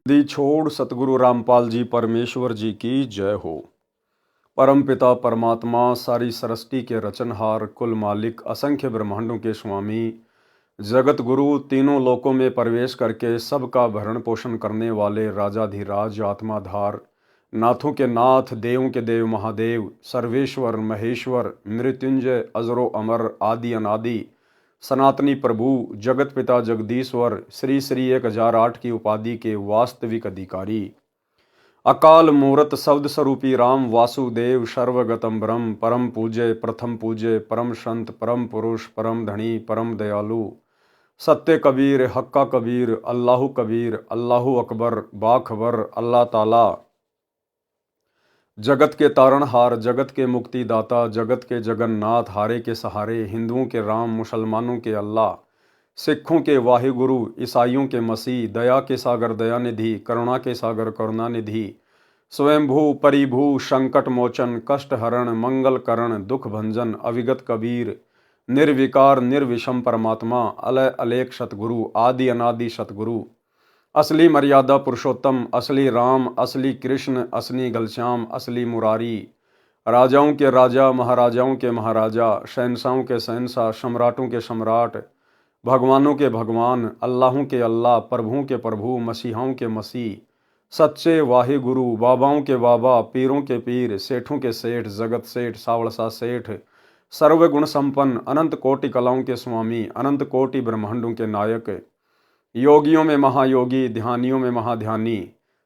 दी छोड़ सतगुरु रामपाल जी परमेश्वर जी की जय हो। परम पिता परमात्मा सारी सृष्टि के रचनहार कुल मालिक असंख्य ब्रह्मांडों के स्वामी जगत गुरु तीनों लोकों में प्रवेश करके सबका भरण पोषण करने वाले राजाधिराज आत्माधार नाथों के नाथ देवों के देव महादेव सर्वेश्वर महेश्वर मृत्युंजय अजरो अमर आदि अनादि सनातनी प्रभु जगत पिता जगदीश्वर श्री श्री 1008 की उपाधि के वास्तविक अधिकारी अकाल मूरत शब्द स्वरूपी राम वासुदेव सर्वगतम ब्रह्म परम पूज्य प्रथम पूज्य परम संत परम पुरुष परम धनी परम दयालु सत्य कबीर हक्का कबीर अल्लाहु अकबर बाखबर अल्लाह ताला जगत के तारणहार जगत के मुक्तिदाता जगत के जगन्नाथ हारे के सहारे हिंदुओं के राम मुसलमानों के अल्लाह सिखों के वाहिगुरु ईसाइयों के मसीह दया के सागर दयानिधि करुणा के सागर करुणानिधि स्वयंभू परिभू संकट मोचन कष्ट हरण मंगल करण दुख भंजन अविगत कबीर निर्विकार निर्विषम परमात्मा अलय अलेख सतगुरु आदि अनादि सतगुरु असली मर्यादा पुरुषोत्तम असली राम असली कृष्ण असली घनश्याम असली मुरारी राजाओं के राजा महाराजाओं के महाराजा शहंशाहों के शहंशाह सम्राटों के सम्राट भगवानों के भगवान अल्लाहों के अल्लाह प्रभुओं के प्रभु मसीहाओं के मसीह सच्चे वाहे गुरु बाबाओं के बाबा पीरों के पीर सेठों के सेठ जगत सेठ सावड़सा सेठ सर्वगुण संपन्न अनंत कोटि कलाओं के स्वामी अनंत कोटि ब्रह्मांडों के नायक योगियों में महायोगी ध्यानियों में महाध्यानी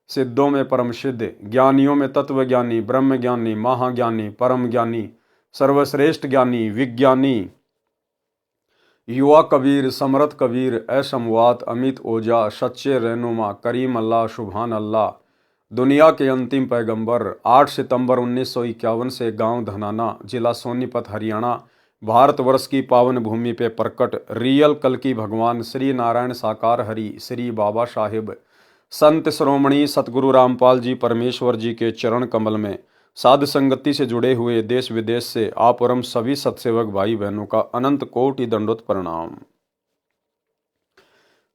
सिद्धों में परम सिद्ध ज्ञानियों में तत्वज्ञानी ब्रह्म ज्ञानी महाज्ञानी परम ज्ञानी सर्वश्रेष्ठ ज्ञानी विज्ञानी युवा कबीर समरथ कबीर असमवात अमित ओजा सच्चे रहनुमा करीम अल्लाह सुभान अल्लाह दुनिया के अंतिम पैगंबर 8 सितंबर 1951 से गांव धनाना जिला सोनीपत हरियाणा भारतवर्ष की पावन भूमि पे प्रकट रियल कल की भगवान श्री नारायण साकार हरि श्री बाबा साहिब संत श्रोमणी सतगुरु रामपाल जी परमेश्वर जी के चरण कमल में साध संगति से जुड़े हुए देश विदेश से आप और हम सभी सत्सेवक भाई बहनों का अनंत कोटि दंडोत प्रणाम।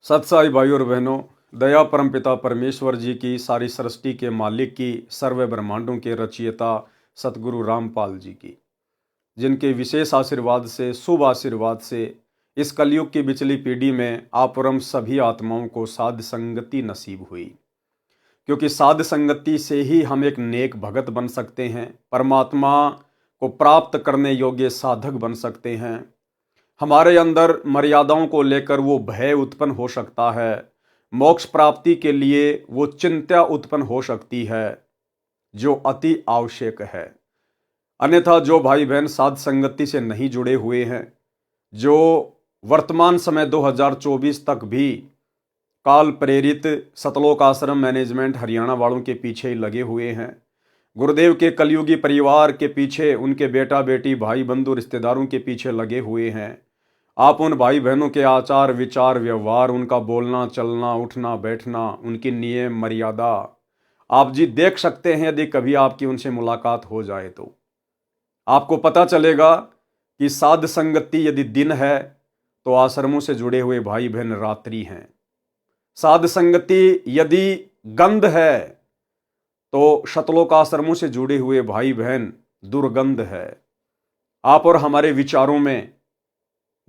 सत्साई भाई और बहनों, दया परम पिता परमेश्वर जी की सारी सृष्टि के मालिक की सर्व ब्रह्मांडों के रचयिता सतगुरु रामपाल जी की जिनके विशेष आशीर्वाद से शुभ आशीर्वाद से इस कलयुग की बिचली पीढ़ी में आप और हम सभी आत्माओं को साध संगति नसीब हुई, क्योंकि साध संगति से ही हम एक नेक भगत बन सकते हैं, परमात्मा को प्राप्त करने योग्य साधक बन सकते हैं। हमारे अंदर मर्यादाओं को लेकर वो भय उत्पन्न हो सकता है, मोक्ष प्राप्ति के लिए वो चिंता उत्पन्न हो सकती है जो अति आवश्यक है। अन्यथा जो भाई बहन साध संगति से नहीं जुड़े हुए हैं, जो वर्तमान समय 2024 तक भी काल प्रेरित सतलोक आश्रम मैनेजमेंट हरियाणा वालों के पीछे ही लगे हुए हैं, गुरुदेव के कलयुगी परिवार के पीछे उनके बेटा बेटी भाई बंधु रिश्तेदारों के पीछे लगे हुए हैं, आप उन भाई बहनों के आचार विचार व्यवहार उनका बोलना चलना उठना बैठना उनकी नियम मर्यादा आप जी देख सकते हैं। यदि कभी आपकी उनसे मुलाकात हो जाए तो आपको पता चलेगा कि साध संगति यदि दिन है तो आश्रमों से जुड़े हुए भाई बहन रात्रि हैं। साध संगति यदि गंध है तो शतलोक आश्रमों से जुड़े हुए भाई बहन दुर्गंध है। आप और हमारे विचारों में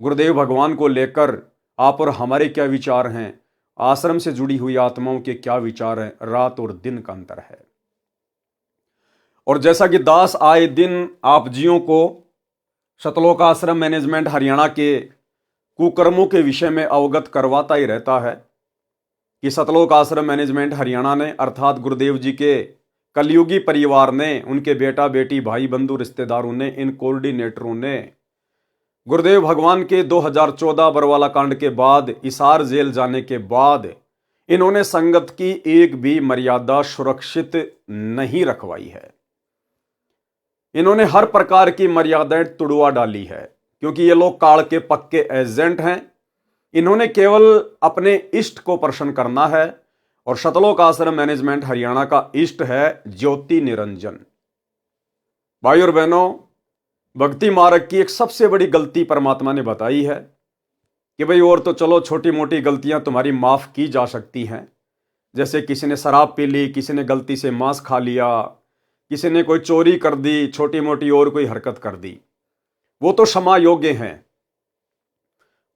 गुरुदेव भगवान को लेकर आप और हमारे क्या विचार हैं, आश्रम से जुड़ी हुई आत्माओं के क्या विचार हैं, रात और दिन का अंतर है। और जैसा कि दास आए दिन आप जियों को शतलोक आश्रम मैनेजमेंट हरियाणा के कुकर्मों के विषय में अवगत करवाता ही रहता है कि सतलोक आश्रम मैनेजमेंट हरियाणा ने अर्थात गुरुदेव जी के कलयुगी परिवार ने, उनके बेटा बेटी भाई बंधु रिश्तेदारों ने, इन कोऑर्डिनेटरों ने गुरुदेव भगवान के 2014 बरवाला कांड के बाद इसार जेल जाने के बाद इन्होंने संगत की एक भी मर्यादा सुरक्षित नहीं रखवाई है। इन्होंने हर प्रकार की मर्यादाएं तुड़वा डाली है, क्योंकि ये लोग काल के पक्के एजेंट हैं। इन्होंने केवल अपने इष्ट को प्रसन्न करना है और शतलोक आश्रम मैनेजमेंट हरियाणा का इष्ट है ज्योति निरंजन। भाई और बहनों, भक्ति मार्ग की एक सबसे बड़ी गलती परमात्मा ने बताई है कि भाई और तो चलो छोटी मोटी गलतियां तुम्हारी माफ की जा सकती हैं, जैसे किसी ने शराब पी ली, किसी ने गलती से मांस खा लिया, किसी ने कोई चोरी कर दी, छोटी मोटी और कोई हरकत कर दी, वो तो क्षमा योग्य हैं।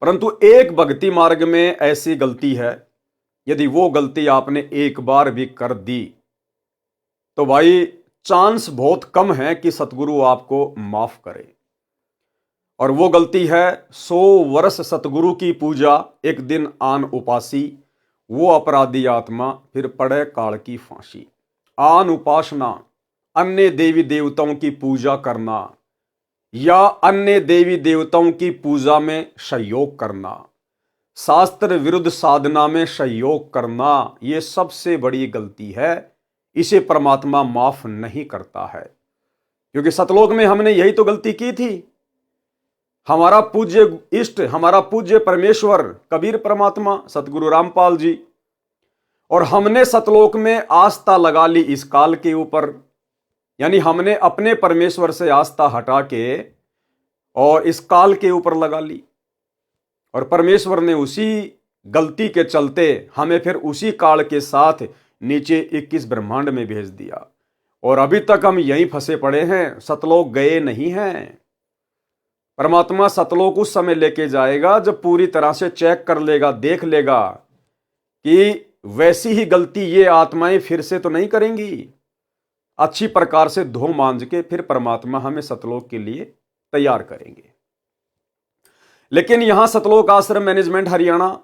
परंतु एक भक्ति मार्ग में ऐसी गलती है, यदि वो गलती आपने एक बार भी कर दी तो भाई चांस बहुत कम है कि सतगुरु आपको माफ करे। और वो गलती है 100 वर्ष सतगुरु की पूजा, एक दिन आन उपासी, वो अपराधी आत्मा फिर पड़े काल की फांसी। आन उपासना, अन्य देवी देवताओं की पूजा करना या अन्य देवी देवताओं की पूजा में सहयोग करना, शास्त्र विरुद्ध साधना में सहयोग करना, ये सबसे बड़ी गलती है। इसे परमात्मा माफ नहीं करता है, क्योंकि सतलोक में हमने यही तो गलती की थी। हमारा पूज्य इष्ट, हमारा पूज्य परमेश्वर कबीर परमात्मा सतगुरु रामपाल जी, और हमने सतलोक में आस्था लगा ली इस काल के ऊपर। यानी हमने अपने परमेश्वर से आस्था हटा के और इस काल के ऊपर लगा ली, और परमेश्वर ने उसी गलती के चलते हमें फिर उसी काल के साथ नीचे 21 ब्रह्मांड में भेज दिया। और अभी तक हम यहीं फंसे पड़े हैं, सतलोक गए नहीं हैं। परमात्मा सतलोक उस समय लेके जाएगा जब पूरी तरह से चेक कर लेगा, देख लेगा कि वैसी ही गलती ये आत्माएं फिर से तो नहीं करेंगी। अच्छी प्रकार से धो मांज के फिर परमात्मा हमें सतलोक के लिए तैयार करेंगे। लेकिन यहां सतलोक आश्रम मैनेजमेंट हरियाणा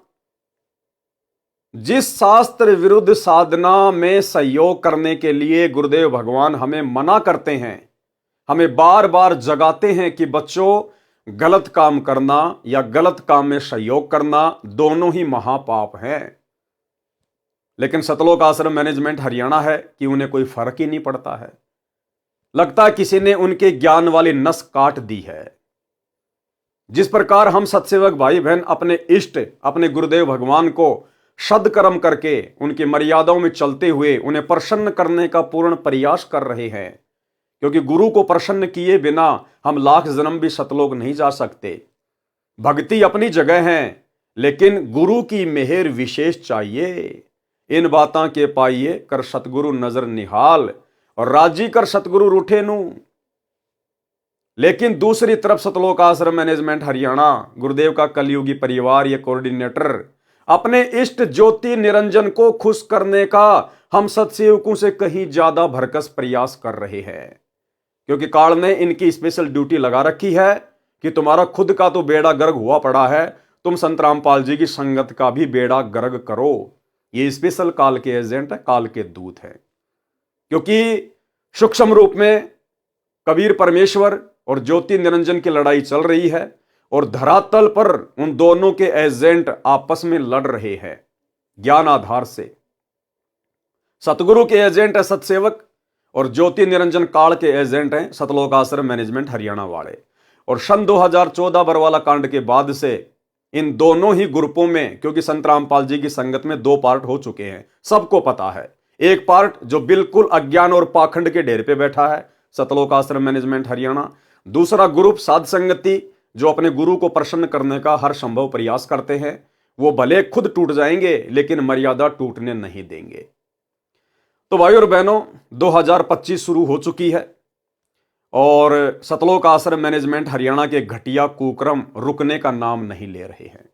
जिस शास्त्र विरुद्ध साधना में सहयोग करने के लिए गुरुदेव भगवान हमें मना करते हैं, हमें बार बार जगाते हैं कि बच्चों, गलत काम करना या गलत काम में सहयोग करना दोनों ही महापाप हैं। लेकिन सतलोक आश्रम मैनेजमेंट हरियाणा है कि उन्हें कोई फर्क ही नहीं पड़ता है। लगता है किसी ने उनके ज्ञान वाली नस काट दी है। जिस प्रकार हम सत्सेवक भाई बहन अपने इष्ट, अपने गुरुदेव भगवान को सदकर्म करके उनकी मर्यादाओं में चलते हुए उन्हें प्रसन्न करने का पूर्ण प्रयास कर रहे हैं, क्योंकि गुरु को प्रसन्न किए बिना हम लाख जन्म भी सतलोक नहीं जा सकते। भक्ति अपनी जगह है, लेकिन गुरु की मेहर विशेष चाहिए। इन बातां के पाइए कर सतगुरु नजर निहाल, और राजी कर सतगुरु रूठे नू। लेकिन दूसरी तरफ सतलोक आश्रम मैनेजमेंट हरियाणा, गुरुदेव का कलयुगी परिवार या कोऑर्डिनेटर अपने इष्ट ज्योति निरंजन को खुश करने का हम सत्सेवकों से कहीं ज्यादा भरकस प्रयास कर रहे हैं, क्योंकि काल ने इनकी स्पेशल ड्यूटी लगा रखी है कि तुम्हारा खुद का तो बेड़ा गर्क हुआ पड़ा है, तुम संत रामपाल जी की संगत का भी बेड़ा गर्क करो। ये स्पेशल काल के एजेंट है, काल के दूत है, क्योंकि सूक्ष्म रूप में कबीर परमेश्वर और ज्योति निरंजन की लड़ाई चल रही है, और धरातल पर उन दोनों के एजेंट आपस में लड़ रहे हैं ज्ञान आधार से। सतगुरु के एजेंट है सतसेवक, और ज्योति निरंजन काल के एजेंट हैं सतलोक आश्रम मैनेजमेंट हरियाणा वाले। और सन 2014 बरवाला कांड के बाद से इन दोनों ही ग्रुपों में, क्योंकि संत रामपाल जी की संगत में 2 पार्ट हो चुके हैं, सबको पता है। एक पार्ट जो बिल्कुल अज्ञान और पाखंड के ढेर पे बैठा है, सतलोक आश्रम मैनेजमेंट हरियाणा। दूसरा ग्रुप साध संगति, जो अपने गुरु को प्रसन्न करने का हर संभव प्रयास करते हैं। वो भले खुद टूट जाएंगे, लेकिन मर्यादा टूटने नहीं देंगे। तो भाई और बहनों, 2025 शुरू हो चुकी है, और सतलोक आश्रम मैनेजमेंट हरियाणा के घटिया कुक्रम रुकने का नाम नहीं ले रहे हैं।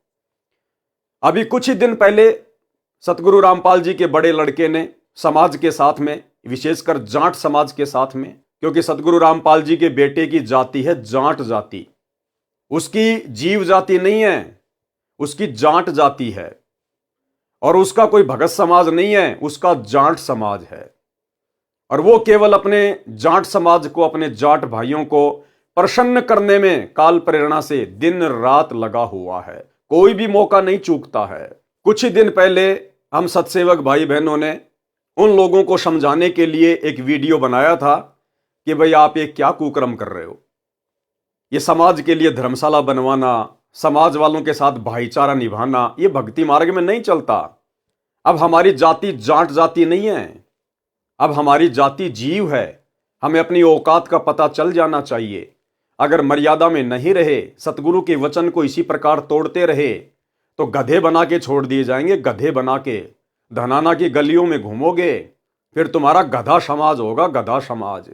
अभी कुछ ही दिन पहले सतगुरु रामपाल जी के बड़े लड़के ने समाज के साथ में, विशेषकर जाट समाज के साथ में, क्योंकि सतगुरु रामपाल जी के बेटे की जाति है जाट जाति, उसकी जीव जाति नहीं है, उसकी जाट जाति है, और उसका कोई भगत समाज नहीं है, उसका जाट समाज है। और वो केवल अपने जाट समाज को, अपने जाट भाइयों को प्रसन्न करने में काल प्रेरणा से दिन रात लगा हुआ है, कोई भी मौका नहीं चूकता है। कुछ ही दिन पहले हम सत्सेवक भाई बहनों ने उन लोगों को समझाने के लिए एक वीडियो बनाया था कि भाई आप ये क्या कुकर्म कर रहे हो। ये समाज के लिए धर्मशाला बनवाना, समाज वालों के साथ भाईचारा निभाना, ये भक्ति मार्ग में नहीं चलता। अब हमारी जाति जाट जाति नहीं है, अब हमारी जाति जीव है। हमें अपनी औकात का पता चल जाना चाहिए। अगर मर्यादा में नहीं रहे, सतगुरु के वचन को इसी प्रकार तोड़ते रहे, तो गधे बना के छोड़ दिए जाएंगे, गधे बना के। धनाना की गलियों में घूमोगे, फिर तुम्हारा गधा समाज होगा, गधा समाज।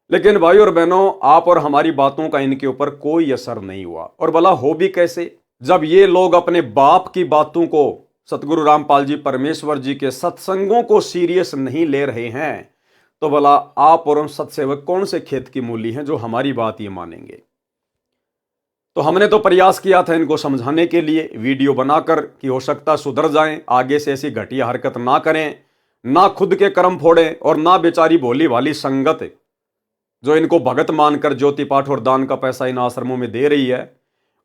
लेकिन भाई और बहनों, आप और हमारी बातों का इनके ऊपर कोई असर नहीं हुआ। और भला हो भी कैसे, जब ये लोग अपने बाप की बातों को, सतगुरु रामपाल जी परमेश्वर जी के सत्संगों को सीरियस नहीं ले रहे हैं, तो भला आप और हम सत्सेवक कौन से खेत की मूली हैं जो हमारी बात ये मानेंगे। तो हमने तो प्रयास किया था इनको समझाने के लिए, वीडियो बनाकर, कि हो सकता सुधर जाएं, आगे से ऐसी घटिया हरकत ना करें, ना खुद के कर्म फोड़ें और ना बेचारी भोली भाली संगत जो इनको भगत मानकर ज्योति पाठ और दान का पैसा इन आश्रमों में दे रही है,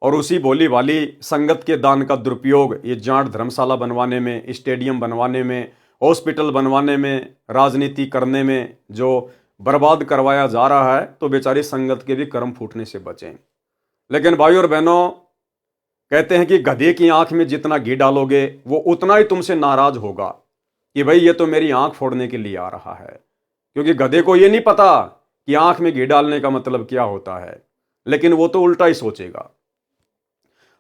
और उसी भोली भाली संगत के दान का दुरुपयोग ये जाट धर्मशाला बनवाने में, स्टेडियम बनवाने में, हॉस्पिटल बनवाने में, राजनीति करने में जो बर्बाद करवाया जा रहा है, तो बेचारी संगत के भी कर्म फूटने से बचें। लेकिन भाई और बहनों, कहते हैं कि गधे की आंख में जितना घी डालोगे वो उतना ही तुमसे नाराज होगा कि भाई ये तो मेरी आंख फोड़ने के लिए आ रहा है, क्योंकि गधे को ये नहीं पता कि आंख में घी डालने का मतलब क्या होता है, लेकिन वो तो उल्टा ही सोचेगा।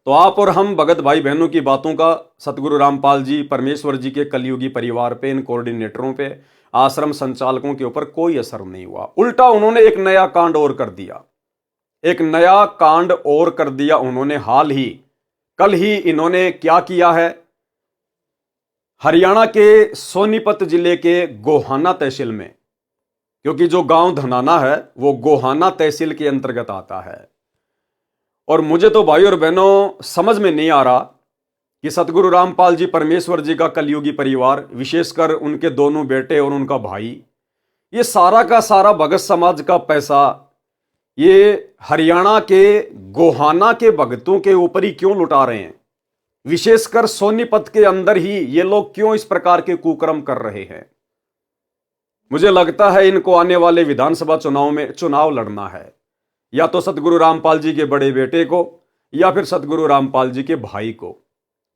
तो आप और हम भगत भाई बहनों की बातों का सतगुरु रामपाल जी परमेश्वर जी के कलयुगी परिवार पे, इन कोऑर्डिनेटरों पे, आश्रम संचालकों के ऊपर कोई असर नहीं हुआ। उल्टा उन्होंने एक नया कांड और कर दिया, एक नया कांड और कर दिया उन्होंने। हाल ही कल ही इन्होंने क्या किया है, हरियाणा के सोनीपत जिले के गोहाना तहसील में, क्योंकि जो गांव धनाना है वो गोहाना तहसील के अंतर्गत आता है, और मुझे तो भाई और बहनों समझ में नहीं आ रहा कि सतगुरु रामपाल जी परमेश्वर जी का कलयुगी परिवार, विशेषकर उनके दोनों बेटे और उनका भाई, ये सारा का सारा भगत समाज का पैसा ये हरियाणा के गोहाना के भगतों के ऊपर ही क्यों लुटा रहे हैं। विशेषकर सोनीपत के अंदर ही ये लोग क्यों इस प्रकार के कुकर्म कर रहे हैं। मुझे लगता है इनको आने वाले विधानसभा चुनाव में चुनाव लड़ना है, या तो सतगुरु रामपाल जी के बड़े बेटे को या फिर सतगुरु रामपाल जी के भाई को।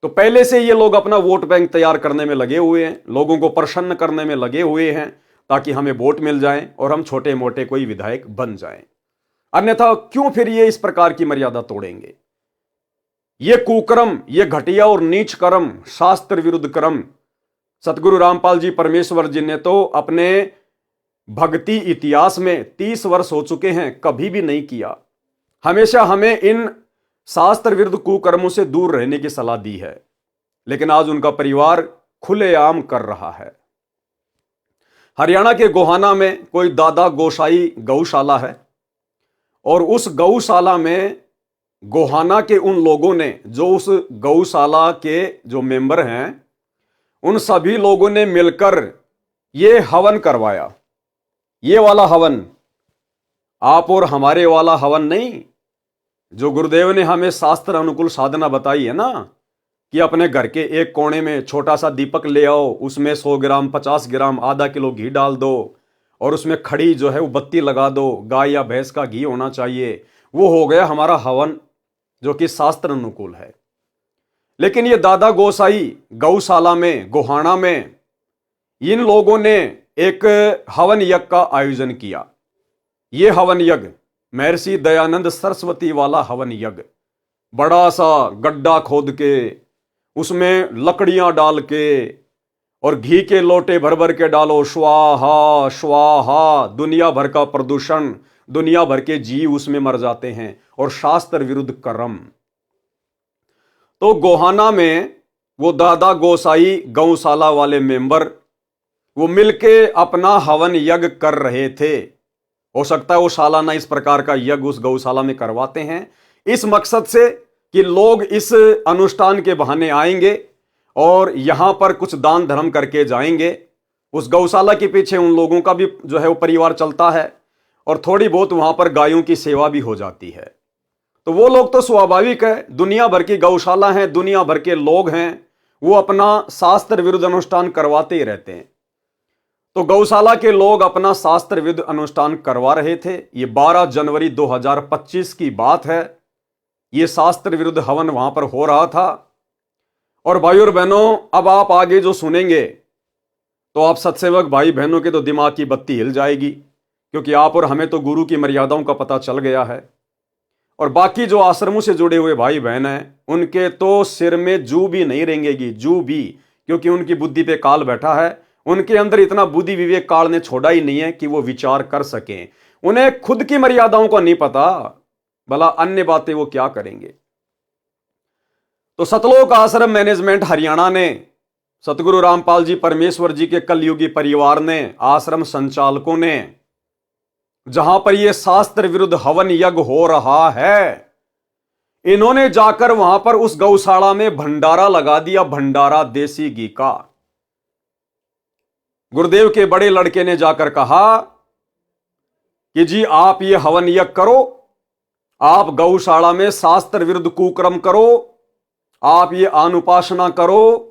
तो पहले से ये लोग अपना वोट बैंक तैयार करने में लगे हुए हैं, लोगों को प्रसन्न करने में लगे हुए हैं, ताकि हमें वोट मिल जाएं और हम छोटे मोटे कोई विधायक बन जाएं। अन्यथा क्यों फिर ये इस प्रकार की मर्यादा तोड़ेंगे। ये कुकर्म, ये घटिया और नीच कर्म, शास्त्र विरुद्ध कर्म सतगुरु रामपाल जी परमेश्वर जी ने तो अपने भक्ति इतिहास में 30 वर्ष हो चुके हैं कभी भी नहीं किया। हमेशा हमें इन शास्त्र विरुद्ध कुकर्मों से दूर रहने की सलाह दी है, लेकिन आज उनका परिवार खुलेआम कर रहा है। हरियाणा के गोहाना में कोई दादा गोसाई गौशाला है, और उस गौशाला में गोहाना के उन लोगों ने, जो उस गौशाला के जो मेंबर हैं, उन सभी लोगों ने मिलकर ये हवन करवाया। ये वाला हवन, आप और हमारे वाला हवन नहीं, जो गुरुदेव ने हमें शास्त्र अनुकूल साधना बताई है ना, कि अपने घर के एक कोने में छोटा सा दीपक ले आओ, उसमें 100 ग्राम, 50 ग्राम, आधा किलो घी डाल दो, और उसमें खड़ी जो है वो बत्ती लगा दो, गाय या भैंस का घी होना चाहिए। वो हो गया हमारा हवन, जो कि शास्त्र अनुकूल है। लेकिन ये दादा गोसाई गौशाला में, गोहाना में, इन लोगों ने एक हवन यज्ञ का आयोजन किया। ये हवन यज्ञ महर्षि दयानंद सरस्वती वाला हवन यज्ञ, बड़ा सा गड्ढा खोद के उसमें लकड़ियां डाल के और घी के लोटे भर भर के डालो, स्वाहा स्वाहा, दुनिया भर का प्रदूषण, दुनिया भर के जीव उसमें मर जाते हैं, और शास्त्र विरुद्ध कर्म। तो गोहाना में वो दादा गोसाई गौशाला वाले मेंबर वो मिलके अपना हवन यज्ञ कर रहे थे। हो सकता है वो सालाना इस प्रकार का यज्ञ उस गौशाला में करवाते हैं, इस मकसद से कि लोग इस अनुष्ठान के बहाने आएंगे और यहां पर कुछ दान धर्म करके जाएंगे। उस गौशाला के पीछे उन लोगों का भी जो है वो परिवार चलता है, और थोड़ी बहुत वहां पर गायों की सेवा भी हो जाती है। तो वो लोग तो स्वाभाविक है, दुनिया भर की गौशाला है, दुनिया भर के लोग हैं, वो अपना शास्त्र विरुद्ध अनुष्ठान करवाते ही रहते हैं। तो गौशाला के लोग अपना शास्त्र विरुद्ध अनुष्ठान करवा रहे थे। ये 12 जनवरी 2025 की बात है। ये शास्त्र विरुद्ध हवन वहां पर हो रहा था। और भाई और बहनों, अब आप आगे जो सुनेंगे तो आप सत्सेवक भाई बहनों के तो दिमाग की बत्ती हिल जाएगी, क्योंकि आप और हमें तो गुरु की मर्यादाओं का पता चल गया है। और बाकी जो आश्रमों से जुड़े हुए भाई बहन हैं, उनके तो सिर में जू भी नहीं रेंगेगी, जू भी, क्योंकि उनकी बुद्धि पे काल बैठा है। उनके अंदर इतना बुद्धि विवेक काल ने छोड़ा ही नहीं है कि वो विचार कर सकें। उन्हें खुद की मर्यादाओं का नहीं पता, भला अन्य बातें वो क्या करेंगे। तो सतलोक आश्रम मैनेजमेंट हरियाणा ने, सतगुरु रामपाल जी परमेश्वर जी के कलयुगी परिवार ने, आश्रम संचालकों ने, जहां पर यह शास्त्र विरुद्ध हवन यज्ञ हो रहा है, इन्होंने जाकर वहां पर उस गौशाला में भंडारा लगा दिया, भंडारा देसी घी का। गुरुदेव के बड़े लड़के ने जाकर कहा कि जी आप ये हवन यज्ञ करो, आप गौशाला में शास्त्र विरुद्ध कुकर्म करो, आप ये अनुपासना करो,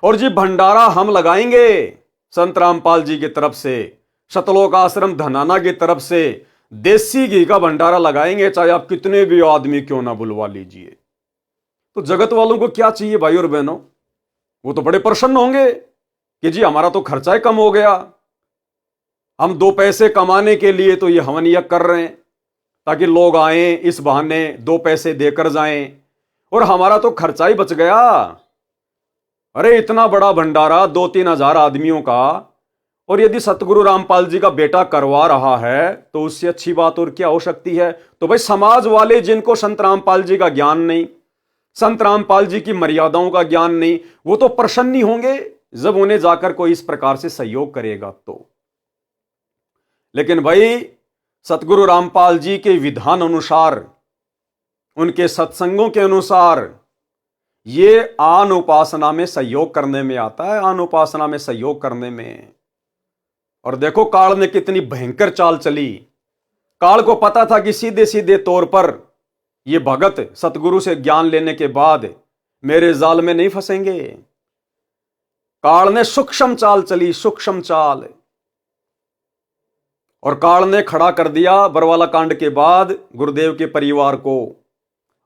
और जी भंडारा हम लगाएंगे संत रामपाल जी की तरफ से, सतलोक आश्रम धनाना की तरफ से देसी घी का भंडारा लगाएंगे, चाहे आप कितने भी आदमी क्यों ना बुलवा लीजिए। तो जगत वालों को क्या चाहिए भाई और बहनों, वो तो बड़े प्रसन्न होंगे कि जी हमारा तो खर्चा ही कम हो गया, हम 2 पैसे कमाने के लिए तो ये हवन यज्ञ कर रहे हैं ताकि लोग आए, इस बहाने 2 पैसे देकर जाएं, और हमारा तो खर्चा ही बच गया। अरे इतना बड़ा भंडारा 2-3 हजार आदमियों का, और यदि सतगुरु रामपाल जी का बेटा करवा रहा है तो उससे अच्छी बात और क्या हो सकती है। तो भाई समाज वाले जिनको संत रामपाल जी का ज्ञान नहीं, संत रामपाल जी की मर्यादाओं का ज्ञान नहीं, वो तो प्रसन्न ही होंगे जब उन्हें जाकर कोई इस प्रकार से सहयोग करेगा तो। लेकिन भाई सतगुरु रामपाल जी के विधान अनुसार, उनके सत्संगों के अनुसार ये आन उपासना में सहयोग करने में आता है, आन उपासना में सहयोग करने में। और देखो काल ने कितनी भयंकर चाल चली। काल को पता था कि सीधे सीधे तौर पर ये भगत सतगुरु से ज्ञान लेने के बाद मेरे जाल में नहीं फंसेंगे। काल ने सूक्ष्म चाल चली, सूक्ष्म चाल, और काल ने खड़ा कर दिया बरवाला कांड के बाद गुरुदेव के परिवार को।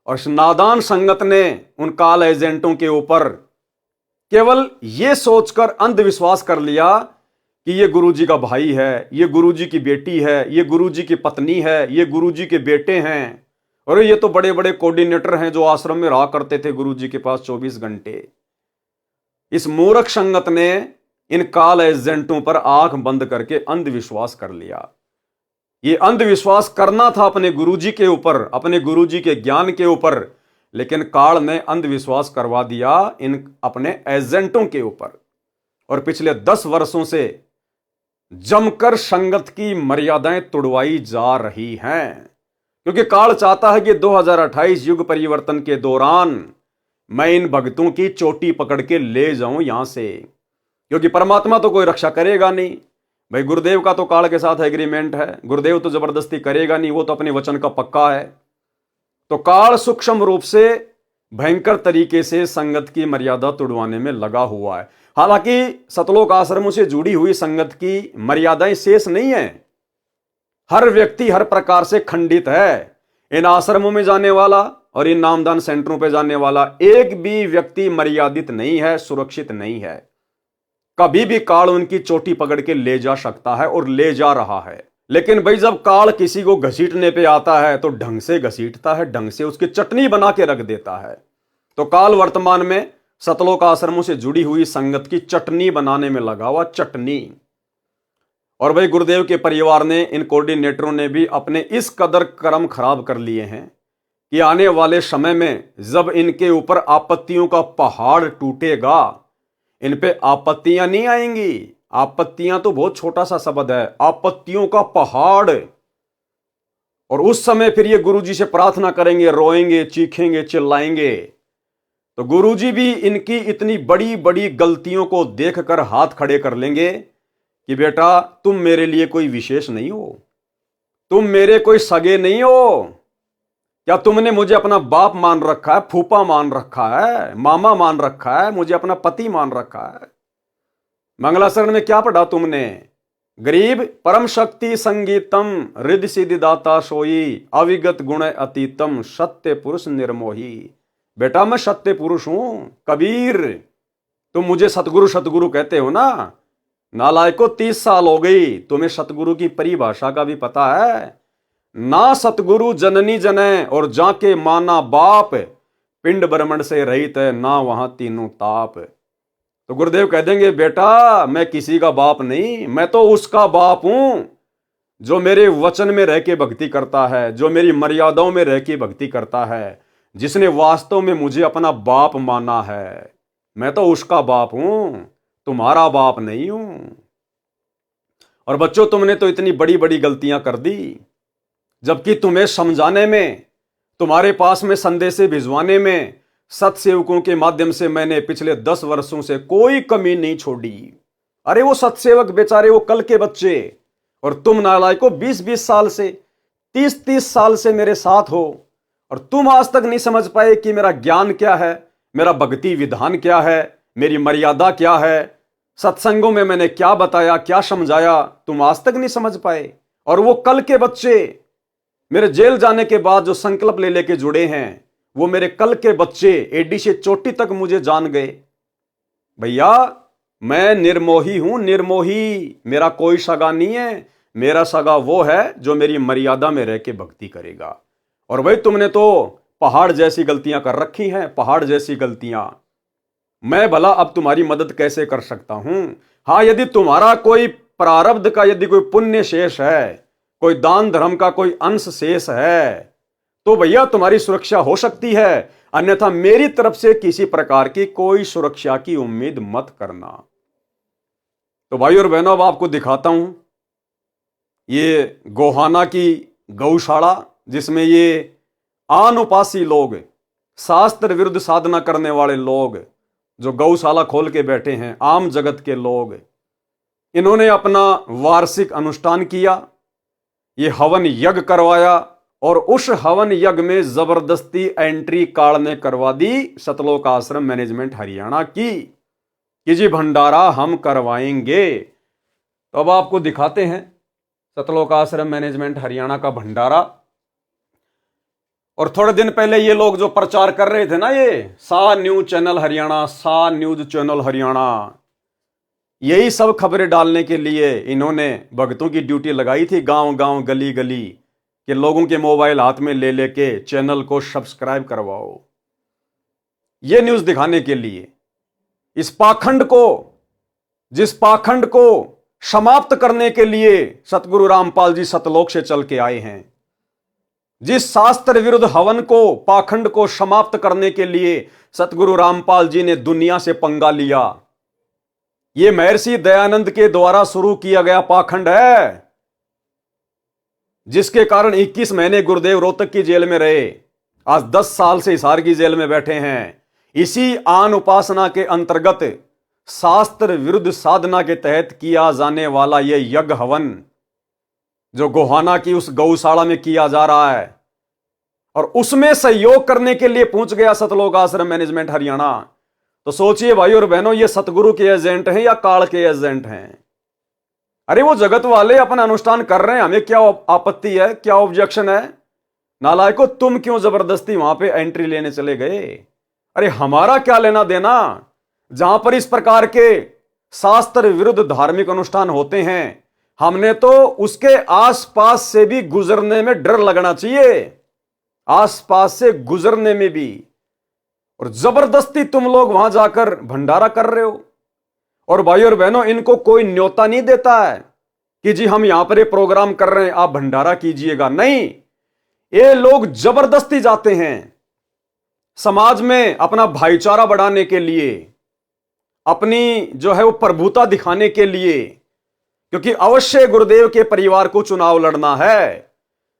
और इस नादान संगत ने उन काल एजेंटों के ऊपर केवल यह सोचकर अंधविश्वास कर लिया कि ये गुरुजी का भाई है, ये गुरुजी की बेटी है, ये गुरुजी की पत्नी है, ये गुरुजी के बेटे हैं, और ये तो बड़े बड़े कोऑर्डिनेटर हैं जो आश्रम में रहा करते थे गुरुजी के पास 24 घंटे। इस मूर्ख संगत ने इन काल एजेंटों पर आंख बंद करके अंधविश्वास कर लिया। ये अंधविश्वास करना था अपने गुरुजी के ऊपर, अपने गुरुजी के ज्ञान के ऊपर, लेकिन काल ने अंधविश्वास करवा दिया इन अपने एजेंटों के ऊपर। और पिछले 10 वर्षों से जमकर संगत की मर्यादाएं तोड़वाई जा रही हैं, क्योंकि काल चाहता है कि 2028 युग परिवर्तन के दौरान मैं इन भक्तों की चोटी पकड़ के ले जाऊं यहां से, क्योंकि परमात्मा तो कोई रक्षा करेगा नहीं। भाई गुरुदेव का तो काल के साथ एग्रीमेंट है, गुरुदेव तो जबरदस्ती करेगा नहीं, वो तो अपने वचन का पक्का है। तो काल सूक्ष्म रूप से भयंकर तरीके से संगत की मर्यादा तोड़वाने में लगा हुआ है। हालांकि सतलोक आश्रमों से जुड़ी हुई संगत की मर्यादाएं शेष नहीं है, हर व्यक्ति हर प्रकार से खंडित है। इन आश्रमों में जाने वाला और इन नामदान सेंटरों पे जाने वाला एक भी व्यक्ति मर्यादित नहीं है, सुरक्षित नहीं है। कभी भी काल उनकी चोटी पकड़ के ले जा सकता है और ले जा रहा है। लेकिन भाई जब काल किसी को घसीटने पे आता है तो ढंग से घसीटता है, ढंग से उसकी चटनी बना के रख देता है। तो काल वर्तमान में सतलोक आश्रमों से जुड़ी हुई संगत की चटनी बनाने में लगा हुआ, चटनी। और भाई गुरुदेव के परिवार ने, इन कोऑर्डिनेटरों ने भी अपने इस कदर कर्म खराब कर लिए हैं कि आने वाले समय में जब इनके ऊपर आपत्तियों का पहाड़ टूटेगा, इन पे आपत्तियां नहीं आएंगी। आपत्तियां तो बहुत छोटा सा शब्द है, आपत्तियों का पहाड़। और उस समय फिर ये गुरुजी से प्रार्थना करेंगे, रोएंगे, चीखेंगे, चिल्लाएंगे। तो गुरुजी भी इनकी इतनी बड़ी बड़ी गलतियों को देखकर हाथ खड़े कर लेंगे कि बेटा तुम मेरे लिए कोई विशेष नहीं हो, तुम मेरे कोई सगे नहीं हो। क्या तुमने मुझे अपना बाप मान रखा है, फूफा मान रखा है, मामा मान रखा है, मुझे अपना पति मान रखा है? मंगलाचरण में क्या पढ़ा तुमने? गरीब परम शक्ति संगीतम रिद्धि सिद्धि दाता सोई अविगत गुण अतीतम सत्य पुरुष निर्मोही। बेटा मैं सत्य पुरुष हूं। कबीर तुम मुझे सतगुरु सतगुरु कहते हो ना, नालायको 30 साल हो गई, तुम्हें सतगुरु की परिभाषा का भी पता है? ना सतगुरु जननी जने और जाके माना बाप, पिंड ब्रह्मंड से रहित है ना वहां तीनों ताप। तो गुरुदेव कह देंगे, बेटा मैं किसी का बाप नहीं, मैं तो उसका बाप हूं जो मेरे वचन में रह के भक्ति करता है, जो मेरी मर्यादाओं में रह के भक्ति करता है, जिसने वास्तव में मुझे अपना बाप माना है। मैं तो उसका बाप हूं, तुम्हारा बाप नहीं हूं। और बच्चों, तुमने तो इतनी बड़ी बड़ी गलतियां कर दी, जबकि तुम्हें समझाने में, तुम्हारे पास में संदेशे भिजवाने में सत्सेवकों के माध्यम से मैंने पिछले 10 वर्षों से कोई कमी नहीं छोड़ी। अरे वो सत्सेवक बेचारे, वो कल के बच्चे, और तुम नालायकों 20-20 साल से, 30-30 साल से मेरे साथ हो, और तुम आज तक नहीं समझ पाए कि मेरा ज्ञान क्या है, मेरा भक्ति विधान क्या है, मेरी मर्यादा क्या है, सत्संगों में मैंने क्या बताया, क्या समझाया, तुम आज तक नहीं समझ पाए। और वो कल के बच्चे, मेरे जेल जाने के बाद जो संकल्प ले लेके जुड़े हैं, वो मेरे कल के बच्चे एडी से चोटी तक मुझे जान गए। भैया मैं निर्मोही हूं, निर्मोही, मेरा कोई सगा नहीं है। मेरा सगा वो है जो मेरी मर्यादा में रह के भक्ति करेगा। और भाई तुमने तो पहाड़ जैसी गलतियां कर रखी हैं, पहाड़ जैसी गलतियां। मैं भला अब तुम्हारी मदद कैसे कर सकता हूं? हाँ, यदि तुम्हारा कोई प्रारब्ध का, यदि कोई पुण्य शेष है, कोई दान धर्म का कोई अंश शेष है, तो भैया तुम्हारी सुरक्षा हो सकती है, अन्यथा मेरी तरफ से किसी प्रकार की कोई सुरक्षा की उम्मीद मत करना। तो भाई और बहनों, अब आपको दिखाता हूं ये गोहाना की गौशाला, जिसमें ये आनुपासी लोग, शास्त्र विरुद्ध साधना करने वाले लोग जो गौशाला खोल के बैठे हैं, आम जगत के लोग, इन्होंने अपना वार्षिक अनुष्ठान किया, ये हवन यज्ञ करवाया, और उस हवन यज्ञ में जबरदस्ती एंट्री कार्ड ने करवा दी सतलोक आश्रम मैनेजमेंट हरियाणा की कि जी भंडारा हम करवाएंगे। तो अब आपको दिखाते हैं सतलोक आश्रम मैनेजमेंट हरियाणा का भंडारा। और थोड़े दिन पहले ये लोग जो प्रचार कर रहे थे ना, ये सा न्यूज चैनल हरियाणा, सा न्यूज चैनल हरियाणा, यही सब खबरें डालने के लिए इन्होंने भक्तों की ड्यूटी लगाई थी, गांव गांव गली गली, कि लोगों के मोबाइल हाथ में ले लेके चैनल को सब्सक्राइब करवाओ। ये न्यूज दिखाने के लिए, इस पाखंड को, जिस पाखंड को समाप्त करने के लिए सतगुरु रामपाल जी सतलोक से चल के आए हैं, जिस शास्त्र विरुद्ध हवन को, पाखंड को समाप्त करने के लिए सतगुरु रामपाल जी ने दुनिया से पंगा लिया, यह महर्षि दयानंद के द्वारा शुरू किया गया पाखंड है, जिसके कारण 21 महीने गुरुदेव रोहतक की जेल में रहे, आज 10 साल से हिसार की जेल में बैठे हैं। इसी आन उपासना के अंतर्गत शास्त्र विरुद्ध साधना के तहत किया जाने वाला यह यज्ञ हवन जो गोहाना की उस गौशाला में किया जा रहा है, और उसमें सहयोग करने के लिए पहुंच गया सतलोक आश्रम मैनेजमेंट हरियाणा। तो सोचिए भाई और बहनों, ये सतगुरु के एजेंट हैं या काल के एजेंट हैं? अरे वो जगत वाले अपना अनुष्ठान कर रहे हैं, हमें क्या आपत्ति है, क्या ऑब्जेक्शन है? नालायकों, तुम क्यों जबरदस्ती वहां पे एंट्री लेने चले गए? अरे हमारा क्या लेना देना? जहां पर इस प्रकार के शास्त्र विरुद्ध धार्मिक अनुष्ठान होते हैं, हमने तो उसके आसपास से भी गुजरने में डर लगना चाहिए, आसपास से गुजरने में भी। और जबरदस्ती तुम लोग वहां जाकर भंडारा कर रहे हो। और भाई और बहनों, इनको कोई न्योता नहीं देता है कि जी हम यहां पर ये प्रोग्राम कर रहे हैं, आप भंडारा कीजिएगा। नहीं, ये लोग जबरदस्ती जाते हैं समाज में अपना भाईचारा बढ़ाने के लिए, अपनी जो है वो प्रभुता दिखाने के लिए, क्योंकि अवश्य गुरुदेव के परिवार को चुनाव लड़ना है,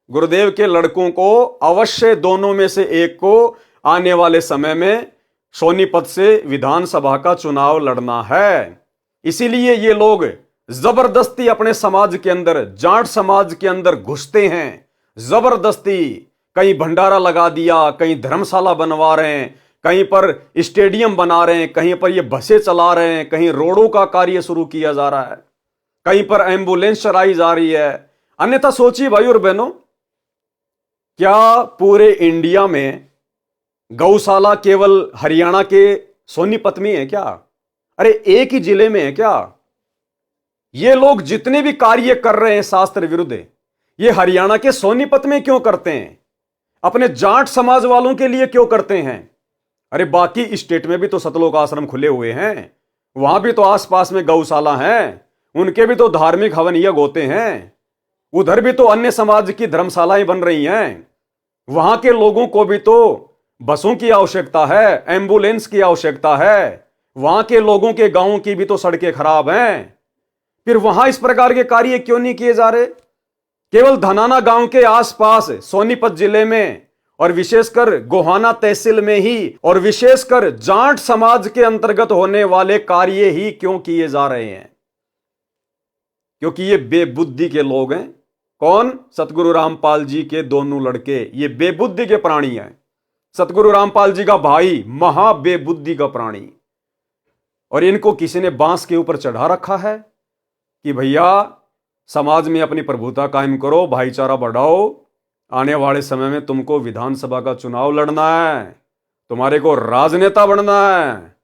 गुरुदेव के लड़कों को अवश्य दोनों में से एक को आने वाले समय में सोनीपत से विधानसभा का चुनाव लड़ना है। इसीलिए ये लोग जबरदस्ती अपने समाज के अंदर, जाट समाज के अंदर घुसते हैं, जबरदस्ती कहीं भंडारा लगा दिया, कहीं धर्मशाला बनवा रहे हैं, कहीं पर स्टेडियम बना रहे हैं, कहीं पर ये बसें चला रहे हैं, कहीं रोडों का कार्य शुरू किया जा रहा है, कहीं पर एम्बुलेंस चलाई जा रही है। अन्यथा सोचिए भाई और बहनों, क्या पूरे इंडिया में गौशाला केवल हरियाणा के सोनीपत में है क्या? अरे एक ही जिले में है क्या? ये लोग जितने भी कार्य कर रहे हैं शास्त्र विरुद्ध, ये हरियाणा के सोनीपत में क्यों करते हैं? अपने जाट समाज वालों के लिए क्यों करते हैं? अरे बाकी स्टेट में भी तो सतलोक आश्रम खुले हुए हैं, वहां भी तो आसपास में गौशाला हैं, उनके भी तो धार्मिक हवन यज्ञ होते हैं। उधर भी तो अन्य समाज की धर्मशालाएं बन रही हैं। वहां के लोगों को भी तो बसों की आवश्यकता है, एम्बुलेंस की आवश्यकता है। वहां के लोगों के गांवों की भी तो सड़कें खराब हैं। फिर वहां इस प्रकार के कार्य क्यों नहीं किए जा रहे? केवल धनाना गांव के आसपास सोनीपत जिले में और विशेषकर गोहाना तहसील में ही और विशेषकर जाट समाज के अंतर्गत होने वाले कार्य ही क्यों किए जा रहे हैं? क्योंकि ये बेबुद्धि के लोग हैं। कौन? सतगुरु रामपाल जी के दोनों लड़के, ये बेबुद्धि के प्राणी हैं। सतगुरु रामपाल जी का भाई महा बेबुद्धि का प्राणी, और इनको किसी ने बांस के ऊपर चढ़ा रखा है कि भैया समाज में अपनी प्रभुता कायम करो, भाईचारा बढ़ाओ। आने वाले समय में तुमको विधानसभा का चुनाव लड़ना है, तुम्हारे को राजनेता बनना है।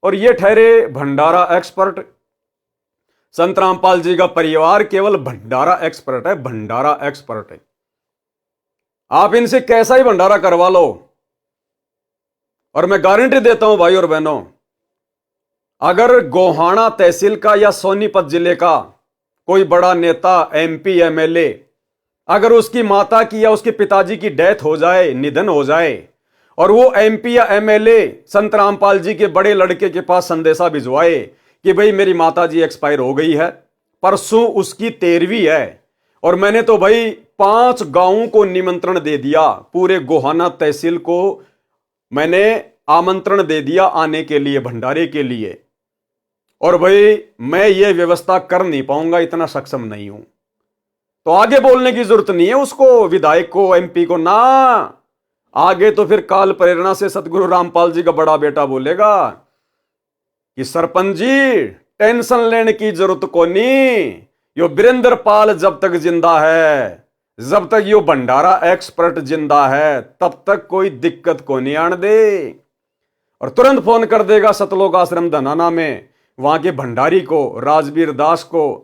और ये ठहरे भंडारा एक्सपर्ट। संत रामपाल जी का परिवार केवल भंडारा एक्सपर्ट है, भंडारा एक्सपर्ट है। आप इनसे कैसा ही भंडारा करवा लो, और मैं गारंटी देता हूं भाई और बहनों, अगर गोहाना तहसील का या सोनीपत जिले का कोई बड़ा नेता, एमपी, एमएलए, अगर उसकी माता की या उसके पिताजी की डेथ हो जाए, निधन हो जाए, और वो एमपी या एमएलए संत रामपाल जी के बड़े लड़के के पास संदेशा भिजवाए कि भाई मेरी माता जी एक्सपायर हो गई है, परसों उसकी 13वीं है, और मैंने तो भाई 5 गांवों को निमंत्रण दे दिया, पूरे गोहाना तहसील को मैंने आमंत्रण दे दिया आने के लिए, भंडारे के लिए, और भाई मैं ये व्यवस्था कर नहीं पाऊंगा, इतना सक्षम नहीं हूं, तो आगे बोलने की जरूरत नहीं है उसको, विधायक को, एमपी को ना। आगे तो फिर काल प्रेरणा से सतगुरु रामपाल जी का बड़ा बेटा बोलेगा कि सरपंच जी टेंशन लेने की जरूरत को नहीं, यो वीरेंद्र पाल जब तक जिंदा है, जब तक यो भंडारा एक्सपर्ट जिंदा है, तब तक कोई दिक्कत को नहीं आने दे। और तुरंत फोन कर देगा सतलोक आश्रम धनाना में वहां के भंडारी को, राजवीर दास को,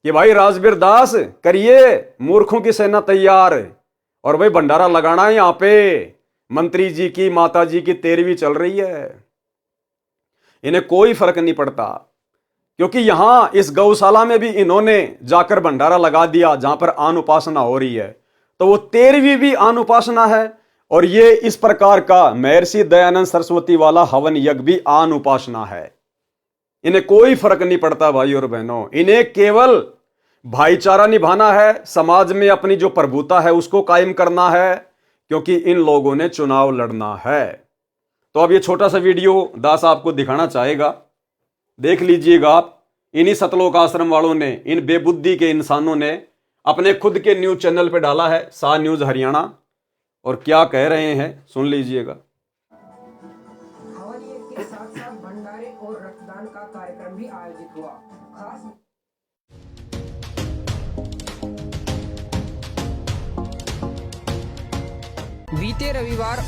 कि भाई राजवीर दास करिए, मूर्खों की सेना तैयार, और भाई भंडारा लगाना है यहां पे। मंत्री जी की माता जी की 13वीं चल रही है, इन्हें कोई फर्क नहीं पड़ता, क्योंकि यहां इस गौशाला में भी इन्होंने जाकर भंडारा लगा दिया जहां पर आन उपासना हो रही है, तो वो 13वीं भी आन उपासना है, और ये इस प्रकार का महर्षि दयानंद सरस्वती वाला हवन यज्ञ भी आन उपासना है। इन्हें कोई फर्क नहीं पड़ता भाई और बहनों, इन्हें केवल भाईचारा निभाना है, समाज में अपनी जो प्रभुता है उसको कायम करना है, क्योंकि इन लोगों ने चुनाव लड़ना है। तो अब ये छोटा सा वीडियो दास आपको दिखाना चाहेगा, देख लीजिएगा आप। इन्हीं सतलोक आश्रम वालों ने, इन बेबुद्धि के इंसानों ने अपने खुद के न्यूज चैनल पे डाला है, सा न्यूज हरियाणा, और क्या कह रहे हैं सुन लीजिएगा। हवन यज्ञ के साथ साथ भंडारे और रक्तदान का कार्यक्रम भी आयोजित हुआ। खास बीते रविवार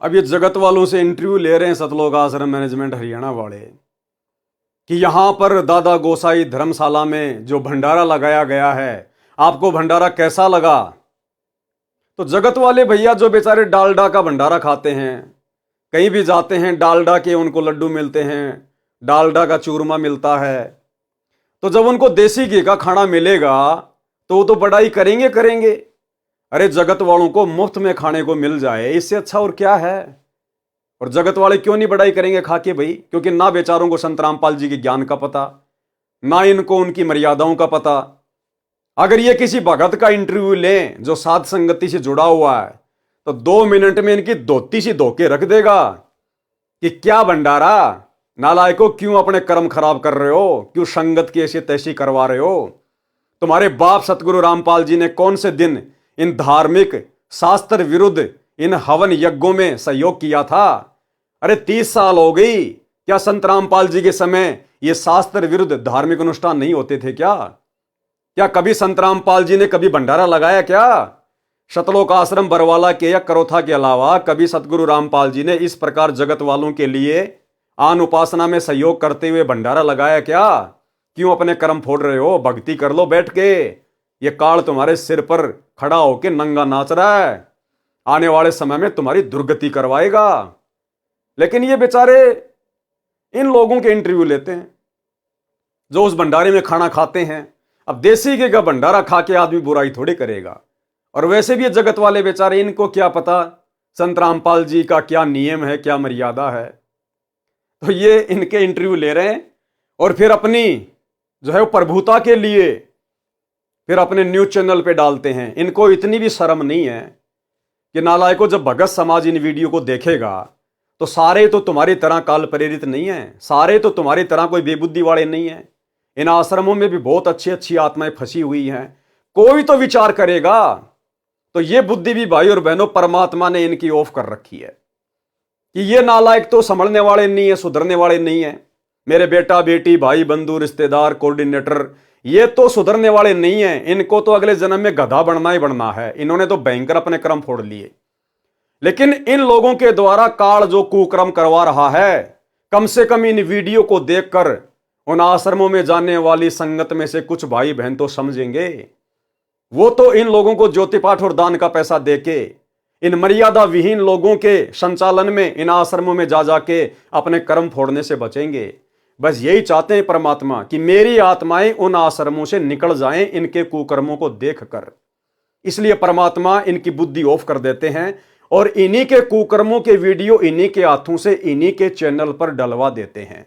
12अब ये जगत वालों से इंटरव्यू ले रहे हैं सतलोक आश्रम मैनेजमेंट हरियाणा वाले कि यहां पर दादा गोसाई धर्मशाला में जो भंडारा लगाया गया है, आपको भंडारा कैसा लगा? तो जगत वाले भैया जो बेचारे डालडा का भंडारा खाते हैं, कहीं भी जाते हैं डालडा के उनको लड्डू मिलते हैं, डालडा का चूरमा मिलता है, तो जब उनको देसी घी का खाना मिलेगा तो वो तो बड़ाई करेंगे करेंगे। अरे जगत वालों को मुफ्त में खाने को मिल जाए, इससे अच्छा और क्या है? और जगत वाले क्यों नहीं बड़ाई करेंगे खा के भाई? क्योंकि ना बेचारों को संत रामपाल जी के ज्ञान का पता, ना इनको उनकी मर्यादाओं का पता। अगर ये किसी भगत का इंटरव्यू लें जो साध संगति से जुड़ा हुआ है तो 2 मिनट में इनकी धोती सी धो के रख देगा कि क्या भंडारा, नालायकों क्यों अपने कर्म खराब कर रहे हो, क्यों संगत की ऐसी तैसी करवा रहे हो। तुम्हारे बाप सतगुरु रामपाल जी ने कौन से दिन इन धार्मिक शास्त्र विरुद्ध इन हवन यज्ञों में सहयोग किया था। अरे 30 साल हो गई, क्या संत रामपाल जी के समय ये शास्त्र विरुद्ध धार्मिक अनुष्ठान नहीं होते थे क्या कभी संत रामपाल जी ने कभी भंडारा लगाया क्या। शतलोक आश्रम बरवाला के या करोथा के अलावा कभी सतगुरु रामपाल जी ने इस प्रकार जगत वालों के लिए आन उपासना में सहयोग करते हुए भंडारा लगाया क्या। क्यों अपने कर्म फोड़ रहे हो, भक्ति कर लो बैठ के। ये काल तुम्हारे सिर पर खड़ा होके नंगा नाच रहा है, आने वाले समय में तुम्हारी दुर्गति करवाएगा। लेकिन ये बेचारे इन लोगों के इंटरव्यू लेते हैं जो उस भंडारे में खाना खाते हैं। अब देसी घी का भंडारा खा के आदमी बुराई थोड़ी करेगा। और वैसे भी ये जगत वाले बेचारे, इनको क्या पता संत रामपाल जी का क्या नियम है, क्या मर्यादा है। तो ये इनके इंटरव्यू ले रहे हैं और फिर अपनी जो है वो प्रभुता के लिए फिर अपने न्यूज चैनल पे डालते हैं। इनको इतनी भी शर्म नहीं है कि नालायकों, जब भगत समाज इन वीडियो को देखेगा तो सारे तो तुम्हारी तरह काल प्रेरित नहीं है, सारे तो तुम्हारी तरह कोई बेबुद्धि वाले नहीं है। इन आश्रमों में भी बहुत अच्छी अच्छी आत्माएं फंसी हुई हैं। कोई तो विचार करेगा। तो ये बुद्धि भी भाई और बहनों परमात्मा ने इनकी ऑफ कर रखी है कि ये नालायक तो संभलने वाले नहीं है, सुधरने वाले नहीं है। मेरे बेटा बेटी भाई बंधु रिश्तेदार कोऑर्डिनेटर, ये तो सुधरने वाले नहीं है। इनको तो अगले जन्म में गधा बनना ही बनना है। इन्होंने तो भयंकर अपने कर्म फोड़ लिए। लेकिन इन लोगों के द्वारा काल जो कुकर्म करवा रहा है, कम से कम इन वीडियो को देखकर उन आश्रमों में जाने वाली संगत में से कुछ भाई बहन तो समझेंगे। वो तो इन लोगों को ज्योति पाठ और दान का पैसा देके इन मर्यादा विहीन लोगों के संचालन में इन आश्रमों में जा जाके अपने कर्म फोड़ने से बचेंगे। बस यही चाहते हैं परमात्मा कि मेरी आत्माएं उन आश्रमों से निकल जाएं इनके कुकर्मों को देखकर। इसलिए परमात्मा इनकी बुद्धि ऑफ कर देते हैं और इन्हीं के कुकर्मों के वीडियो इन्हीं के हाथों से इन्हीं के चैनल पर डलवा देते हैं।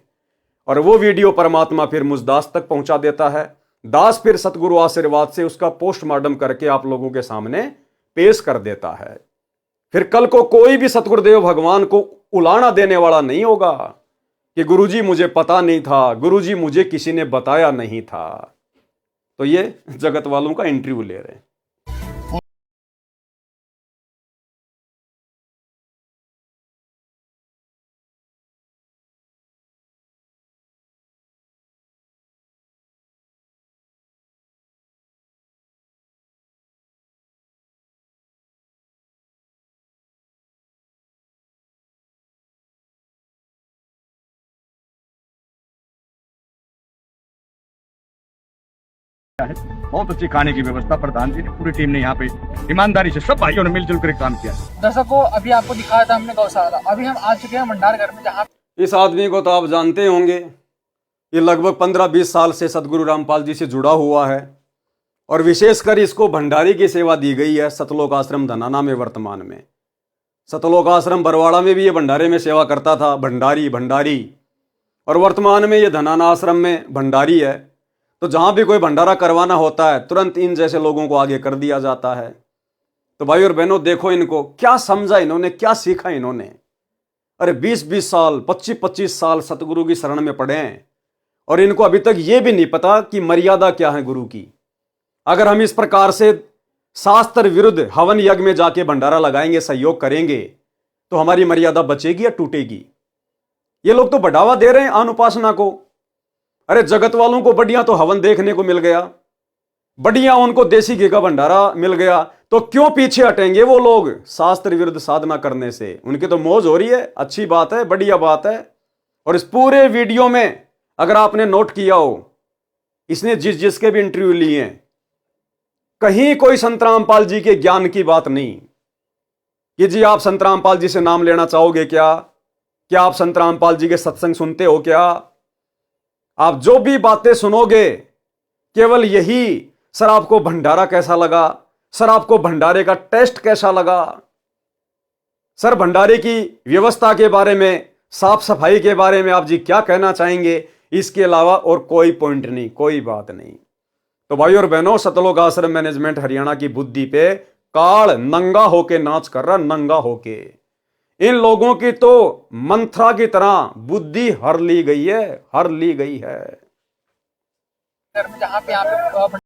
और वो वीडियो परमात्मा फिर मुझ दास तक पहुंचा देता है। दास फिर सतगुरु आशीर्वाद से उसका पोस्टमार्टम करके आप लोगों के सामने पेश कर देता है। फिर कल को कोई भी सतगुरुदेव भगवान को उलाना देने वाला नहीं होगा कि गुरुजी मुझे पता नहीं था, गुरुजी मुझे किसी ने बताया नहीं था। तो ये जगत वालों का इंटरव्यू ले रहे हैं। है। बहुत अच्छी खाने की व्यवस्था प्रधान जी ने, पूरी टीम ने यहाँ पे ईमानदारी से सब भाइयों ने मिलजुल कर काम किया। दर्शकों, अभी आपको दिखाया था हमने गौशाला, अभी हम आ चुके हैं भंडार घर में, जहाँ इस आदमी को तो आप जानते होंगे। ये लगभग 15-20 साल से सतगुरु रामपाल जी से जुड़ा हुआ है और विशेषकर इसको भंडारी की सेवा दी गई है सतलोक आश्रम धनाना में। वर्तमान में सतलोक आश्रम बरवाड़ा में भी ये भंडारे में सेवा करता था, भंडारी। और वर्तमान में ये धनाना आश्रम में भंडारी है। तो जहाँ भी कोई भंडारा करवाना होता है तुरंत इन जैसे लोगों को आगे कर दिया जाता है। तो भाई और बहनों, देखो इनको क्या समझा इन्होंने, क्या सीखा इन्होंने। अरे 20-20 साल 25-25 साल सतगुरु की शरण में पड़े हैं और इनको अभी तक ये भी नहीं पता कि मर्यादा क्या है गुरु की। अगर हम इस प्रकार से शास्त्र विरुद्ध हवन यज्ञ में जाके भंडारा लगाएंगे, सहयोग करेंगे, तो हमारी मर्यादा बचेगी या टूटेगी। ये लोग तो बढ़ावा दे रहे हैं अनुपासना को। अरे जगत वालों को बढ़िया तो हवन देखने को मिल गया, बढ़िया उनको देसी घी का भंडारा मिल गया, तो क्यों पीछे हटेंगे वो लोग शास्त्र विरुद्ध साधना करने से। उनकी तो मौज हो रही है, अच्छी बात है, बढ़िया बात है। और इस पूरे वीडियो में अगर आपने नोट किया हो, इसने जिसके भी इंटरव्यू लिए हैं, कहीं कोई संत रामपाल जी के ज्ञान की बात नहीं कि जी आप संत रामपाल जी से नाम लेना चाहोगे क्या आप संत रामपाल जी के सत्संग सुनते हो क्या। आप जो भी बातें सुनोगे केवल यही, सर आपको भंडारा कैसा लगा, सर आपको भंडारे का टेस्ट कैसा लगा, सर भंडारे की व्यवस्था के बारे में, साफ सफाई के बारे में आप जी क्या कहना चाहेंगे। इसके अलावा और कोई पॉइंट नहीं, कोई बात नहीं। तो भाई और बहनों, सतलोक आश्रम मैनेजमेंट हरियाणा की बुद्धि पे काल नंगा होके नाच कर रहा, नंगा होके। इन लोगों की तो मंत्रा की तरह बुद्धि हर ली गई है, हर ली गई है। घर में जहाँ पे यहाँ पे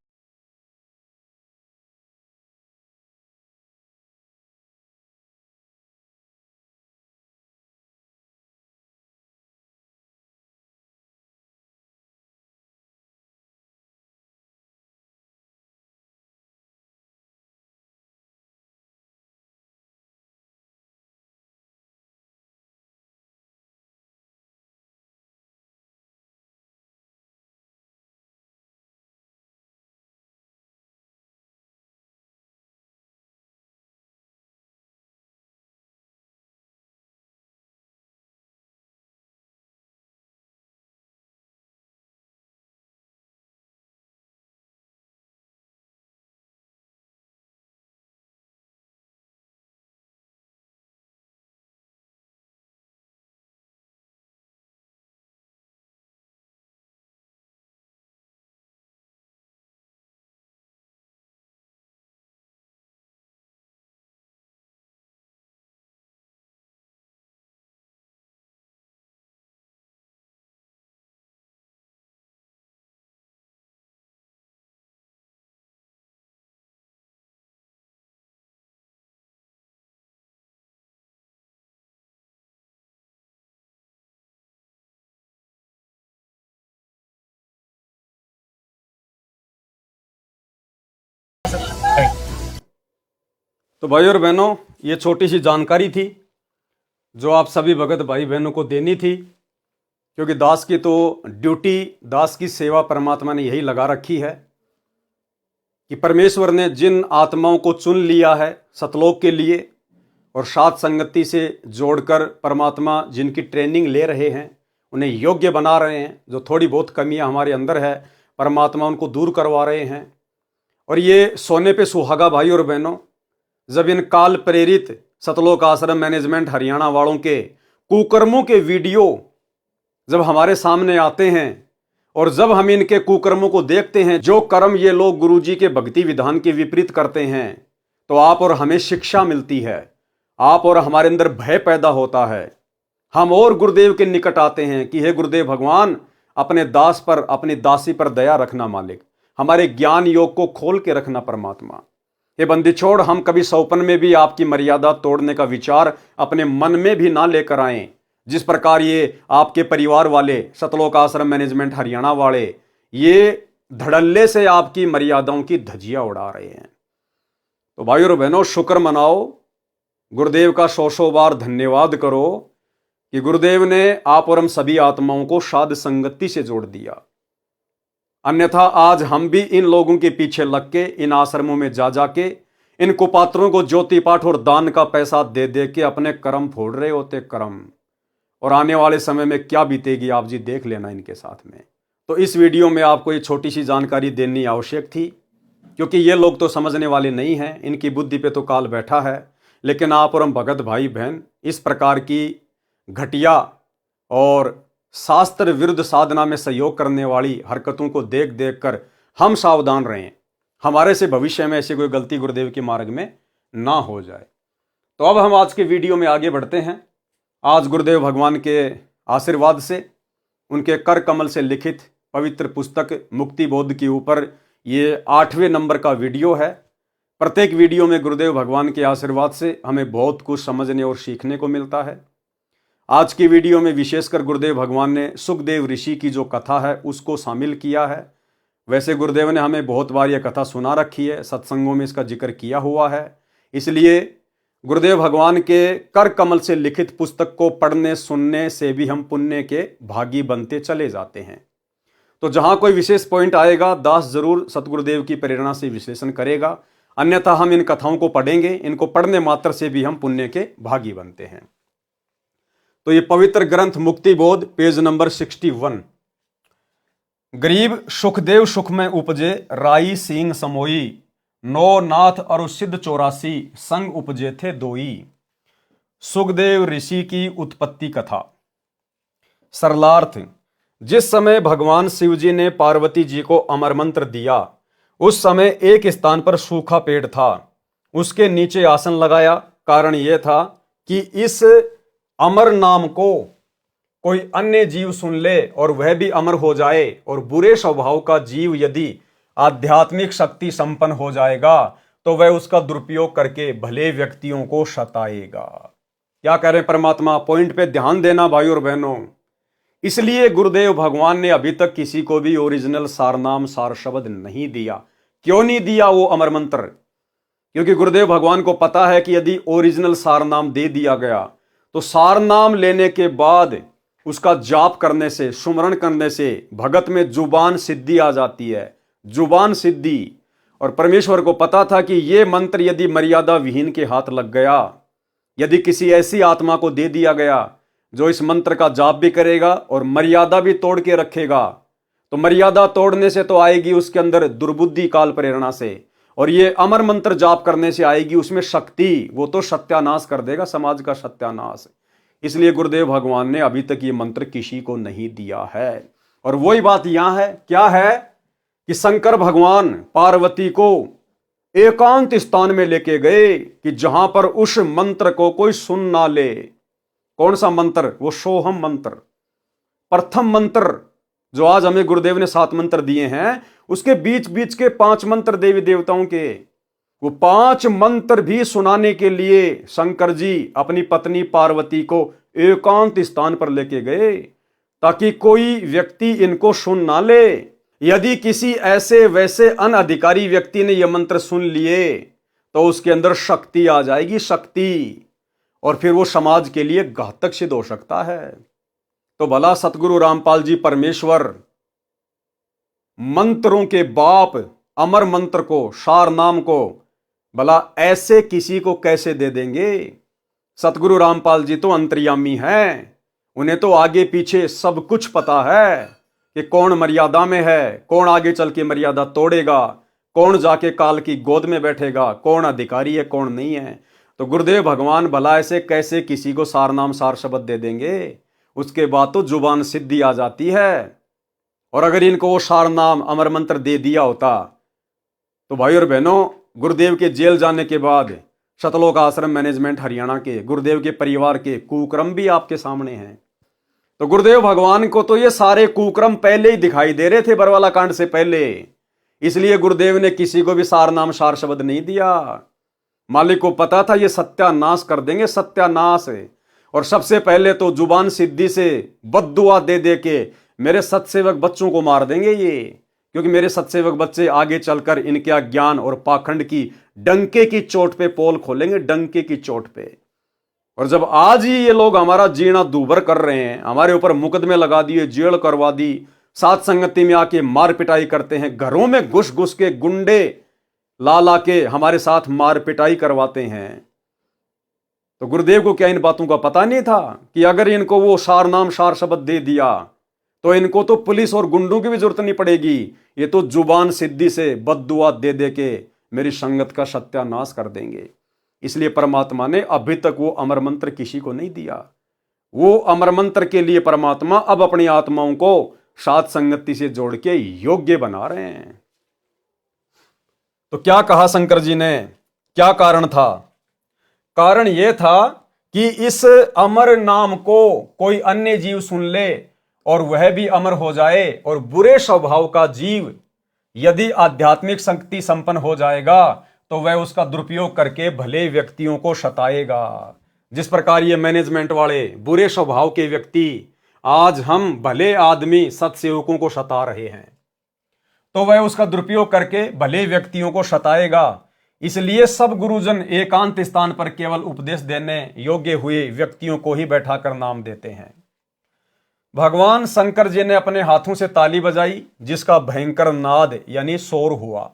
तो भाई और बहनों, ये छोटी सी जानकारी थी जो आप सभी भगत भाई बहनों को देनी थी, क्योंकि दास की तो ड्यूटी, दास की सेवा परमात्मा ने यही लगा रखी है कि परमेश्वर ने जिन आत्माओं को चुन लिया है सतलोक के लिए और साथ संगति से जोड़कर परमात्मा जिनकी ट्रेनिंग ले रहे हैं, उन्हें योग्य बना रहे हैं, जो थोड़ी बहुत कमियां हमारे अंदर है परमात्मा उनको दूर करवा रहे हैं। और ये सोने पे सुहागा भाई और बहनों, जब इन काल प्रेरित सतलोक आश्रम मैनेजमेंट हरियाणा वालों के कुकर्मों के वीडियो जब हमारे सामने आते हैं और जब हम इनके कुकर्मों को देखते हैं, जो कर्म ये लोग गुरुजी के भक्ति विधान के विपरीत करते हैं, तो आप और हमें शिक्षा मिलती है, आप और हमारे अंदर भय पैदा होता है। हम और गुरुदेव के निकट आते हैं कि हे गुरुदेव भगवान, अपने दास पर, अपनी दासी पर दया रखना मालिक, हमारे ज्ञान योग को खोल के रखना परमात्मा। ये बंदी छोड़, हम कभी सौपन में भी आपकी मर्यादा तोड़ने का विचार अपने मन में भी ना लेकर आए, जिस प्रकार ये आपके परिवार वाले सतलोक आश्रम मैनेजमेंट हरियाणा वाले ये धड़ल्ले से आपकी मर्यादाओं की धज्जियां उड़ा रहे हैं। तो भाई और बहनों, शुक्र मनाओ, गुरुदेव का सौ बार धन्यवाद करो कि गुरुदेव ने आप और हम सभी आत्माओं को साध संगति से जोड़ दिया। अन्यथा आज हम भी इन लोगों के पीछे लग के इन आश्रमों में जा जाके इन कुपात्रों को ज्योति पाठ और दान का पैसा दे दे के अपने कर्म फोड़ रहे होते, कर्म। और आने वाले समय में क्या बीतेगी आप जी देख लेना इनके साथ में। तो इस वीडियो में आपको ये छोटी सी जानकारी देनी आवश्यक थी, क्योंकि ये लोग तो समझने वाले नहीं हैं, इनकी बुद्धि पे तो काल बैठा है। लेकिन आप और हम भगत भाई बहन इस प्रकार की घटिया और शास्त्र विरुद्ध साधना में सहयोग करने वाली हरकतों को देख देख कर हम सावधान रहें, हमारे से भविष्य में ऐसी कोई गलती गुरुदेव के मार्ग में ना हो जाए। तो अब हम आज के वीडियो में आगे बढ़ते हैं। आज गुरुदेव भगवान के आशीर्वाद से, उनके कर कमल से लिखित पवित्र पुस्तक मुक्ति बोध के ऊपर ये 8वें नंबर का वीडियो है। प्रत्येक वीडियो में गुरुदेव भगवान के आशीर्वाद से हमें बहुत कुछ समझने और सीखने को मिलता है। आज की वीडियो में विशेषकर गुरुदेव भगवान ने सुखदेव ऋषि की जो कथा है उसको शामिल किया है। वैसे गुरुदेव ने हमें बहुत बार यह कथा सुना रखी है, सत्संगों में इसका जिक्र किया हुआ है, इसलिए गुरुदेव भगवान के कर कमल से लिखित पुस्तक को पढ़ने सुनने से भी हम पुण्य के भागी बनते चले जाते हैं। तो जहां कोई विशेष पॉइंट आएगा, दास जरूर सतगुरुदेव की प्रेरणा से विश्लेषण करेगा, अन्यथा हम इन कथाओं को पढ़ेंगे, इनको पढ़ने मात्र से भी हम पुण्य के भागी बनते हैं। तो ये पवित्र ग्रंथ मुक्ति बोध, पेज नंबर 61। गरीब सुखदेव सुख में उपजे, राई सींग समोई, नो नाथ और सिद्ध 84 संग उपजे थे दोई। सुखदेव ऋषि की उत्पत्ति कथा। सरलार्थ, जिस समय भगवान शिव जी ने पार्वती जी को अमर मंत्र दिया उस समय एक स्थान पर सूखा पेड़ था, उसके नीचे आसन लगाया। कारण यह था कि इस अमर नाम को कोई अन्य जीव सुन ले और वह भी अमर हो जाए, और बुरे स्वभाव का जीव यदि आध्यात्मिक शक्ति संपन्न हो जाएगा तो वह उसका दुरुपयोग करके भले व्यक्तियों को सताएगा। क्या कह रहे हैं परमात्मा? पॉइंट पे ध्यान देना भाई और बहनों। इसलिए गुरुदेव भगवान ने अभी तक किसी को भी ओरिजिनल सारनाम सार शब्द नहीं दिया। क्यों नहीं दिया वो अमर मंत्र? क्योंकि गुरुदेव भगवान को पता है कि यदि ओरिजिनल सारनाम दे दिया गया तो सारनाम लेने के बाद उसका जाप करने से, सुमरण करने से भगत में जुबान सिद्धि आ जाती है, जुबान सिद्धि। और परमेश्वर को पता था कि ये मंत्र यदि मर्यादा विहीन के हाथ लग गया, यदि किसी ऐसी आत्मा को दे दिया गया जो इस मंत्र का जाप भी करेगा और मर्यादा भी तोड़ के रखेगा, तो मर्यादा तोड़ने से तो आएगी उसके अंदर दुर्बुद्धि काल प्रेरणा से, और ये अमर मंत्र जाप करने से आएगी उसमें शक्ति। वो तो सत्यानाश कर देगा, समाज का सत्यानाश। इसलिए गुरुदेव भगवान ने अभी तक ये मंत्र किसी को नहीं दिया है। और वही बात यहां है, क्या है कि शंकर भगवान पार्वती को एकांत स्थान में लेके गए कि जहां पर उस मंत्र को कोई सुन ना ले। कौन सा मंत्र? वो सोहम मंत्र, प्रथम मंत्र जो आज हमें गुरुदेव ने 7 मंत्र दिए हैं, उसके बीच बीच के 5 मंत्र देवी देवताओं के, वो 5 मंत्र भी सुनाने के लिए शंकर जी अपनी पत्नी पार्वती को एकांत स्थान पर लेके गए ताकि कोई व्यक्ति इनको सुन ना ले। यदि किसी ऐसे वैसे अनधिकारी व्यक्ति ने यह मंत्र सुन लिए तो उसके अंदर शक्ति आ जाएगी, शक्ति, और फिर वो समाज के लिए घातक सिद्ध हो सकता है। तो भला सतगुरु रामपाल जी परमेश्वर मंत्रों के बाप अमर मंत्र को, सार नाम को, भला ऐसे किसी को कैसे दे देंगे? सतगुरु रामपाल जी तो अंतर्यामी हैं, उन्हें तो आगे पीछे सब कुछ पता है कि कौन मर्यादा में है, कौन आगे चल के मर्यादा तोड़ेगा, कौन जाके काल की गोद में बैठेगा, कौन अधिकारी है कौन नहीं है। तो गुरुदेव भगवान भला ऐसे कैसे किसी को सार नाम सार शब्द दे देंगे? उसके बाद तो जुबान सिद्धि आ जाती है। और अगर इनको वो सार नाम अमर मंत्र दे दिया होता तो भाई और बहनों, गुरुदेव के जेल जाने के बाद शतलोक आश्रम मैनेजमेंट हरियाणा के गुरुदेव के परिवार के कुक्रम भी आपके सामने हैं। तो गुरुदेव भगवान को तो ये सारे कुक्रम पहले ही दिखाई दे रहे थे, बरवाला कांड से पहले। इसलिए गुरुदेव ने किसी को भी सार नाम सार शब्द नहीं दिया। मालिक को पता था ये सत्यानाश कर देंगे, सत्यानाश। और सबसे पहले तो जुबान सिद्धि से बद्दुआ दे दे के मेरे सत्सेवक बच्चों को मार देंगे ये, क्योंकि मेरे सत्सेवक बच्चे आगे चलकर इनके अज्ञान और पाखंड की डंके की चोट पे पोल खोलेंगे, डंके की चोट पे। और जब आज ही ये लोग हमारा जीना दूभर कर रहे हैं, हमारे ऊपर मुकदमे लगा दिए, जेल करवा दी, साथ संगति में आके मार पिटाई करते हैं, घरों में घुस घुस के गुंडे ला ला के हमारे साथ मार पिटाई करवाते हैं, तो गुरुदेव को क्या इन बातों का पता नहीं था कि अगर इनको वो सार नाम सार शब्द दे दिया तो इनको तो पुलिस और गुंडों की भी जरूरत नहीं पड़ेगी, ये तो जुबान सिद्धि से बद्दुआ दे दे के मेरी संगत का सत्यानाश कर देंगे। इसलिए परमात्मा ने अभी तक वो अमर मंत्र किसी को नहीं दिया। वो अमर मंत्र के लिए परमात्मा अब अपनी आत्माओं को साथ संगति से जोड़ के योग्य बना रहे हैं। तो क्या कहा शंकर जी ने, क्या कारण था? कारण यह था कि इस अमर नाम को कोई अन्य जीव सुन ले और वह भी अमर हो जाए, और बुरे स्वभाव का जीव यदि आध्यात्मिक शक्ति संपन्न हो जाएगा तो वह उसका दुरुपयोग करके भले व्यक्तियों को सताएगा। जिस प्रकार ये मैनेजमेंट वाले बुरे स्वभाव के व्यक्ति आज हम भले आदमी सत्सेवकों को सता रहे हैं, तो वह उसका दुरुपयोग करके भले व्यक्तियों को सताएगा। इसलिए सब गुरुजन एकांत स्थान पर केवल उपदेश देने योग्य हुए व्यक्तियों को ही बैठाकर नाम देते हैं। भगवान शंकर जी ने अपने हाथों से ताली बजाई, जिसका भयंकर नाद यानी शोर हुआ।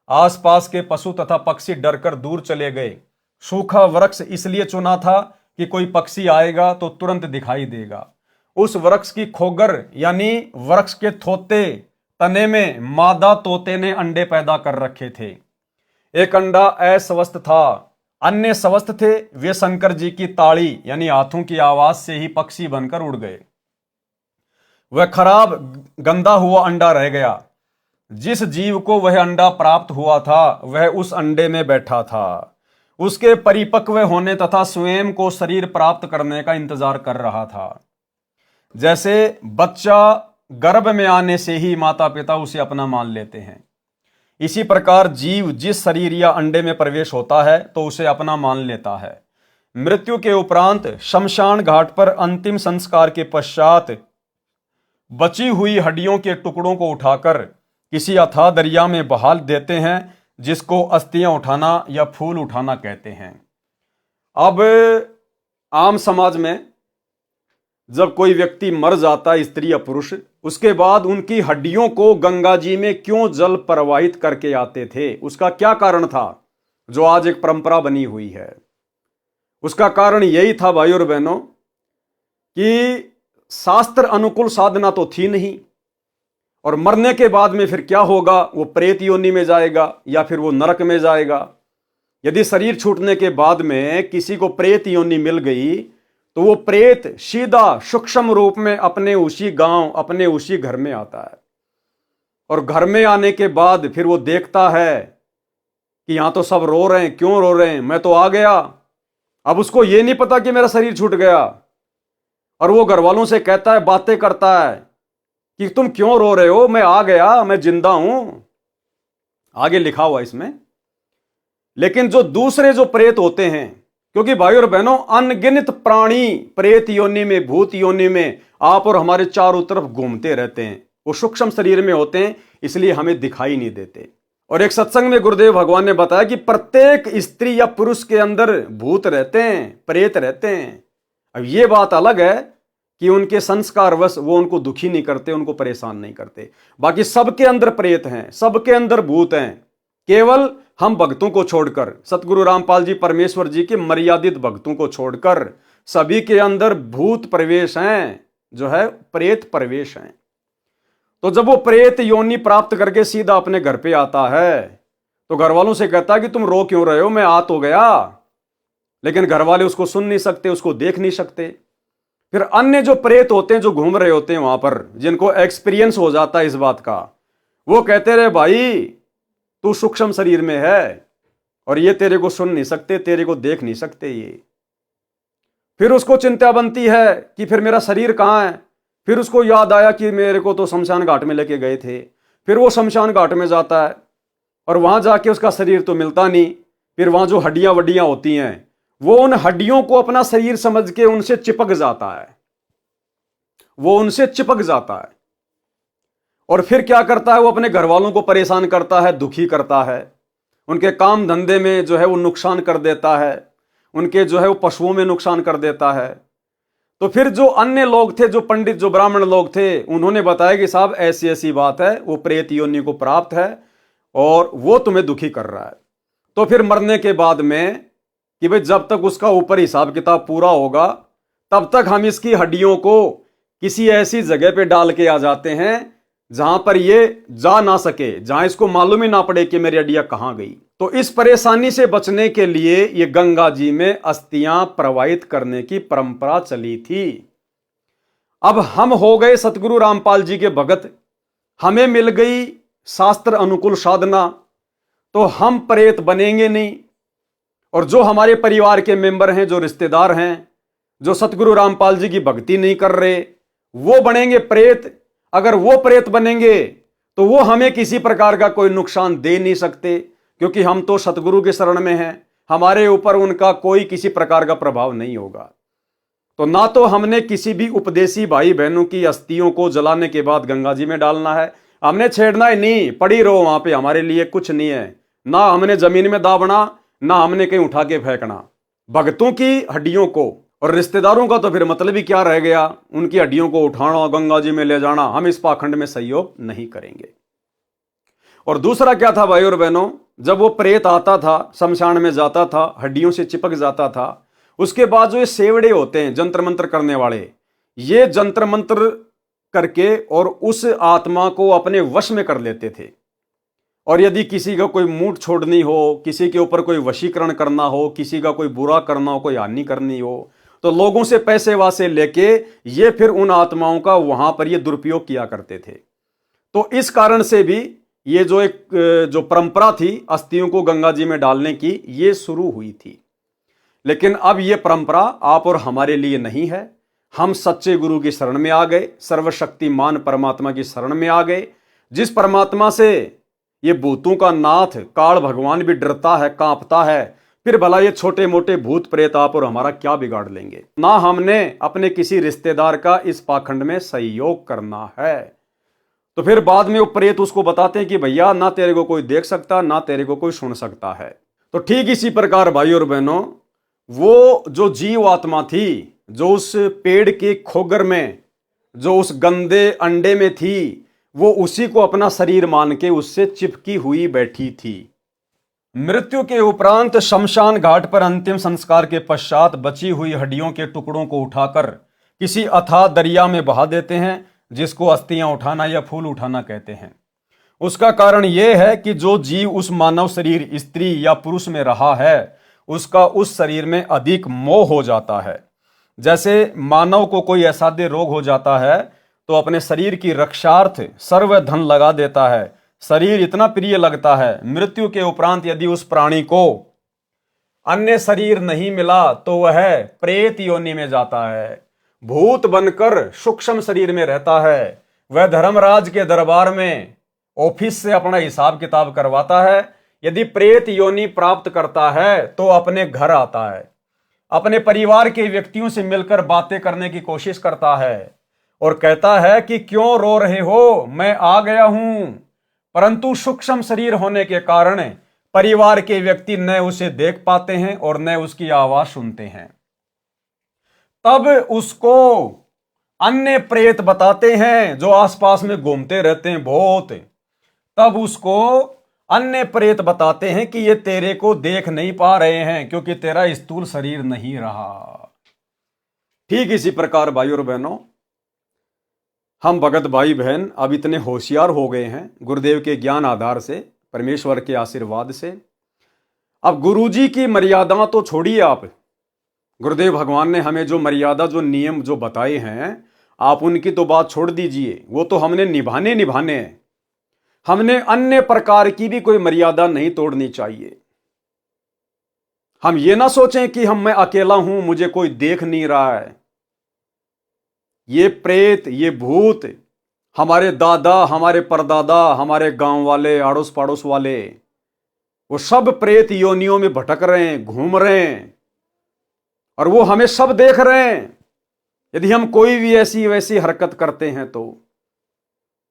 आसपास के पशु तथा पक्षी डरकर दूर चले गए। सूखा वृक्ष इसलिए चुना था कि कोई पक्षी आएगा तो तुरंत दिखाई देगा। उस वृक्ष की खोगर यानी वृक्ष के थोते तने में मादा तोते ने अंडे पैदा कर रखे थे। एक अंडा अस्वस्थ था, अन्य स्वस्थ थे। वे शंकर जी की ताड़ी यानी हाथों की आवाज से ही पक्षी बनकर उड़ गए। वह खराब गंदा हुआ अंडा रह गया। जिस जीव को वह अंडा प्राप्त हुआ था वह उस अंडे में बैठा था, उसके परिपक्व होने तथा स्वयं को शरीर प्राप्त करने का इंतजार कर रहा था। जैसे बच्चा गर्भ में आने से ही माता पिता उसे अपना मान लेते हैं, इसी प्रकार जीव जिस शरीर या अंडे में प्रवेश होता है तो उसे अपना मान लेता है। मृत्यु के उपरांत शमशान घाट पर अंतिम संस्कार के पश्चात बची हुई हड्डियों के टुकड़ों को उठाकर किसी अथाह दरिया में बहा देते हैं, जिसको अस्थियां उठाना या फूल उठाना कहते हैं। अब आम समाज में जब कोई व्यक्ति मर जाता है, स्त्री या पुरुष, उसके बाद उनकी हड्डियों को गंगा जी में क्यों जल प्रवाहित करके आते थे, उसका क्या कारण था, जो आज एक परंपरा बनी हुई है। उसका कारण यही था भाई और बहनों कि शास्त्र अनुकूल साधना तो थी नहीं, और मरने के बाद में फिर क्या होगा, वो प्रेत योनि में जाएगा या फिर वो नरक में जाएगा। यदि शरीर छूटने के बाद में किसी को प्रेत योनि मिल गई तो वो प्रेत सीधा सूक्ष्म रूप में अपने उसी गांव, अपने उसी घर में आता है, और घर में आने के बाद फिर वो देखता है कि यहां तो सब रो रहे हैं, क्यों रो रहे हैं, मैं तो आ गया। अब उसको ये नहीं पता कि मेरा शरीर छूट गया, और वो घर वालों से कहता है, बातें करता है कि तुम क्यों रो रहे हो, मैं आ गया, मैं जिंदा हूं, आगे लिखा हुआ इसमें। लेकिन जो दूसरे जो प्रेत होते हैं, क्योंकि भाई और बहनों अनगिनत प्राणी प्रेत योनि में, भूत योनि में आप और हमारे चारों तरफ घूमते रहते हैं, वो सूक्ष्म शरीर में होते हैं, इसलिए हमें दिखाई नहीं देते। और एक सत्संग में गुरुदेव भगवान ने बताया कि प्रत्येक स्त्री या पुरुष के अंदर भूत रहते हैं, प्रेत रहते हैं। अब ये बात अलग है कि उनके संस्कारवश वो उनको दुखी नहीं करते, उनको परेशान नहीं करते। बाकी सबके अंदर प्रेत हैं, सबके अंदर भूत हैं, केवल हम भक्तों को छोड़कर, सतगुरु रामपाल जी परमेश्वर जी के मर्यादित भक्तों को छोड़कर सभी के अंदर भूत प्रवेश हैं, जो है प्रेत प्रवेश हैं। तो जब वो प्रेत योनि प्राप्त करके सीधा अपने घर पे आता है तो घर वालों से कहता है कि तुम रो क्यों रहे हो, मैं आ तो गया। लेकिन घर वाले उसको सुन नहीं सकते, उसको देख नहीं सकते। फिर अन्य जो प्रेत होते हैं, जो घूम रहे होते हैं वहां पर, जिनको एक्सपीरियंस हो जाता है इस बात का, वो कहते रहे भाई तू सूक्ष्म शरीर में है और ये तेरे को सुन नहीं सकते, तेरे को देख नहीं सकते ये। फिर उसको चिंता बनती है कि फिर मेरा शरीर कहाँ है। फिर उसको याद आया कि मेरे को तो शमशान घाट में लेके गए थे। फिर वो शमशान घाट में जाता है और वहां जाके उसका शरीर तो मिलता नहीं। फिर वहां जो हड्डियां वड्डियां होती हैं, वो उन हड्डियों को अपना शरीर समझ के उनसे चिपक जाता है, वो उनसे चिपक जाता है। और फिर क्या करता है, वो अपने घर वालों को परेशान करता है, दुखी करता है, उनके काम धंधे में जो है वो नुकसान कर देता है, उनके जो है वो पशुओं में नुकसान कर देता है। तो फिर जो अन्य लोग थे, जो पंडित, जो ब्राह्मण लोग थे, उन्होंने बताया कि साहब ऐसी ऐसी बात है, वो प्रेत योनि को प्राप्त है और वो तुम्हें दुखी कर रहा है। तो फिर मरने के बाद में कि भाई जब तक उसका ऊपर हिसाब किताब पूरा होगा तब तक हम इसकी हड्डियों को किसी ऐसी जगह पे डाल के आ जाते हैं जहां पर ये जा ना सके, जहां इसको मालूम ही ना पड़े कि मेरी हड्डियां कहां गई। तो इस परेशानी से बचने के लिए ये गंगा जी में अस्थियां प्रवाहित करने की परंपरा चली थी। अब हम हो गए सतगुरु रामपाल जी के भगत, हमें मिल गई शास्त्र अनुकूल साधना, तो हम प्रेत बनेंगे नहीं। और जो हमारे परिवार के मेंबर हैं, जो रिश्तेदार हैं, जो सतगुरु रामपाल जी की भक्ति नहीं कर रहे, वो बनेंगे प्रेत। अगर वो प्रेत बनेंगे तो वो हमें किसी प्रकार का कोई नुकसान दे नहीं सकते, क्योंकि हम तो सतगुरु के शरण में हैं, हमारे ऊपर उनका कोई किसी प्रकार का प्रभाव नहीं होगा। तो ना तो हमने किसी भी उपदेशी भाई बहनों की अस्थियों को जलाने के बाद गंगा जी में डालना है, हमने छेड़ना ही नहीं, पड़ी रहो वहां पे, हमारे लिए कुछ नहीं है। ना हमने जमीन में दाबना, ना हमने कहीं उठा के फेंकना। भक्तों की हड्डियों को और रिश्तेदारों का तो फिर मतलब ही क्या रह गया, उनकी हड्डियों को उठाना, गंगा जी में ले जाना, हम इस पाखंड में सहयोग नहीं करेंगे। और दूसरा क्या था भाई और बहनों, जब वो प्रेत आता था, शमशान में जाता था, हड्डियों से चिपक जाता था, उसके बाद जो ये सेवड़े होते हैं जंत्र मंत्र करने वाले, ये जंत्र मंत्र करके और उस आत्मा को अपने वश में कर लेते थे। और यदि किसी का कोई मूठ छोड़नी हो, किसी के ऊपर कोई वशीकरण करना हो, किसी का कोई बुरा करना हो, कोई हानि करनी हो, तो लोगों से पैसे वासे लेके ये फिर उन आत्माओं का वहां पर ये दुरुपयोग किया करते थे। तो इस कारण से भी ये जो एक जो परंपरा थी अस्थियों को गंगा जी में डालने की, ये शुरू हुई थी। लेकिन अब ये परंपरा आप और हमारे लिए नहीं है। हम सच्चे गुरु की शरण में आ गए, सर्वशक्तिमान परमात्मा की शरण में आ गए, जिस परमात्मा से ये भूतों का नाथ काल भगवान भी डरता है, कांपता है। फिर भला ये छोटे मोटे भूत प्रेत आप और हमारा क्या बिगाड़ लेंगे। ना हमने अपने किसी रिश्तेदार का इस पाखंड में सहयोग करना है। तो फिर बाद में वो प्रेत उसको बताते हैं कि भैया ना तेरे को कोई देख सकता, ना तेरे को कोई सुन सकता है। तो ठीक इसी प्रकार भाई और बहनों, वो जो जीव आत्मा थी, जो उस पेड़ के खोगर में, जो उस गंदे अंडे में थी, वो उसी को अपना शरीर मान के उससे चिपकी हुई बैठी थी। मृत्यु के उपरांत शमशान घाट पर अंतिम संस्कार के पश्चात बची हुई हड्डियों के टुकड़ों को उठाकर किसी अथाह दरिया में बहा देते हैं, जिसको अस्थियां उठाना या फूल उठाना कहते हैं। उसका कारण यह है कि जो जीव उस मानव शरीर स्त्री या पुरुष में रहा है, उसका उस शरीर में अधिक मोह हो जाता है। जैसे मानव को कोई असाध्य रोग हो जाता है तो अपने शरीर की रक्षार्थ सर्व धन लगा देता है। शरीर इतना प्रिय लगता है, मृत्यु के उपरांत यदि उस प्राणी को अन्य शरीर नहीं मिला तो वह प्रेत योनि में जाता है, भूत बनकर सूक्ष्म शरीर में रहता है। वह धर्मराज के दरबार में ऑफिस से अपना हिसाब किताब करवाता है। यदि प्रेत योनि प्राप्त करता है तो अपने घर आता है, अपने परिवार के व्यक्तियों से मिलकर बातें करने की कोशिश करता है और कहता है कि क्यों रो रहे हो, मैं आ गया हूं। परंतु सूक्ष्म शरीर होने के कारण परिवार के व्यक्ति न उसे देख पाते हैं और न उसकी आवाज सुनते हैं। तब उसको अन्य प्रेत बताते हैं जो आसपास में घूमते रहते हैं बहुत। तब उसको अन्य प्रेत बताते हैं कि ये तेरे को देख नहीं पा रहे हैं क्योंकि तेरा स्थूल शरीर नहीं रहा। ठीक इसी प्रकार भाई और बहनों, हम भगत भाई बहन अब इतने होशियार हो गए हैं गुरुदेव के ज्ञान आधार से, परमेश्वर के आशीर्वाद से। अब गुरुजी की मर्यादा तो छोड़िए आप, गुरुदेव भगवान ने हमें जो मर्यादा, जो नियम जो बताए हैं, आप उनकी तो बात छोड़ दीजिए, वो तो हमने निभाने हैं। हमने अन्य प्रकार की भी कोई मर्यादा नहीं तोड़नी चाहिए। हम ये ना सोचें कि मैं अकेला हूं, मुझे कोई देख नहीं रहा है। ये प्रेत, ये भूत, हमारे दादा, हमारे परदादा, हमारे गांव वाले, आड़ोस पड़ोस वाले, वो सब प्रेत योनियों में भटक रहे हैं, घूम रहे हैं और वो हमें सब देख रहे हैं। यदि हम कोई भी ऐसी वैसी हरकत करते हैं तो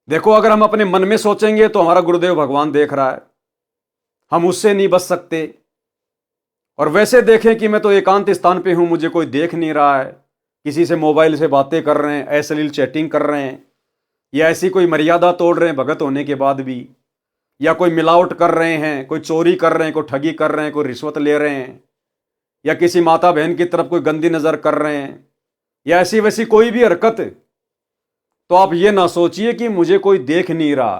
देखो, अगर हम अपने मन में सोचेंगे तो हमारा गुरुदेव भगवान देख रहा है, हम उससे नहीं बच सकते। और वैसे देखें कि मैं तो एकांत स्थान पे हूं, मुझे कोई देख नहीं रहा है, किसी से मोबाइल से बातें कर रहे हैं, अश्लील चैटिंग कर रहे हैं, या ऐसी कोई मर्यादा तोड़ रहे हैं भगत होने के बाद भी, या कोई मिलावट कर रहे हैं, कोई चोरी कर रहे हैं, कोई ठगी कर रहे हैं, कोई रिश्वत ले रहे हैं, या किसी माता बहन की तरफ कोई गंदी नजर कर रहे हैं, या ऐसी वैसी कोई भी हरकत, तो आप ये ना सोचिए कि मुझे कोई देख नहीं रहा।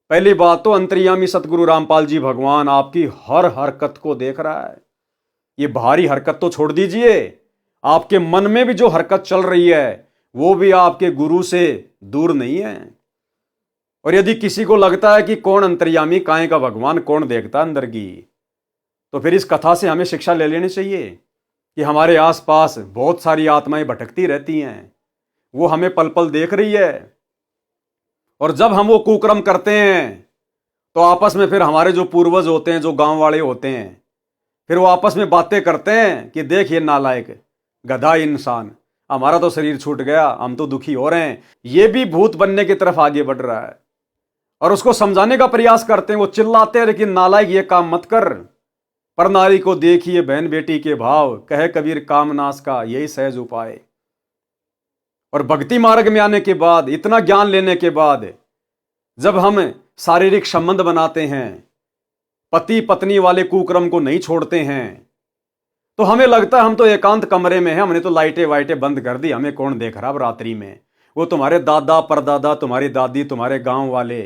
पहली बात तो अंतर्यामी सतगुरु रामपाल जी भगवान आपकी हर हरकत को देख रहा है। ये बाहरी हरकत तो छोड़ दीजिए, आपके मन में भी जो हरकत चल रही है वो भी आपके गुरु से दूर नहीं है। और यदि किसी को लगता है कि कौन अंतर्यामी, काहे का भगवान, कौन देखता अंदर की, तो फिर इस कथा से हमें शिक्षा ले लेनी चाहिए कि हमारे आसपास बहुत सारी आत्माएं भटकती रहती हैं, वो हमें पल पल देख रही है। और जब हम वो कुकर्म करते हैं तो आपस में फिर हमारे जो पूर्वज होते हैं, जो गांव वाले होते हैं, फिर वो आपस में बातें करते हैं कि देख ये नालायक गधा इंसान, हमारा तो शरीर छूट गया, हम तो दुखी हो रहे हैं। ये भी भूत बनने की तरफ आगे बढ़ रहा है और उसको समझाने का प्रयास करते हैं। वो चिल्लाते हैं लेकिन नालायक ये काम मत कर, पर नारी को देखिए बहन बेटी के भाव, कहे कबीर कामनाश का यही सहज उपाय। और भक्ति मार्ग में आने के बाद, इतना ज्ञान लेने के बाद, जब हम शारीरिक संबंध बनाते हैं, पति पत्नी वाले कुक्रम को नहीं छोड़ते हैं, तो हमें लगता है हम तो एकांत कमरे में हैं, हमने तो लाइटें वाइटें बंद कर दी, हमें कौन देख रहा अब रात्रि में। वो तुम्हारे दादा परदादा, तुम्हारी दादी, तुम्हारे गांव वाले,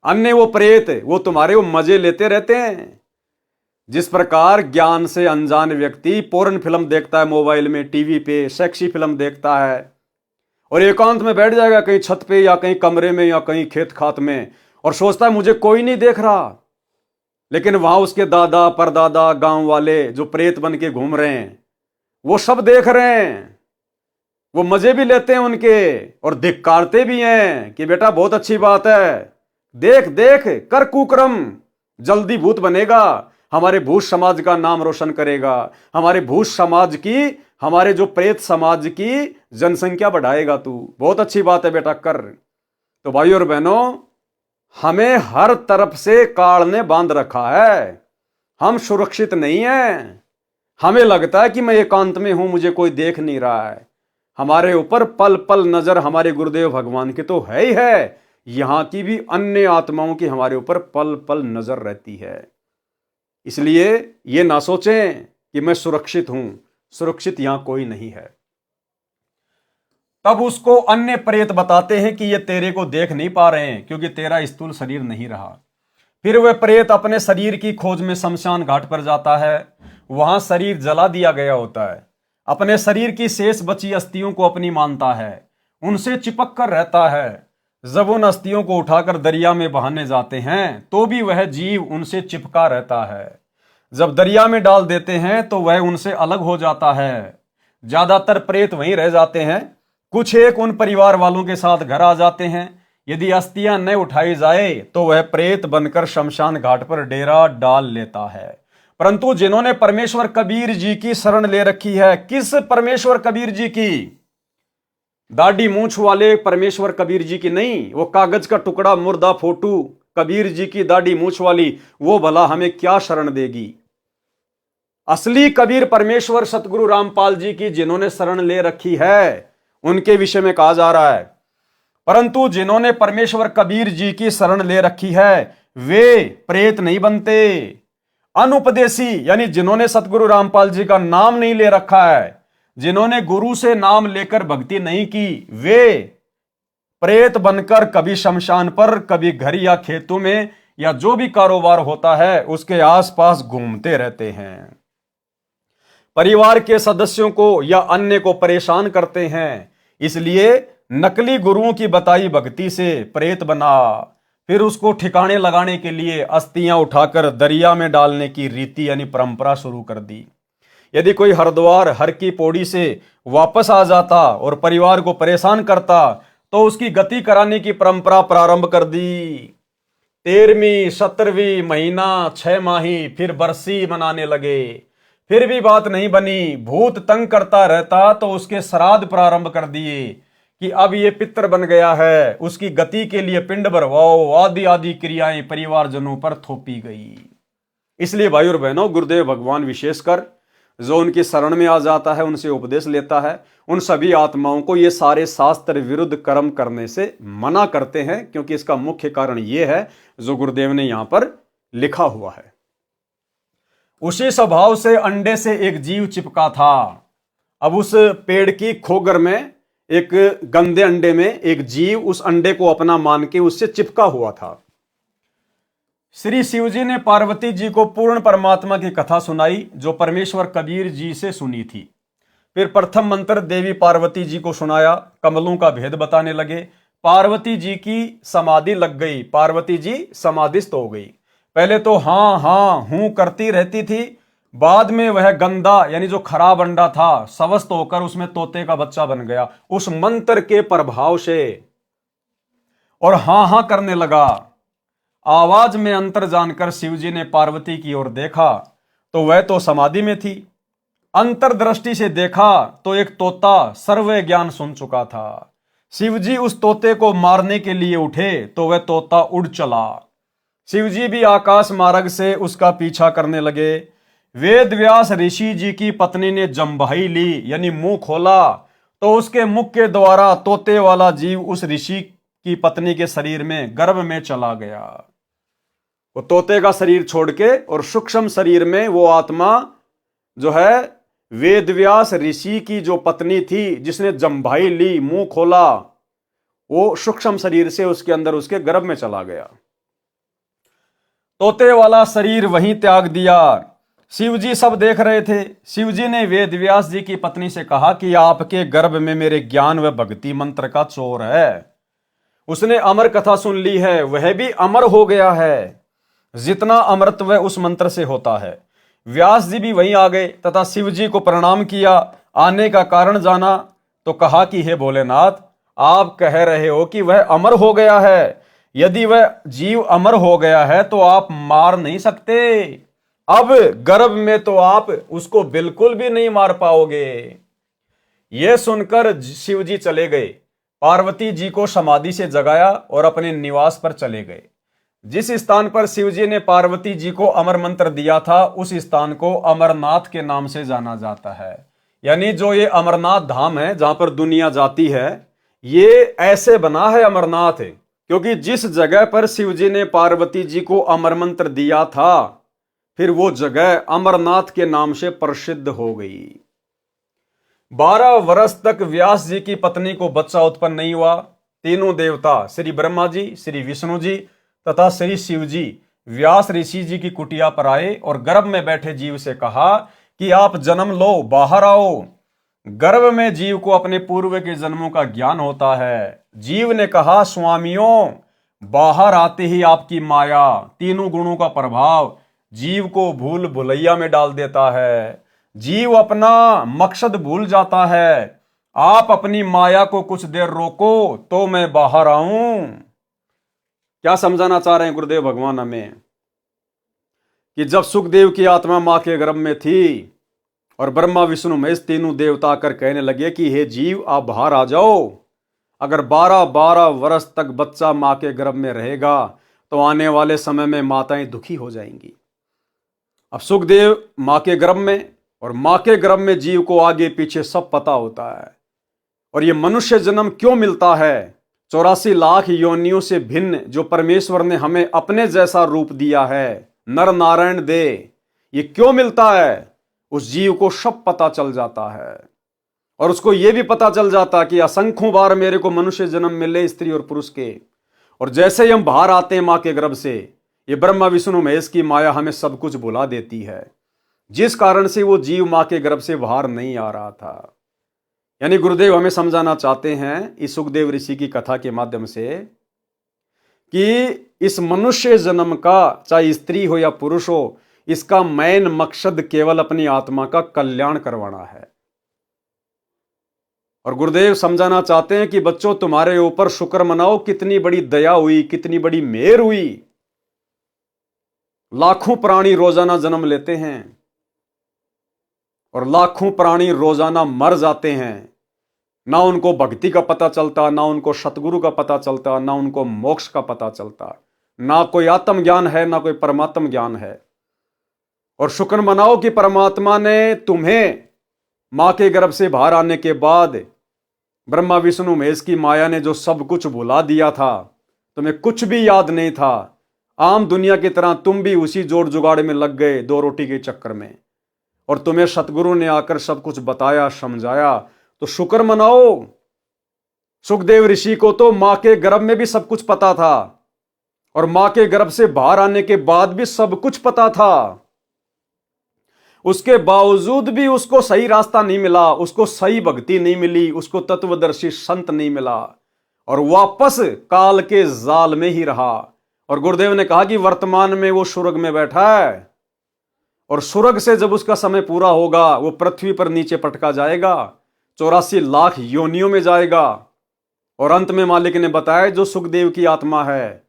अन्य वो प्रेत, वो तुम्हारे वो मजे लेते रहते हैं। जिस प्रकार ज्ञान से अनजान व्यक्ति पोर्न फिल्म देखता है मोबाइल में, टीवी पे सेक्सी फिल्म देखता है और एकांत में बैठ जाएगा कहीं छत पे या कहीं कमरे में या कहीं खेत खात में, और सोचता है मुझे कोई नहीं देख रहा। लेकिन वहां उसके दादा परदादा गांव वाले जो प्रेत बन के घूम रहे हैं वो सब देख रहे हैं, वो मजे भी लेते हैं उनके और धिक्कारते भी हैं कि बेटा बहुत अच्छी बात है, देख देख कर कुकर्म, जल्दी भूत बनेगा, हमारे भूत समाज का नाम रोशन करेगा, हमारे भूत समाज की, हमारे जो प्रेत समाज की जनसंख्या बढ़ाएगा तू, बहुत अच्छी बात है बेटा कर। तो भाइयों और बहनों, हमें हर तरफ से काल ने बांध रखा है, हम सुरक्षित नहीं हैं। हमें लगता है कि मैं एकांत में हूं, मुझे कोई देख नहीं रहा है। हमारे ऊपर पल पल नजर हमारे गुरुदेव भगवान की तो है ही है, यहां की भी अन्य आत्माओं की हमारे ऊपर पल पल नजर रहती है। इसलिए ये ना सोचें कि मैं सुरक्षित हूं, सुरक्षित यहां कोई नहीं है। तब उसको अन्य प्रेत बताते हैं कि ये तेरे को देख नहीं पा रहे हैं क्योंकि तेरा स्थूल शरीर नहीं रहा। फिर वह प्रेत अपने शरीर की खोज में शमशान घाट पर जाता है, वहां शरीर जला दिया गया होता है, अपने शरीर की शेष बची अस्थियों को अपनी मानता है, उनसे चिपक कर रहता है। जब उन अस्थियों को उठाकर दरिया में बहाने जाते हैं तो भी वह जीव उनसे चिपका रहता है। जब दरिया में डाल देते हैं तो वह उनसे अलग हो जाता है। ज्यादातर प्रेत वहीं रह जाते हैं, कुछ एक उन परिवार वालों के साथ घर आ जाते हैं। यदि अस्थियां न उठाई जाए तो वह प्रेत बनकर शमशान घाट पर डेरा डाल लेता है। परंतु जिन्होंने परमेश्वर कबीर जी की शरण ले रखी है, किस परमेश्वर कबीर जी की? दाढ़ी मूंछ वाले परमेश्वर कबीर जी की नहीं, वो कागज का टुकड़ा मुर्दा फोटू कबीर जी की दाढ़ी मूंछ वाली, वो भला हमें क्या शरण देगी? असली कबीर परमेश्वर सतगुरु रामपाल जी की जिन्होंने शरण ले रखी है, उनके विषय में कहा जा रहा है। परंतु जिन्होंने परमेश्वर कबीर जी की शरण ले रखी है वे प्रेत नहीं बनते। अनुपदेशी यानी जिन्होंने सतगुरु रामपाल जी का नाम नहीं ले रखा है, जिन्होंने गुरु से नाम लेकर भक्ति नहीं की, वे प्रेत बनकर कभी शमशान पर, कभी घर या खेतों में या जो भी कारोबार होता है उसके आसपास घूमते रहते हैं, परिवार के सदस्यों को या अन्य को परेशान करते हैं। इसलिए नकली गुरुओं की बताई भक्ति से प्रेत बना, फिर उसको ठिकाने लगाने के लिए अस्थियां उठाकर दरिया में डालने की रीति यानी परंपरा शुरू कर दी। यदि कोई हरिद्वार हर की पौड़ी से वापस आ जाता और परिवार को परेशान करता तो उसकी गति कराने की परंपरा प्रारंभ कर दी। 13वीं 17वीं महीना 6 माही फिर बरसी मनाने लगे, फिर भी बात नहीं बनी, भूत तंग करता रहता तो उसके श्राद्ध प्रारंभ कर दिए कि अब ये पितर बन गया है, उसकी गति के लिए पिंड भरवाओ, आदि आदि क्रियाएं परिवारजनों पर थोपी गई। इसलिए भाई और बहनों, गुरुदेव भगवान विशेषकर जो उनकी शरण में आ जाता है, उनसे उपदेश लेता है, उन सभी आत्माओं को ये सारे शास्त्र विरुद्ध कर्म करने से मना करते हैं, क्योंकि इसका मुख्य कारण ये है जो गुरुदेव ने यहां पर लिखा हुआ है। उसी स्वभाव से अंडे से एक जीव चिपका था। अब उस पेड़ की खोगर में एक गंदे अंडे में एक जीव उस अंडे को अपना मान के उससे चिपका हुआ था। श्री शिव जी ने पार्वती जी को पूर्ण परमात्मा की कथा सुनाई जो परमेश्वर कबीर जी से सुनी थी। फिर प्रथम मंत्र देवी पार्वती जी को सुनाया, कमलों का भेद बताने लगे। पार्वती जी की समाधि लग गई, पार्वती जी समाधिस्थ हो गई। पहले तो हाँ हाँ हूं करती रहती थी, बाद में वह गंदा यानी जो खराब अंडा था स्वस्थ होकर उसमें तोते का बच्चा बन गया उस मंत्र के प्रभाव से, और हाँ हाँ करने लगा। आवाज में अंतर जानकर शिवजी ने पार्वती की ओर देखा तो वह तो समाधि में थी। अंतर्दृष्टि से देखा तो एक तोता सर्व ज्ञान सुन चुका था। शिवजी उस तोते को मारने के लिए उठे तो वह तोता उड़ चला। शिवजी भी आकाश मार्ग से उसका पीछा करने लगे। वेद व्यास ऋषि जी की पत्नी ने जम्भाई ली यानी मुंह खोला तो उसके मुख के द्वारा तोते वाला जीव उस ऋषि की पत्नी के शरीर में गर्भ में चला गया। वो तोते का शरीर छोड़ के और सूक्ष्म शरीर में वो आत्मा जो है वेद व्यास ऋषि की जो पत्नी थी जिसने जम्भाई ली मुंह खोला, वो सूक्ष्म शरीर से उसके अंदर उसके गर्भ में चला गया। तोते वाला शरीर वहीं त्याग दिया। शिवजी सब देख रहे थे। शिवजी ने वेद व्यास जी की पत्नी से कहा कि आपके गर्भ में मेरे ज्ञान व भक्ति मंत्र का चोर है। उसने अमर कथा सुन ली है, वह भी अमर हो गया है। जितना अमरत्व उस मंत्र से होता है। व्यास जी भी वहीं आ गए तथा शिव जी को प्रणाम किया। आने का कारण जाना तो कहा कि हे भोलेनाथ, आप कह रहे हो कि वह अमर हो गया है। यदि वह जीव अमर हो गया है तो आप मार नहीं सकते। अब गर्भ में तो आप उसको बिल्कुल भी नहीं मार पाओगे। यह सुनकर शिव जी चले गए। पार्वती जी को समाधि से जगाया और अपने निवास पर चले गए। जिस स्थान पर शिव जी ने पार्वती जी को अमर मंत्र दिया था, उस स्थान को अमरनाथ के नाम से जाना जाता है। यानी जो ये अमरनाथ धाम है जहां पर दुनिया जाती है, ये ऐसे बना है अमरनाथ, क्योंकि जिस जगह पर शिव जी ने पार्वती जी को अमर मंत्र दिया था, फिर वो जगह अमरनाथ के नाम से प्रसिद्ध हो गई। 12 वर्ष तक व्यास जी की पत्नी को बच्चा उत्पन्न नहीं हुआ। तीनों देवता श्री ब्रह्मा जी, श्री विष्णु जी तथा श्री शिव जी व्यास ऋषि जी की कुटिया पर आए और गर्भ में बैठे जीव से कहा कि आप जन्म लो, बाहर आओ। गर्भ में जीव को अपने पूर्व के जन्मों का ज्ञान होता है। जीव ने कहा, स्वामियों, बाहर आते ही आपकी माया, तीनों गुणों का प्रभाव जीव को भूल भुलैया में डाल देता है। जीव अपना मकसद भूल जाता है। आप अपनी माया को कुछ देर रोको तो मैं बाहर आऊं। क्या समझाना चाह रहे हैं गुरुदेव भगवान हमें? कि जब सुखदेव की आत्मा मां के गर्भ में थी और ब्रह्मा विष्णु महेश तीनों देवता आकर कहने लगे कि हे जीव, आप बाहर आ जाओ। अगर 12 वर्ष तक बच्चा मां के गर्भ में रहेगा तो आने वाले समय में माताएं दुखी हो जाएंगी। अब सुखदेव मां के गर्भ में, और मां के गर्भ में जीव को आगे पीछे सब पता होता है। और ये मनुष्य जन्म क्यों मिलता है? 84 लाख योनियों से भिन्न जो परमेश्वर ने हमें अपने जैसा रूप दिया है, नर नारायण दे, ये क्यों मिलता है? उस जीव को सब पता चल जाता है। और उसको यह भी पता चल जाता कि असंख्यों बार मेरे को मनुष्य जन्म मिले, स्त्री और पुरुष के। और जैसे ही हम बाहर आते हैं मां के गर्भ से, ये ब्रह्मा विष्णु महेश की माया हमें सब कुछ भुला देती है, जिस कारण से वो जीव मां के गर्भ से बाहर नहीं आ रहा था। यानी गुरुदेव हमें समझाना चाहते हैं इस सुखदेव ऋषि की कथा के माध्यम से कि इस मनुष्य जन्म का, चाहे स्त्री हो या पुरुष हो, इसका मेन मकसद केवल अपनी आत्मा का कल्याण करवाना है। और गुरुदेव समझाना चाहते हैं कि बच्चों, तुम्हारे ऊपर शुक्र मनाओ, कितनी बड़ी दया हुई, कितनी बड़ी मेहर हुई। लाखों प्राणी रोजाना जन्म लेते हैं और लाखों प्राणी रोजाना मर जाते हैं। ना उनको भक्ति का पता चलता, ना उनको सतगुरु का पता चलता, ना उनको मोक्ष का पता चलता। ना कोई आत्मज्ञान है, ना कोई परमात्म ज्ञान है। और शुक्र मनाओ कि परमात्मा ने तुम्हें मां के गर्भ से बाहर आने के बाद ब्रह्मा विष्णु महेश की माया ने जो सब कुछ भुला दिया था, तुम्हें कुछ भी याद नहीं था। आम दुनिया की तरह तुम भी उसी जोड़ जुगाड़ में लग गए 2 रोटी के चक्कर में, और तुम्हें सतगुरु ने आकर सब कुछ बताया, समझाया। तो शुक्र मनाओ। सुखदेव ऋषि को तो मां के गर्भ में भी सब कुछ पता था और मां के गर्भ से बाहर आने के बाद भी सब कुछ पता था। उसके बावजूद भी उसको सही रास्ता नहीं मिला, उसको सही भक्ति नहीं मिली, उसको तत्वदर्शी संत नहीं मिला और वापस काल के जाल में ही रहा। और गुरुदेव ने कहा कि वर्तमान में वो स्वर्ग में बैठा है और स्वर्ग से जब उसका समय पूरा होगा, वो पृथ्वी पर नीचे पटका जाएगा, 84 लाख योनियों में जाएगा। और अंत में मालिक ने बताया जो सुखदेव की आत्मा है,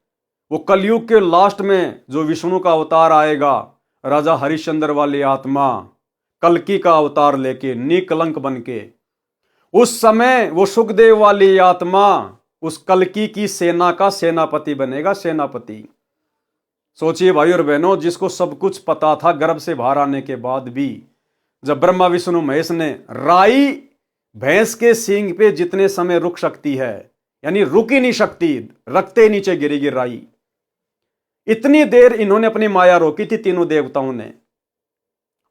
वो कलयुग के लास्ट में जो विष्णु का अवतार आएगा, राजा हरिश्चंद्र वाली आत्मा, कल्कि का अवतार लेके, निकलंक बन के, उस समय वो सुखदेव वाली आत्मा उस कल्कि की सेना का सेनापति बनेगा, सेनापति। सोचिए भाई और बहनों, जिसको सब कुछ पता था गर्भ से बाहर आने के बाद भी, जब ब्रह्मा विष्णु महेश ने राई भैंस के सींग पे जितने समय रुक सकती है, यानी रुक ही नहीं सकती, रखते नीचे गिरेगी राई, इतनी देर इन्होंने अपनी माया रोकी थी तीनों देवताओं ने।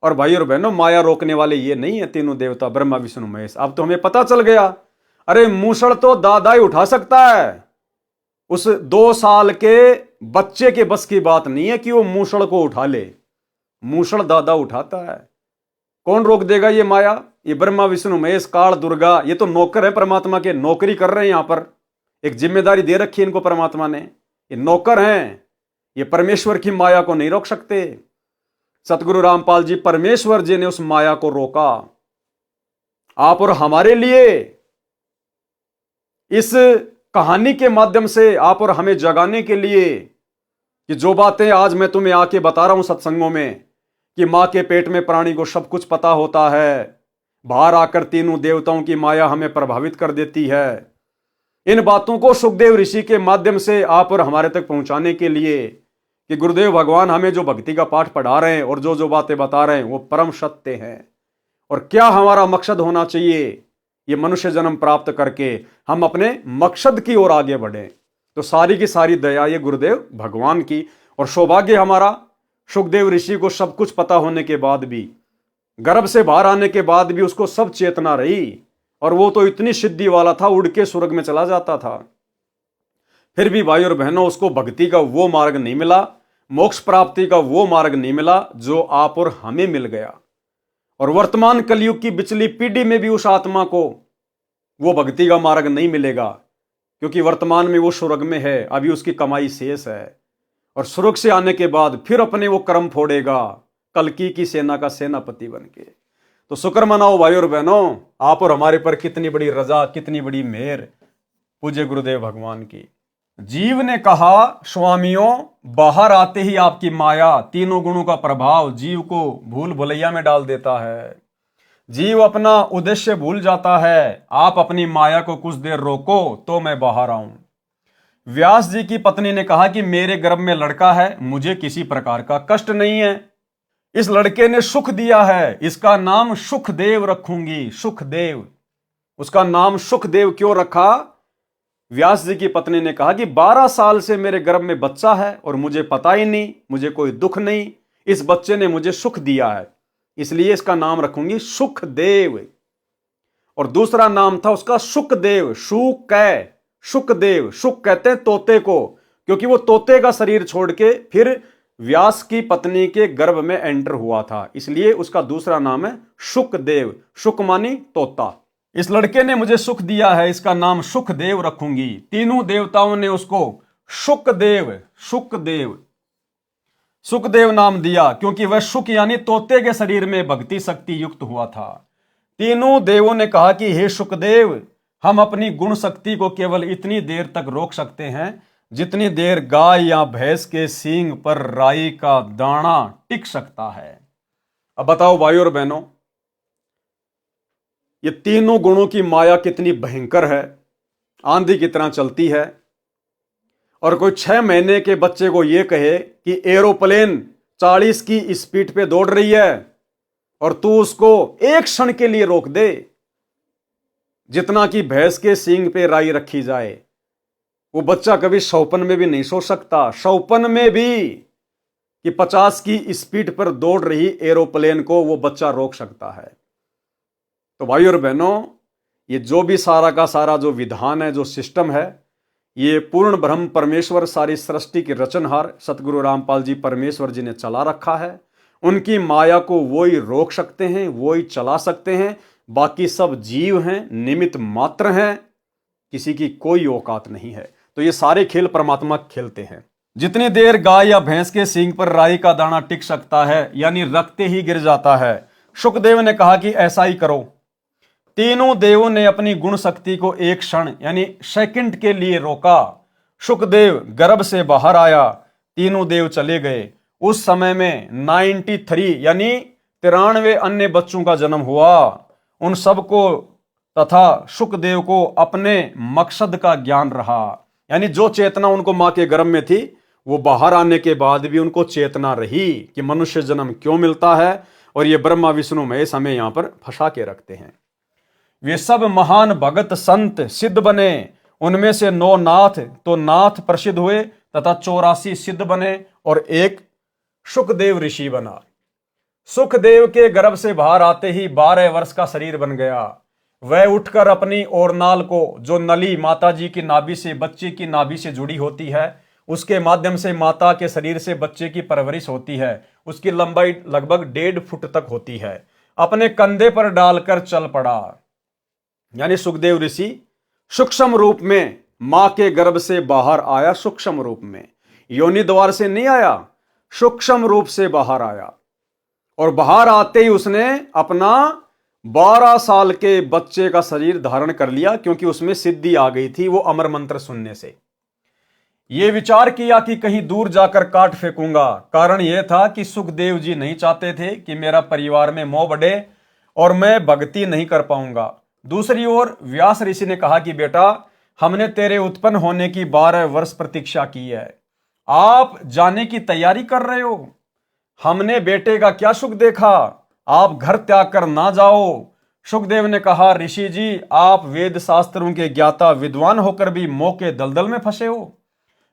और भाई और बहनों, माया रोकने वाले ये नहीं है तीनों देवता ब्रह्मा विष्णु महेश। अब तो हमें पता चल गया, अरे मूसड़ तो दादा ही उठा सकता है। उस 2 साल के बच्चे के बस की बात नहीं है कि वो मूसड़ को उठा ले, मूसड़ दादा उठाता है। कौन रोक देगा ये माया? ये ब्रह्मा विष्णु महेश काल दुर्गा, ये तो नौकर है परमात्मा के, नौकरी कर रहे हैं यहां पर। एक जिम्मेदारी दे रखी है इनको परमात्मा ने, ये नौकर हैं, ये परमेश्वर की माया को नहीं रोक सकते। सतगुरु रामपाल जी, परमेश्वर जी ने उस माया को रोका आप और हमारे लिए। इस कहानी के माध्यम से आप और हमें जगाने के लिए कि जो बातें आज मैं तुम्हें आके बता रहा हूं सत्संगों में, कि मां के पेट में प्राणी को सब कुछ पता होता है, बाहर आकर तीनों देवताओं की माया हमें प्रभावित कर देती है। इन बातों को सुखदेव ऋषि के माध्यम से आप और हमारे तक पहुंचाने के लिए कि गुरुदेव भगवान हमें जो भक्ति का पाठ पढ़ा रहे हैं और जो जो बातें बता रहे हैं वो परम सत्य हैं। और क्या हमारा मकसद होना चाहिए, ये मनुष्य जन्म प्राप्त करके हम अपने मकसद की ओर आगे बढ़ें। तो सारी की सारी दया ये गुरुदेव भगवान की, और सौभाग्य हमारा सुखदेव ऋषि को सब कुछ पता होने के बाद भी, गर्भ से बाहर आने के बाद भी उसको सब चेतना रही, और वो तो इतनी सिद्धि वाला था, उड़ के स्वर्ग में चला जाता था। फिर भी भाई और बहनों, उसको भक्ति का वो मार्ग नहीं मिला, मोक्ष प्राप्ति का वो मार्ग नहीं मिला जो आप और हमें मिल गया। और वर्तमान कलयुग की पिछली पीढ़ी में भी उस आत्मा को वो भक्ति का मार्ग नहीं मिलेगा, क्योंकि वर्तमान में वो स्वर्ग में है, अभी उसकी कमाई शेष है। और स्वर्ग से आने के बाद फिर अपने वो कर्म फोड़ेगा कल्कि की सेना का सेनापति बनके। तो शुक्र मनाओ भाई और बहनों, आप और हमारे पर कितनी बड़ी रजा, कितनी बड़ी मेहर पूज्य गुरुदेव भगवान की। जीव ने कहा, स्वामियों बाहर आते ही आपकी माया, तीनों गुणों का प्रभाव जीव को भूल भुलैया में डाल देता है। जीव अपना उद्देश्य भूल जाता है। आप अपनी माया को कुछ देर रोको तो मैं बाहर आऊं। व्यास जी की पत्नी ने कहा कि मेरे गर्भ में लड़का है, मुझे किसी प्रकार का कष्ट नहीं है। इस लड़के ने सुख दिया है, इसका नाम सुखदेव रखूंगी। सुखदेव, उसका नाम सुखदेव क्यों रखा? व्यास जी की पत्नी ने कहा कि 12 साल से मेरे गर्भ में बच्चा है और मुझे पता ही नहीं, मुझे कोई दुख नहीं, इस बच्चे ने मुझे सुख दिया है, इसलिए इसका नाम रखूंगी सुखदेव। और दूसरा नाम था उसका सुखदेव, सुखदेव, सुख कहते हैं तोते को, क्योंकि वो तोते का शरीर छोड़ के फिर व्यास की पत्नी के गर्भ में एंटर हुआ था, इसलिए उसका दूसरा नाम है सुखदेव। सुख मानी तोता। इस लड़के ने मुझे सुख दिया है, इसका नाम सुखदेव रखूंगी। तीनों देवताओं ने उसको सुखदेव नाम दिया, क्योंकि वह सुख यानी तोते के शरीर में भक्ति शक्ति युक्त हुआ था। तीनों देवों ने कहा कि हे सुखदेव, हम अपनी गुण शक्ति को केवल इतनी देर तक रोक सकते हैं जितनी देर गाय या भैंस के सींग पर राई का दाना टिक सकता है। अब बताओ भाई और बहनों, ये तीनों गुणों की माया कितनी भयंकर है, आंधी की तरह चलती है। और कोई 6 महीने के बच्चे को यह कहे कि एरोप्लेन 40 की स्पीड पे दौड़ रही है और तू उसको एक क्षण के लिए रोक दे, जितना कि भैंस के सींग पे राई रखी जाए, वो बच्चा कभी सौपन में भी नहीं सोच सकता, सौपन में भी, कि 50 की स्पीड पर दौड़ रही एरोप्लेन को वो बच्चा रोक सकता है। तो भाई और बहनों, ये जो भी सारा का सारा जो विधान है, जो सिस्टम है, ये पूर्ण ब्रह्म परमेश्वर, सारी सृष्टि के रचनहार सतगुरु रामपाल जी परमेश्वर जी ने चला रखा है। उनकी माया को वो ही रोक सकते हैं, वो ही चला सकते हैं। बाकी सब जीव हैं, निमित्त मात्र हैं, किसी की कोई औकात नहीं है। तो ये सारे खेल परमात्मा खेलते हैं। जितनी देर गाय या भैंस के सींग पर राई का दाना टिक सकता है, यानी रखते ही गिर जाता है। सुखदेव ने कहा कि ऐसा ही करो। तीनों देवों ने अपनी गुण शक्ति को एक क्षण यानी सेकंड के लिए रोका। सुखदेव गर्भ से बाहर आया, तीनों देव चले गए। उस समय में 93 यानी 93 अन्य बच्चों का जन्म हुआ। उन सबको तथा सुखदेव को अपने मकसद का ज्ञान रहा, यानी जो चेतना उनको मां के गर्भ में थी, वो बाहर आने के बाद भी उनको चेतना रही कि मनुष्य जन्म क्यों मिलता है। और ये ब्रह्मा विष्णु महेश हमें यहां पर फंसा के रखते हैं। वे सब महान भगत संत सिद्ध बने, उनमें से 9 नाथ तो नाथ प्रसिद्ध हुए तथा 84 सिद्ध बने और एक सुखदेव ऋषि बना। सुखदेव के गर्भ से बाहर आते ही 12 वर्ष का शरीर बन गया। वह उठकर अपनी ओरनाल को, जो नली माता जी की नाभि से, बच्चे की नाभि से जुड़ी होती है, उसके माध्यम से माता के शरीर से बच्चे की परवरिश होती है। उसकी लंबाई लगभग 1.5 फुट तक होती है। अपने कंधे पर डालकर चल पड़ा। यानी सुखदेव ऋषि सूक्ष्म रूप में मां के गर्भ से बाहर आया सूक्ष्म रूप में, योनि द्वार से नहीं आया, सूक्ष्म रूप से बाहर आया। और बाहर आते ही उसने अपना 12 साल के बच्चे का शरीर धारण कर लिया, क्योंकि उसमें सिद्धि आ गई थी वो अमर मंत्र सुनने से। ये विचार किया कि कहीं दूर जाकर काट फेंकूंगा। कारण यह था कि सुखदेव जी नहीं चाहते थे कि मेरा परिवार में मोह बढ़े और मैं भक्ति नहीं कर पाऊंगा। दूसरी ओर व्यास ऋषि ने कहा कि बेटा, हमने तेरे उत्पन्न होने की 12 वर्ष प्रतीक्षा की है, आप जाने की तैयारी कर रहे हो। हमने बेटे का क्या सुख देखा, आप घर त्याग कर ना जाओ। सुखदेव ने कहा, ऋषि जी, आप वेद शास्त्रों के ज्ञाता विद्वान होकर भी मोह के दलदल में फंसे हो,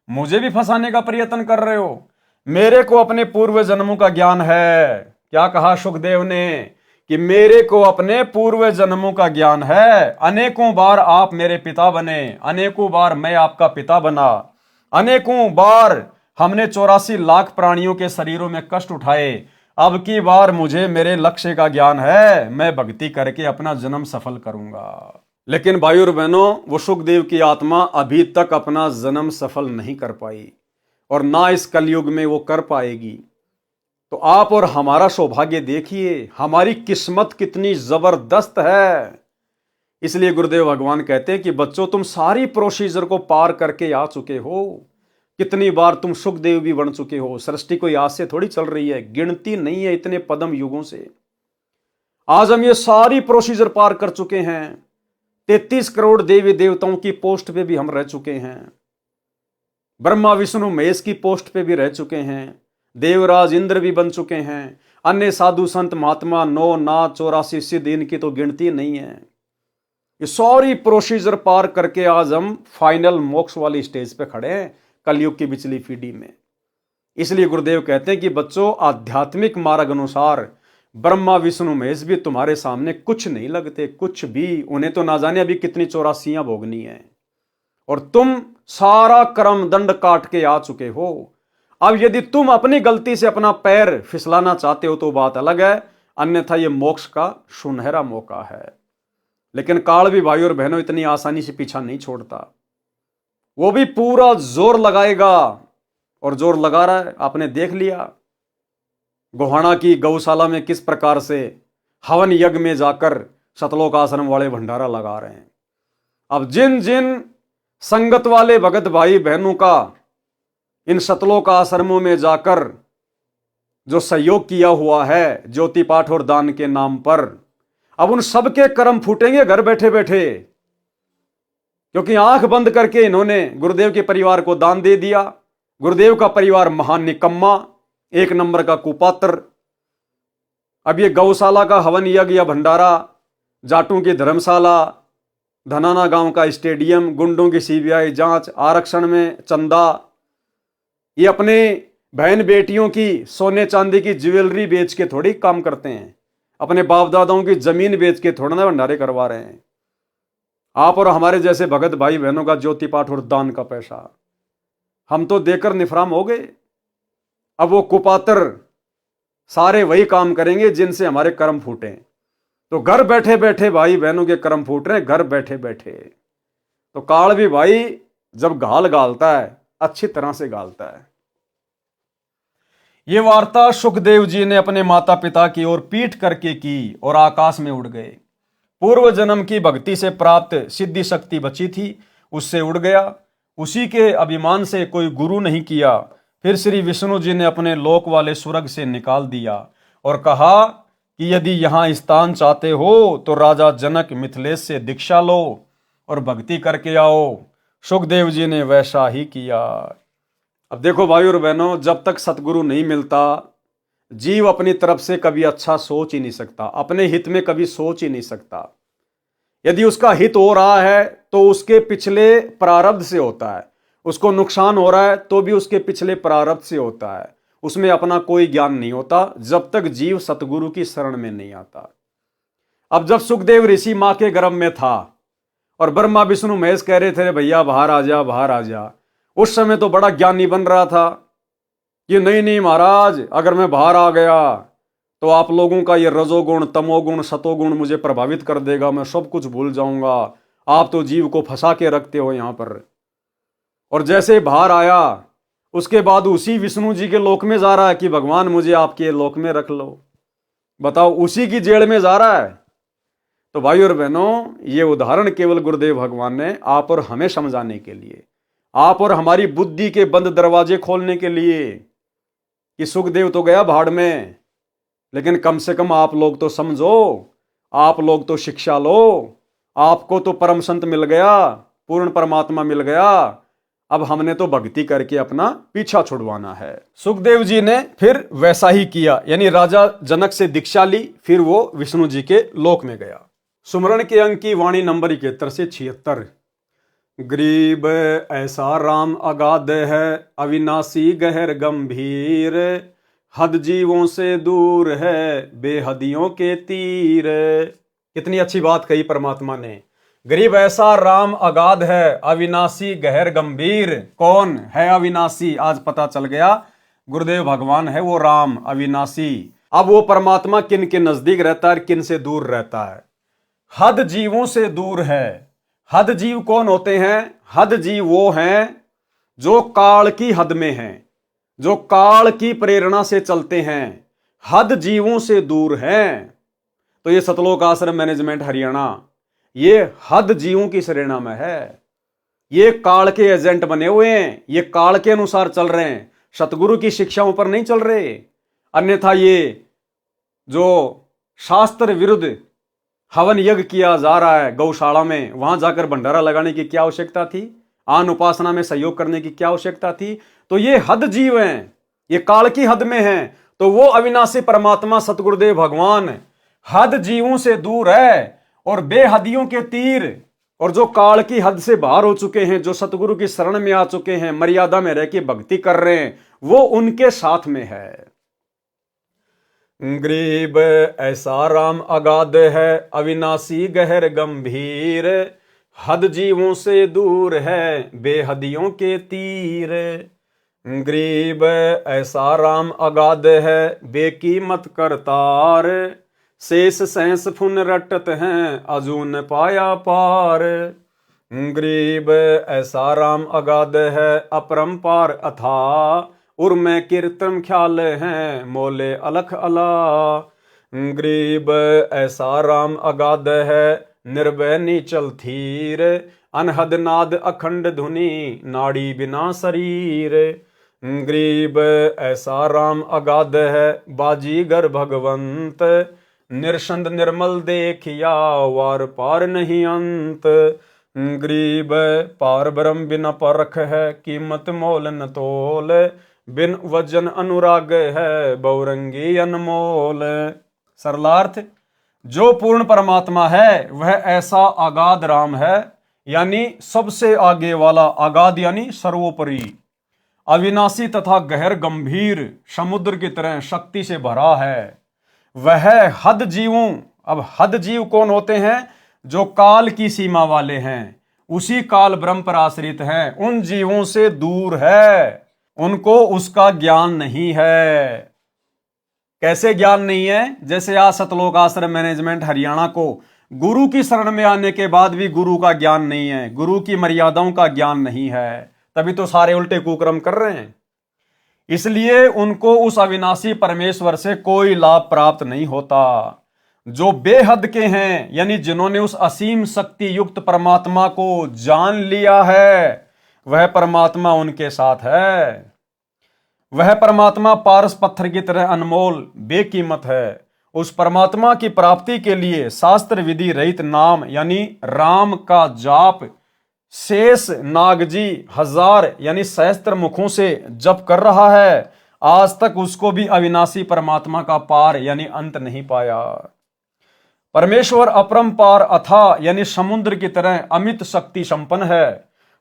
मुझे भी फंसाने का प्रयत्न कर रहे हो। मेरे को अपने पूर्व जन्मों का ज्ञान है। क्या कहा सुखदेव ने कि मेरे को अपने पूर्व जन्मों का ज्ञान है। अनेकों बार आप मेरे पिता बने, अनेकों बार मैं आपका पिता बना, अनेकों बार हमने 84 लाख प्राणियों के शरीरों में कष्ट उठाए। अब की बार मुझे मेरे लक्ष्य का ज्ञान है, मैं भक्ति करके अपना जन्म सफल करूंगा। लेकिन भाइयों और बहनों, वो सुखदेव की आत्मा अभी तक अपना जन्म सफल नहीं कर पाई और ना इस कलयुग में वो कर पाएगी। तो आप और हमारा सौभाग्य देखिए, हमारी किस्मत कितनी जबरदस्त है। इसलिए गुरुदेव भगवान कहते हैं कि बच्चों, तुम सारी प्रोसीजर को पार करके आ चुके हो। कितनी बार तुम सुखदेव भी बन चुके हो। सृष्टि कोई आज से थोड़ी चल रही है, गिनती नहीं है इतने पदम युगों से। आज हम ये सारी प्रोसीजर पार कर चुके हैं। 33 करोड़ देवी देवताओं की पोस्ट पे भी हम रह चुके हैं, ब्रह्मा विष्णु महेश की पोस्ट पे भी रह चुके हैं, देवराज इंद्र भी बन चुके हैं, अन्य साधु संत महात्मा 9 नाथ 84 सिद्ध, इनकी तो गिनती नहीं है। ये सारी प्रोसीजर पार करके आज हम फाइनल मोक्ष वाली स्टेज पे खड़े हैं, कलयुग की बिचली पीढ़ी में। इसलिए गुरुदेव कहते हैं कि बच्चों, आध्यात्मिक मार्ग अनुसार ब्रह्मा विष्णु महेश भी तुम्हारे सामने कुछ नहीं लगते, कुछ भी। उन्हें तो ना जाने अभी कितनी 84 भोगनी है, और तुम सारा कर्म दंड काट के आ चुके हो। अब यदि तुम अपनी गलती से अपना पैर फिसलाना चाहते हो तो बात अलग है, अन्यथा यह मोक्ष का सुनहरा मौका है। लेकिन काल भी भाइयों और बहनों इतनी आसानी से पीछा नहीं छोड़ता, वो भी पूरा जोर लगाएगा, और जोर लगा रहा है। आपने देख लिया गोहाना की गौशाला में किस प्रकार से हवन यज्ञ में जाकर सतलोक आश्रम वाले भंडारा लगा रहे हैं। अब जिन जिन संगत वाले भगत भाई बहनों का इन सतलोक आश्रमों में जाकर जो सहयोग किया हुआ है ज्योति पाठ और दान के नाम पर, अब उन सबके कर्म फूटेंगे घर बैठे बैठे, क्योंकि आंख बंद करके इन्होंने गुरुदेव के परिवार को दान दे दिया। गुरुदेव का परिवार महान निकम्मा, एक नंबर का कुपात्र। अब ये गौशाला का हवन यज्ञ या भंडारा, जाटों की धर्मशाला, धनाना गांव का स्टेडियम, गुंडों की सीबीआई जांच, आरक्षण में चंदा, ये अपने बहन बेटियों की सोने चांदी की ज्वेलरी बेच के थोड़ी काम करते हैं, अपने बाप दादाओं की जमीन बेच के थोड़ा ना भंडारे करवा रहे हैं। आप और हमारे जैसे भगत भाई बहनों का ज्योति पाठ और दान का पैसा हम तो देकर निफराम हो गए। अब वो कुपात्र सारे वही काम करेंगे जिनसे हमारे कर्म फूटे। तो घर बैठे बैठे भाई बहनों के कर्म फूट रहे हैं, घर बैठे बैठे। तो काल भी भाई जब गाल गालता है अच्छी तरह से गालता है। ये वार्ता सुखदेव जी ने अपने माता पिता की ओर पीठ करके की और आकाश में उड़ गए। पूर्व जन्म की भक्ति से प्राप्त सिद्धि शक्ति बची थी, उससे उड़ गया। उसी के अभिमान से कोई गुरु नहीं किया। फिर श्री विष्णु जी ने अपने लोक वाले स्वर्ग से निकाल दिया और कहा कि यदि यहाँ स्थान चाहते हो तो राजा जनक मिथिलेश से दीक्षा लो और भक्ति करके आओ। सुखदेव जी ने वैसा ही किया। अब देखो भाइयों और बहनों, जब तक सतगुरु नहीं मिलता जीव अपनी तरफ से कभी अच्छा सोच ही नहीं सकता, अपने हित में कभी सोच ही नहीं सकता। यदि उसका हित हो रहा है तो उसके पिछले प्रारब्ध से होता है, उसको नुकसान हो रहा है तो भी उसके पिछले प्रारब्ध से होता है। उसमें अपना कोई ज्ञान नहीं होता जब तक जीव सतगुरु की शरण में नहीं आता। अब जब सुखदेव ऋषि मां के गर्भ में था और ब्रह्मा विष्णु महेश कह रहे थे भैया बाहर आ जा बाहर आ जा, उस समय तो बड़ा ज्ञानी बन रहा था कि नहीं नहीं महाराज, अगर मैं बाहर आ गया तो आप लोगों का ये रजोगुण तमोगुण सतोगुण मुझे प्रभावित कर देगा, मैं सब कुछ भूल जाऊंगा। आप तो जीव को फंसा के रखते हो यहाँ पर, और जैसे बाहर आया उसके बाद उसी विष्णु जी के लोक में जा रहा है कि भगवान मुझे आपके लोक में रख लो। बताओ, उसी की जेल में जा रहा है। तो भाई और बहनों, ये उदाहरण केवल गुरुदेव भगवान ने आप और हमें समझाने के लिए, आप और हमारी बुद्धि के बंद दरवाजे खोलने के लिए, कि सुखदेव तो गया भाड़ में, लेकिन कम से कम आप लोग तो समझो, आप लोग तो शिक्षा लो, आपको तो परम संत मिल गया, पूर्ण परमात्मा मिल गया। अब हमने तो भक्ति करके अपना पीछा छुड़वाना है। सुखदेव जी ने फिर वैसा ही किया, यानी राजा जनक से दीक्षा ली, फिर वो विष्णु जी के लोक में गया। सुमरण के अंक की वाणी नंबर 71 से 76। गरीब ऐसा राम अगाध है, अविनाशी गहर गंभीर, हद जीवों से दूर है, बेहदियों के तीर। कितनी अच्छी बात कही परमात्मा ने। गरीब ऐसा राम अगाध है, अविनाशी गहर गंभीर। कौन है अविनाशी? आज पता चल गया, गुरुदेव भगवान है वो राम अविनाशी। अब वो परमात्मा किन के नजदीक रहता है, किन से दूर रहता है? हद जीवों से दूर है। हद जीव कौन होते हैं? हद जीव वो हैं जो काल की हद में हैं, जो काल की प्रेरणा से चलते हैं, हद जीवों से दूर हैं। तो ये सतलोक आश्रम मैनेजमेंट हरियाणा, ये हद जीवों की श्रेणी में है। ये काल के एजेंट बने हुए हैं, ये काल के अनुसार चल रहे हैं, सतगुरु की शिक्षाओं पर नहीं चल रहे। अन्यथा ये जो शास्त्र विरुद्ध हवन यज्ञ किया जा रहा है गौशाला में, वहां जाकर भंडारा लगाने की क्या आवश्यकता थी? आन उपासना में सहयोग करने की क्या आवश्यकता थी? तो ये हद जीव हैं, ये काल की हद में हैं। तो वो अविनाशी परमात्मा सतगुरुदेव भगवान हद जीवों से दूर है और बेहदियों के तीर, और जो काल की हद से बाहर हो चुके हैं, जो सतगुरु की शरण में आ चुके हैं, मर्यादा में रह के भक्ति कर रहे हैं, वो उनके साथ में है। गरीब ऐसा राम अगाध है, अविनाशी गहर गंभीर, हद जीवों से दूर है, बेहदियों के तीर। गरीब ऐसा राम अगाध है, बेकीमत करतार, शेष सैंस फुन रटत हैं, अजून पाया पार। गरीब ऐसा राम अगाध है, अपरंपार अथा, उर्मे कीर्तन ख्याल हैं, मोले अलख अला। गरीब ऐसा राम अगाध है, निर्भय नीचल थीर, अनहद नाद अखंड धुनी, नाड़ी बिना शरीर। गरीब ऐसा राम अगाध है, बाजीगर भगवंत, निरसंद निर्मल देखिया, वार पार नहीं अंत। गरीब पार ब्रह्म बिना परख है, कीमत मोल न तोल, बिन वजन अनुराग है, बहुरंगी अनमोल। सरलार्थ, जो पूर्ण परमात्मा है वह ऐसा अगाध राम है, यानी सबसे आगे वाला, अगाध यानी सर्वोपरि, अविनाशी तथा गहर गंभीर, समुद्र की तरह शक्ति से भरा है। वह हद जीवों, अब हद जीव कौन होते हैं? जो काल की सीमा वाले हैं, उसी काल ब्रह्म पर आश्रित हैं, उन जीवों से दूर है, उनको उसका ज्ञान नहीं है। कैसे ज्ञान नहीं है? जैसे आज सतलोक आश्रम मैनेजमेंट हरियाणा को गुरु की शरण में आने के बाद भी गुरु का ज्ञान नहीं है, गुरु की मर्यादाओं का ज्ञान नहीं है, तभी तो सारे उल्टे कुकर्म कर रहे हैं। इसलिए उनको उस अविनाशी परमेश्वर से कोई लाभ प्राप्त नहीं होता। जो बेहद के हैं, यानी जिन्होंने उस असीम शक्ति युक्त परमात्मा को जान लिया है, वह परमात्मा उनके साथ है। वह परमात्मा पारस पत्थर की तरह अनमोल बेकीमत है। उस परमात्मा की प्राप्ति के लिए शास्त्र विधि रहित नाम यानी राम का जाप शेष नागजी 1000 यानी सहस्त्र मुखों से जप कर रहा है, आज तक उसको भी अविनाशी परमात्मा का पार यानी अंत नहीं पाया। परमेश्वर अपरंपार अथा यानी समुद्र की तरह अमित शक्ति संपन्न है।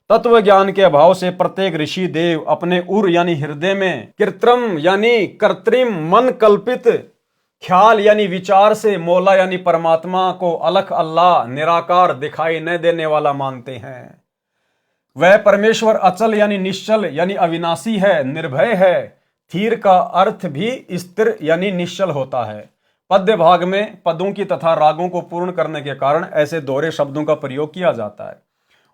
तत्व ज्ञान के अभाव से प्रत्येक ऋषि देव अपने उर यानी हृदय में कृत्रिम यानी कृत्रिम मन कल्पित ख्याल यानी विचार से मौला यानी परमात्मा को अलख अल्लाह निराकार दिखाई न देने वाला मानते हैं। वह परमेश्वर अचल यानी निश्चल यानी अविनाशी है, निर्भय है। थीर का अर्थ भी स्थिर यानी निश्चल होता है। पद्य भाग में पदों की तथा रागों को पूर्ण करने के कारण ऐसे दोहरे शब्दों का प्रयोग किया जाता है।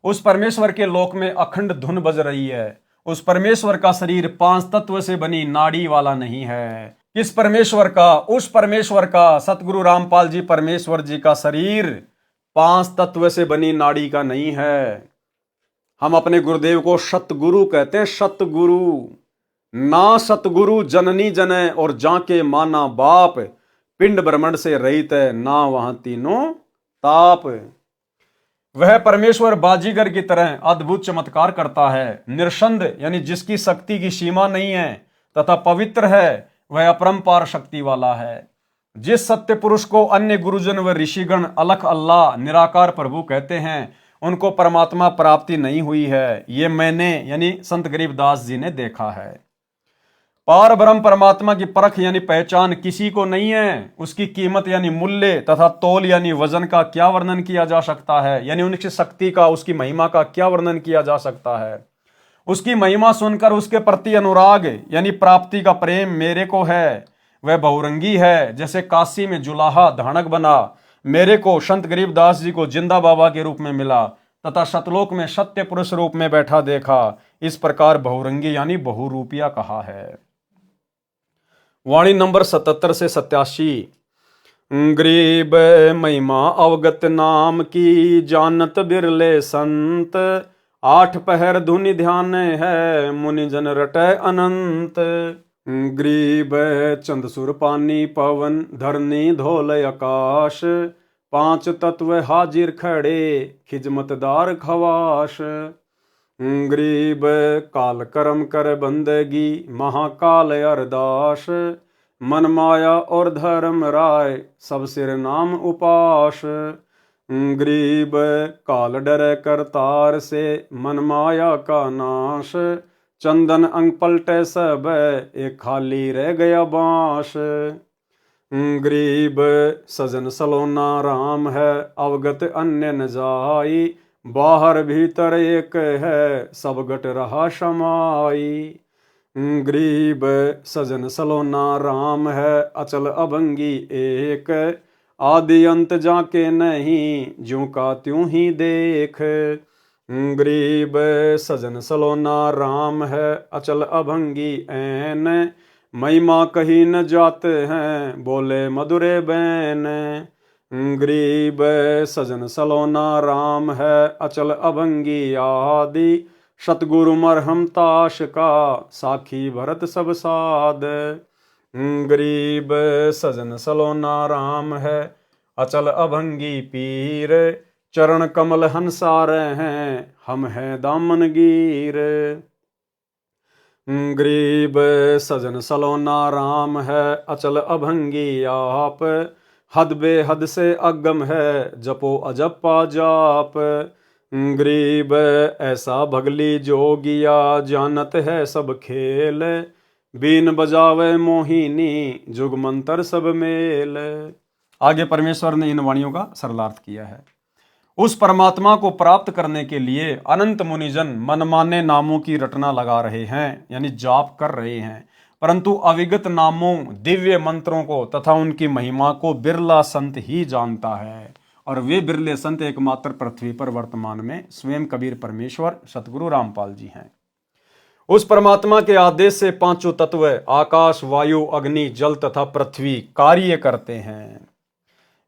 उस परमेश्वर के लोक में अखंड धुन बज रही है। उस परमेश्वर का शरीर 5 तत्व से बनी नाड़ी वाला नहीं है। किस परमेश्वर का? उस परमेश्वर का, सतगुरु रामपाल जी परमेश्वर जी का शरीर 5 तत्व से बनी नाड़ी का नहीं है। हम अपने गुरुदेव को सतगुरु कहते हैं, सतगुरु। ना सतगुरु जननी जने और जाके माना बाप, पिंड ब्रह्मंड से रहित है ना वहां तीनों ताप। वह परमेश्वर बाजीगर की तरह अद्भुत चमत्कार करता है। निरसंद यानी जिसकी शक्ति की सीमा नहीं है तथा पवित्र है, वह अपरंपार शक्ति वाला है। जिस सत्य पुरुष को अन्य गुरुजन व ऋषिगण अलख अल्लाह निराकार प्रभु कहते हैं, उनको परमात्मा प्राप्ति नहीं हुई है। ये मैंने यानी संत गरीबदास जी ने देखा है। पार ब्रह्म परमात्मा की परख यानी पहचान किसी को नहीं है। उसकी कीमत यानी मूल्य तथा तोल यानी वजन का क्या वर्णन किया जा सकता है, यानी उनकी शक्ति का, उसकी महिमा का क्या वर्णन किया जा सकता है। उसकी महिमा सुनकर उसके प्रति अनुराग यानी प्राप्ति का प्रेम मेरे को है। वह बहुरंगी है, जैसे काशी में जुलाहा धानक बना, मेरे को संत गरीबदास जी को जिंदा बाबा के रूप में मिला तथा सतलोक में सत्य पुरुष रूप में बैठा देखा। इस प्रकार बहुरंगी यानी बहुरूपिया कहा है। वाणी नंबर 77 से 87। गरीब महिमा अवगत नाम की, जानत बिरले संत, 8 पहर धुनि ध्यान है, मुनि जन रटे अनंत। गरीब चंद सुर पानी पवन, धरनी धोल आकाश, 5 तत्व हाजिर खड़े, खिजमतदार खवाश। गरीब काल कर्म कर बंदगी, महाकाल अरदास, मन माया और धर्म राय, सब सिर नाम उपास। गरीब काल डर करतार से, मन माया का नाश, चंदन अंग पलटे सब, एक खाली रह गया बांस। गरीब सजन सलोना राम है, अवगत अन्य न जाई, बाहर भीतर एक है, सब गट रहा समाई। गरीब सजन सलोना राम है, अचल अभंगी एक, आदि अंत जाके नहीं, ज्यों का त्यों ही देख। गरीब सजन सलोना राम है, अचल अभंगी ऐन, महिमा कहीं न जाते हैं, बोले मधुरे बैन। गरीब सजन सलोना राम है, अचल अभंगी आदि, सतगुरु मरहम ताश का, साखी भरत सब साध। गरीब सजन सलोना राम है, अचल अभंगी पीर, चरण कमल हंसारे हैं, हम हैं दामनगीर। गरीब सजन सलोना राम है, अचल अभंगी आप, हद बेहद से अगम है, जपो अजपा जाप। गरीब ऐसा भगली जोगिया, जानत है सब खेल, बीन बजावे मोहिनी, जुग मंत्र सब मेल। आगे परमेश्वर ने इन वाणियों का सरलार्थ किया है। उस परमात्मा को प्राप्त करने के लिए अनंत मुनिजन मनमाने नामों की रटना लगा रहे हैं, यानी जाप कर रहे हैं, परंतु अविगत नामों, दिव्य मंत्रों को तथा उनकी महिमा को बिरला संत ही जानता है। और वे बिरले संत एकमात्र पृथ्वी पर वर्तमान में स्वयं कबीर परमेश्वर सतगुरु रामपाल जी हैं। उस परमात्मा के आदेश से 5 तत्व आकाश, वायु, अग्नि, जल तथा पृथ्वी कार्य करते हैं।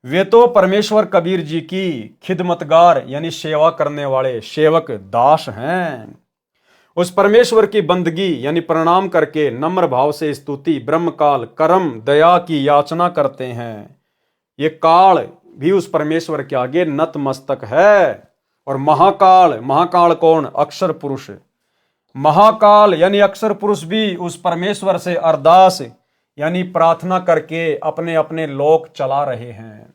वे तो परमेश्वर कबीर जी की खिदमतगार यानी सेवा करने वाले सेवक दास हैं। उस परमेश्वर की बंदगी यानी प्रणाम करके नम्र भाव से स्तुति, ब्रह्मकाल, कर्म, दया की याचना करते हैं। ये काल भी उस परमेश्वर के आगे नतमस्तक है। और महाकाल, महाकाल कौन? अक्षर पुरुष। महाकाल यानी अक्षर पुरुष भी उस परमेश्वर से अरदास यानी प्रार्थना करके अपने अपने लोक चला रहे हैं।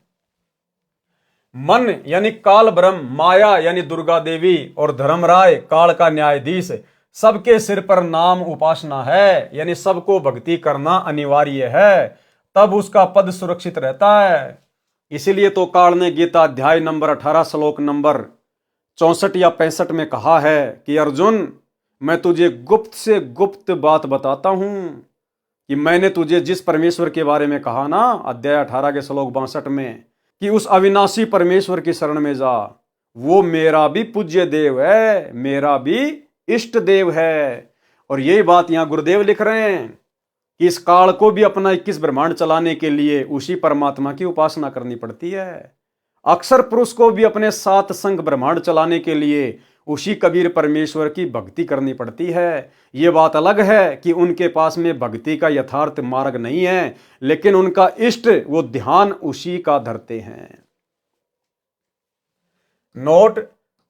मन यानी काल ब्रह्म, माया यानी दुर्गा देवी और धर्मराय काल का न्यायाधीश, सबके सिर पर नाम उपासना है, यानी सबको भक्ति करना अनिवार्य है, तब उसका पद सुरक्षित रहता है। इसीलिए तो काल ने गीता अध्याय नंबर 18 श्लोक नंबर 64 या 65 में कहा है कि अर्जुन, मैं तुझे गुप्त से गुप्त बात बताता हूं कि मैंने तुझे जिस परमेश्वर के बारे में कहा ना, अध्याय 18 के श्लोक 62 में, कि उस अविनाशी परमेश्वर की शरण में जा, वो मेरा भी पूज्य देव है, मेरा भी इष्ट देव है। और यही बात यहां गुरुदेव लिख रहे हैं कि इस काल को भी अपना 21 ब्रह्मांड चलाने के लिए उसी परमात्मा की उपासना करनी पड़ती है। अक्षर पुरुष को भी अपने 7 संग ब्रह्मांड चलाने के लिए उसी कबीर परमेश्वर की भक्ति करनी पड़ती है। ये बात अलग है कि उनके पास में भक्ति का यथार्थ मार्ग नहीं है, लेकिन उनका इष्ट वो ध्यान उसी का धरते हैं। नोट,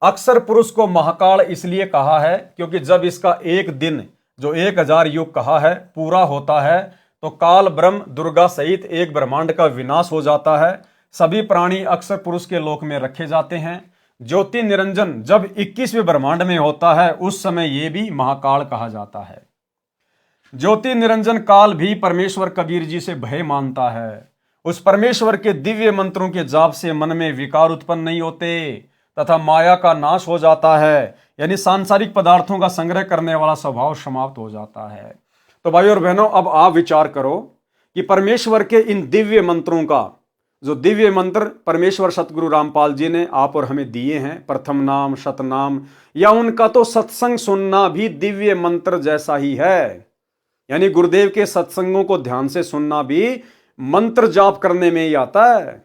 अक्षर पुरुष को महाकाल इसलिए कहा है क्योंकि जब इसका एक दिन जो 1000 युग कहा है पूरा होता है तो काल ब्रह्म दुर्गा सहित एक ब्रह्मांड का विनाश हो जाता है। सभी प्राणी अक्षर पुरुष के लोक में रखे जाते हैं। ज्योति निरंजन जब 21वें ब्रह्मांड में होता है उस समय यह भी महाकाल कहा जाता है। ज्योति निरंजन काल भी परमेश्वर कबीर जी से भय मानता है। उस परमेश्वर के दिव्य मंत्रों के जाप से मन में विकार उत्पन्न नहीं होते तथा माया का नाश हो जाता है, यानी सांसारिक पदार्थों का संग्रह करने वाला स्वभाव समाप्त हो जाता है। तो भाइयों और बहनों, अब आप विचार करो कि परमेश्वर के इन दिव्य मंत्रों का, जो दिव्य मंत्र परमेश्वर सतगुरु रामपाल जी ने आप और हमें दिए हैं, प्रथम नाम, शतनाम, या उनका तो सत्संग सुनना भी दिव्य मंत्र जैसा ही है। यानी गुरुदेव के सत्संगों को ध्यान से सुनना भी मंत्र जाप करने में ही आता है।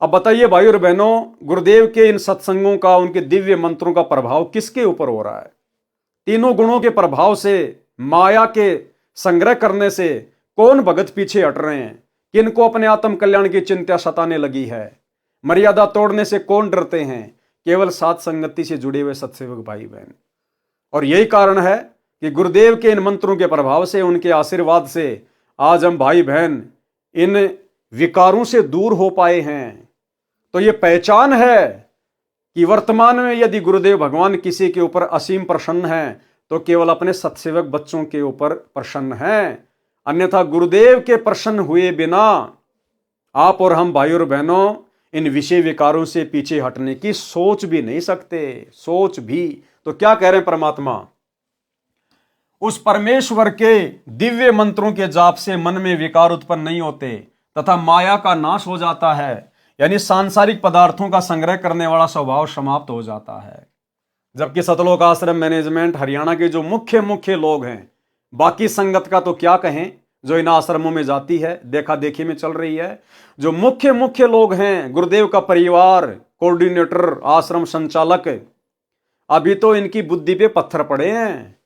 अब बताइए भाई और बहनों, गुरुदेव के इन सत्संगों का, उनके दिव्य मंत्रों का प्रभाव किसके ऊपर हो रहा है? तीनों गुणों के प्रभाव से, माया के संग्रह करने से कौन भगत पीछे हट रहे हैं? किनको अपने आत्म कल्याण की चिंता सताने लगी है? मर्यादा तोड़ने से कौन डरते हैं? केवल साथ संगति से जुड़े हुए सत्सेवक भाई बहन। और यही कारण है कि गुरुदेव के इन मंत्रों के प्रभाव से, उनके आशीर्वाद से आज हम भाई बहन इन विकारों से दूर हो पाए हैं। तो ये पहचान है कि वर्तमान में यदि गुरुदेव भगवान किसी के ऊपर असीम प्रसन्न हैं तो केवल अपने सत्सेवक बच्चों के ऊपर प्रसन्न हैं। अन्यथा गुरुदेव के प्रसन्न हुए बिना आप और हम भाई और बहनों इन विषय विकारों से पीछे हटने की सोच भी नहीं सकते। सोच भी तो क्या कह रहे हैं परमात्मा? उस परमेश्वर के दिव्य मंत्रों के जाप से मन में विकार उत्पन्न नहीं होते तथा माया का नाश हो जाता है, यानी सांसारिक पदार्थों का संग्रह करने वाला स्वभाव समाप्त हो जाता है। जबकि सतलोक आश्रम मैनेजमेंट हरियाणा के जो मुख्य लोग हैं, बाकी संगत का तो क्या कहें जो इन आश्रमों में जाती है, देखा देखी में चल रही है, जो मुख्य लोग हैं, गुरुदेव का परिवार, कोऑर्डिनेटर, आश्रम संचालक, अभी तो इनकी बुद्धि पे पत्थर पड़े हैं।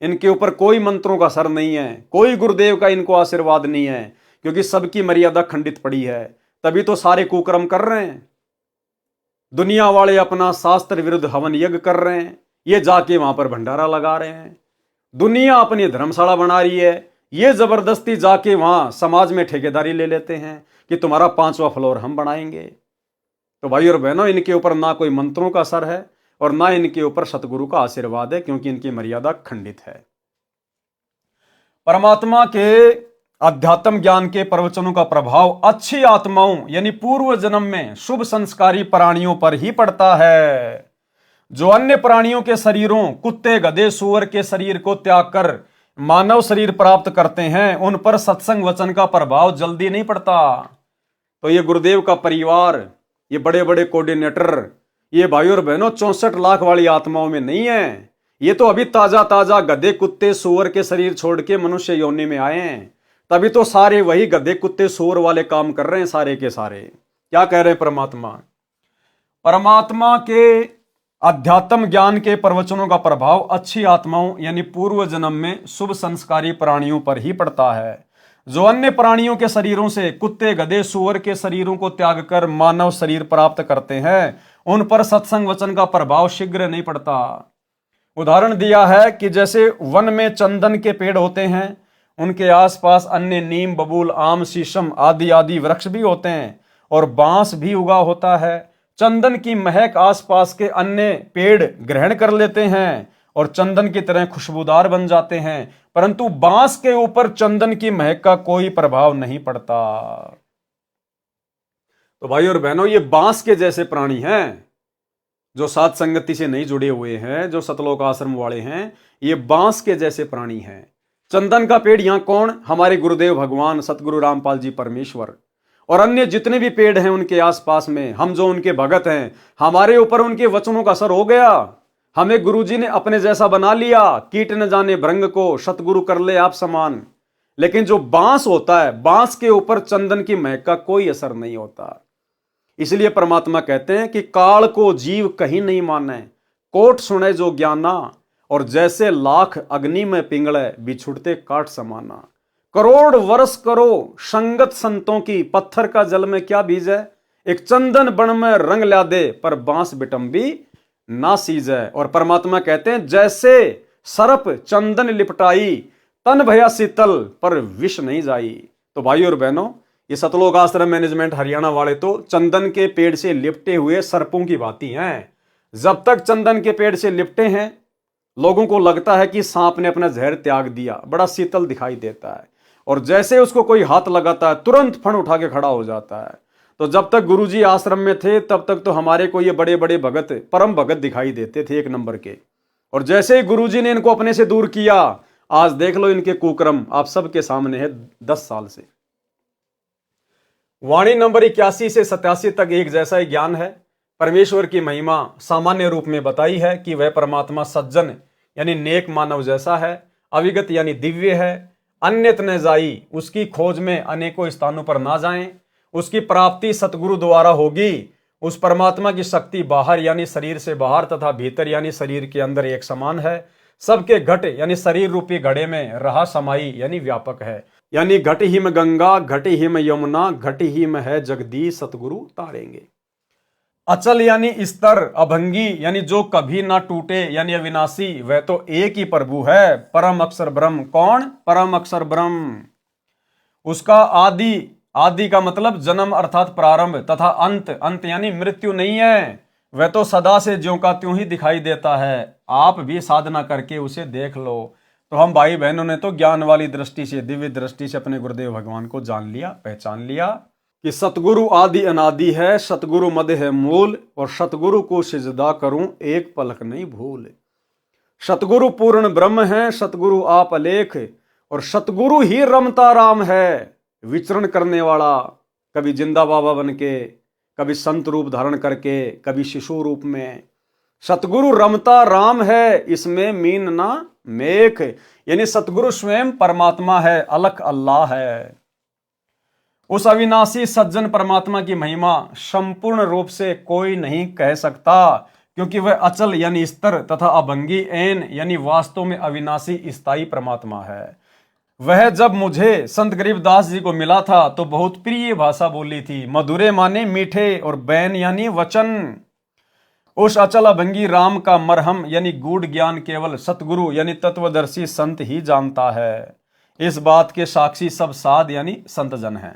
इनके ऊपर कोई मंत्रों का असर नहीं है, कोई गुरुदेव का इनको आशीर्वाद नहीं है, क्योंकि सबकी मर्यादा खंडित पड़ी है। तभी तो सारे कुकर्म कर रहे हैं। दुनिया वाले अपना शास्त्र विरुद्ध हवन यज्ञ कर रहे हैं, ये जाके वहां पर भंडारा लगा रहे हैं। दुनिया अपनी धर्मशाला बना रही है, ये जबरदस्ती जाके वहां समाज में ठेकेदारी ले लेते हैं कि तुम्हारा 5वां फ्लोर हम बनाएंगे। तो भाई और बहनों, इनके ऊपर ना कोई मंत्रों का असर है और ना इनके ऊपर सतगुरु का आशीर्वाद है, क्योंकि इनकी मर्यादा खंडित है। परमात्मा के अध्यात्म ज्ञान के प्रवचनों का प्रभाव अच्छी आत्माओं यानी पूर्व जन्म में शुभ संस्कारी प्राणियों पर ही पड़ता है। जो अन्य प्राणियों के शरीरों, कुत्ते, गधे, सूअर के शरीर को त्याग कर मानव शरीर प्राप्त करते हैं, उन पर सत्संग वचन का प्रभाव जल्दी नहीं पड़ता। तो ये गुरुदेव का परिवार, ये बड़े बड़े कोऑर्डिनेटर, ये भाई और बहनों 64 लाख वाली आत्माओं में नहीं है। ये तो अभी ताजा गधे, कुत्ते, सूअर के शरीर छोड़ के मनुष्य योनि में आए हैं। तभी तो सारे वही गधे, कुत्ते, सूअर वाले काम कर रहे हैं सारे के सारे। क्या कह रहे हैं परमात्मा? परमात्मा के अध्यात्म ज्ञान के प्रवचनों का प्रभाव अच्छी आत्माओं यानी पूर्व जन्म में शुभ संस्कारी प्राणियों पर ही पड़ता है। जो अन्य प्राणियों के शरीरों से, कुत्ते, गधे, सूअर के शरीरों को त्याग कर मानव शरीर प्राप्त करते हैं, उन पर सत्संग वचन का प्रभाव शीघ्र नहीं पड़ता। उदाहरण दिया है कि जैसे वन में चंदन के पेड़ होते हैं, उनके आसपास अन्य नीम, बबूल, आम, शीशम आदि वृक्ष भी होते हैं और बांस भी उगा होता है। चंदन की महक आसपास के अन्य पेड़ ग्रहण कर लेते हैं और चंदन की तरह खुशबूदार बन जाते हैं, परंतु बांस के ऊपर चंदन की महक का कोई प्रभाव नहीं पड़ता। तो भाई और बहनों, ये बांस के जैसे प्राणी हैं जो साथ संगति से नहीं जुड़े हुए हैं, जो सतलोक आश्रम वाले हैं, ये बांस के जैसे प्राणी हैं। चंदन का पेड़ यहां कौन? हमारे गुरुदेव भगवान सतगुरु रामपाल जी परमेश्वर। और अन्य जितने भी पेड़ हैं उनके आसपास में, हम जो उनके भगत हैं, हमारे ऊपर उनके वचनों का असर हो गया। हमें गुरुजी ने अपने जैसा बना लिया। कीट न जाने भृंग को, सतगुरु कर ले आप समान। लेकिन जो बांस होता है, बांस के ऊपर चंदन की महक का कोई असर नहीं होता। इसलिए परमात्मा कहते हैं कि काल को जीव कहीं नहीं माने, कोट सुने जो ज्ञाना, और जैसे लाख अग्नि में पिंगले बिछुड़ते काट समाना। करोड़ वर्ष करो संगत संतों की, पत्थर का जल में क्या बीज है। एक चंदन बन में रंग ला दे, पर बांस बिटंबी ना सीजे। और परमात्मा कहते हैं जैसे सर्प चंदन लिपटाई, तन भया शीतल पर विष नहीं जाई। तो भाई और बहनों, ये सतलोक आश्रम मैनेजमेंट हरियाणा वाले तो चंदन के पेड़ से लिपटे हुए सर्पों की भांति हैं। जब तक चंदन के पेड़ से लिपटे हैं, लोगों को लगता है कि सांप ने अपना जहर त्याग दिया, बड़ा शीतल दिखाई देता है। और जैसे उसको कोई हाथ लगाता है, तुरंत फण उठा के खड़ा हो जाता है। तो जब तक गुरुजी आश्रम में थे, तब तक तो हमारे को ये बड़े बड़े भगत, परम भगत दिखाई देते थे, एक नंबर के। और जैसे ही गुरुजी ने इनको अपने से दूर किया, आज देख लो इनके कुकर्म आप सबके सामने है 10 साल से। वाणी नंबर 81 से 87 तक एक जैसा ही ज्ञान है। परमेश्वर की महिमा सामान्य रूप में बताई है कि वह परमात्मा सज्जन यानी नेक मानव जैसा है, अविगत यानी दिव्य है, अन्यत न जाई, उसकी खोज में अनेकों स्थानों पर ना जाएं, उसकी प्राप्ति सतगुरु द्वारा होगी। उस परमात्मा की शक्ति बाहर यानी शरीर से बाहर तथा भीतर यानी शरीर के अंदर एक समान है। सबके घट यानी शरीर रूपी घड़े में रहा समाई यानी व्यापक है। यानी घट ही में गंगा, घट ही में यमुना, घट ही में है जगदीश, सतगुरु तारेंगे। अचल यानी स्तर, अभंगी यानी जो कभी ना टूटे यानी अविनाशी, वह तो एक ही प्रभु है, परम अक्षर ब्रह्म। कौन? परम अक्षर ब्रह्म। उसका आदि, आदि का मतलब जन्म अर्थात प्रारंभ, तथा अंत, अंत यानी मृत्यु नहीं है। वह तो सदा से ज्यों का त्यों ही दिखाई देता है। आप भी साधना करके उसे देख लो। तो हम भाई बहनों ने तो ज्ञान वाली दृष्टि से, दिव्य दृष्टि से अपने गुरुदेव भगवान को जान लिया, पहचान लिया कि सतगुरु आदि अनादि है, सतगुरु मद है मूल, और सतगुरु को सिजदा करूं एक पलक नहीं भूल। सतगुरु पूर्ण ब्रह्म है, सतगुरु आप अलेख, और सतगुरु ही रमता राम है, विचरण करने वाला, कभी जिंदा बाबा बन के, कभी संत रूप धारण करके, कभी शिशु रूप में। सतगुरु रमता राम है, इसमें मीन ना मेख, यानी सतगुरु स्वयं परमात्मा है, अलख अल्लाह है। उस अविनाशी सज्जन परमात्मा की महिमा संपूर्ण रूप से कोई नहीं कह सकता, क्योंकि वह अचल यानी स्तर तथा अभंगी ऐन यानी वास्तव में अविनाशी स्थायी परमात्मा है। वह जब मुझे संत गरीबदास जी को मिला था तो बहुत प्रिय भाषा बोली थी। मधुरे माने मीठे, और बैन यानी वचन। उस अचल अभंगी राम का मरहम यानी गूढ़ ज्ञान केवल सतगुरु यानी तत्वदर्शी संत ही जानता है। इस बात के साक्षी सब साध यानी संत जन हैं।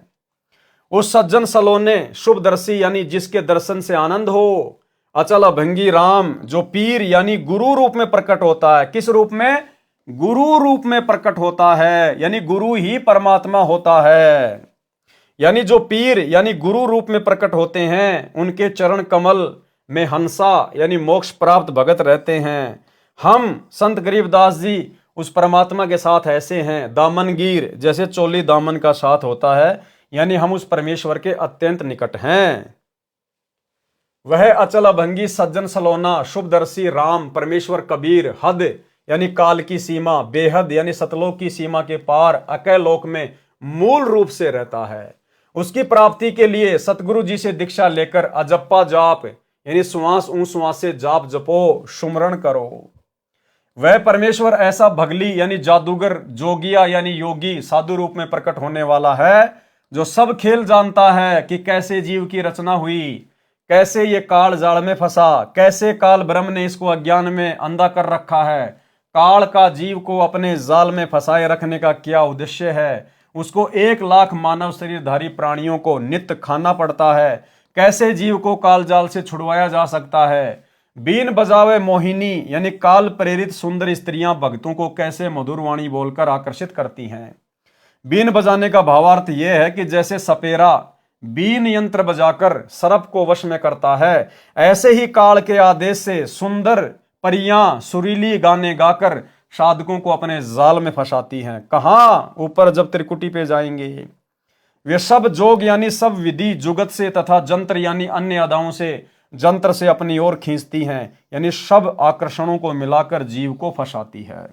उस सज्जन सलोने शुभदर्शी यानी जिसके दर्शन से आनंद हो, अचल अभंगी राम जो पीर यानी गुरु रूप में प्रकट होता है। किस रूप में? गुरु रूप में प्रकट होता है, यानी गुरु ही परमात्मा होता है। यानी जो पीर यानी गुरु रूप में प्रकट होते हैं, उनके चरण कमल में हंसा यानी मोक्ष प्राप्त भगत रहते हैं। हम संत गरीबदास जी उस परमात्मा के साथ ऐसे हैं, दामनगीर जैसे चोली दामन का साथ होता है, यानी हम उस परमेश्वर के अत्यंत निकट हैं। वह अचल अभंगी सज्जन सलोना शुभदर्शी राम परमेश्वर कबीर हद यानी काल की सीमा, बेहद यानी सतलोक की सीमा के पार अकय लोक में मूल रूप से रहता है। उसकी प्राप्ति के लिए सतगुरु जी से दीक्षा लेकर अजप्पा जाप यानी श्वास श्वास से जाप जपो, सुमरण करो। वह परमेश्वर ऐसा भगली यानी जादूगर, जोगिया यानी योगी साधु रूप में प्रकट होने वाला है, जो सब खेल जानता है कि कैसे जीव की रचना हुई, कैसे ये काल जाल में फंसा, कैसे काल ब्रह्म ने इसको अज्ञान में अंधा कर रखा है, काल का जीव को अपने जाल में फंसाए रखने का क्या उद्देश्य है, उसको 1 लाख मानव शरीरधारी प्राणियों को नित्य खाना पड़ता है, कैसे जीव को काल जाल से छुड़वाया जा सकता है। बीन बजावे मोहिनी यानी काल प्रेरित सुंदर स्त्रियां भक्तों को कैसे मधुर वाणी बोलकर आकर्षित करती हैं। बीन बजाने का भावार्थ यह है कि जैसे सपेरा बीन यंत्र बजाकर सर्प को वश में करता है, ऐसे ही काल के आदेश से सुंदर परियां सुरीली गाने गाकर साधकों को अपने जाल में फंसाती हैं। कहां? ऊपर जब त्रिकुटी पे जाएंगे। वे सब जोग यानी सब विधि जुगत से तथा जंत्र यानी अन्य अदाओं से जंत्र से अपनी ओर खींचती हैं, यानी सब आकर्षणों को मिलाकर जीव को फंसाती है।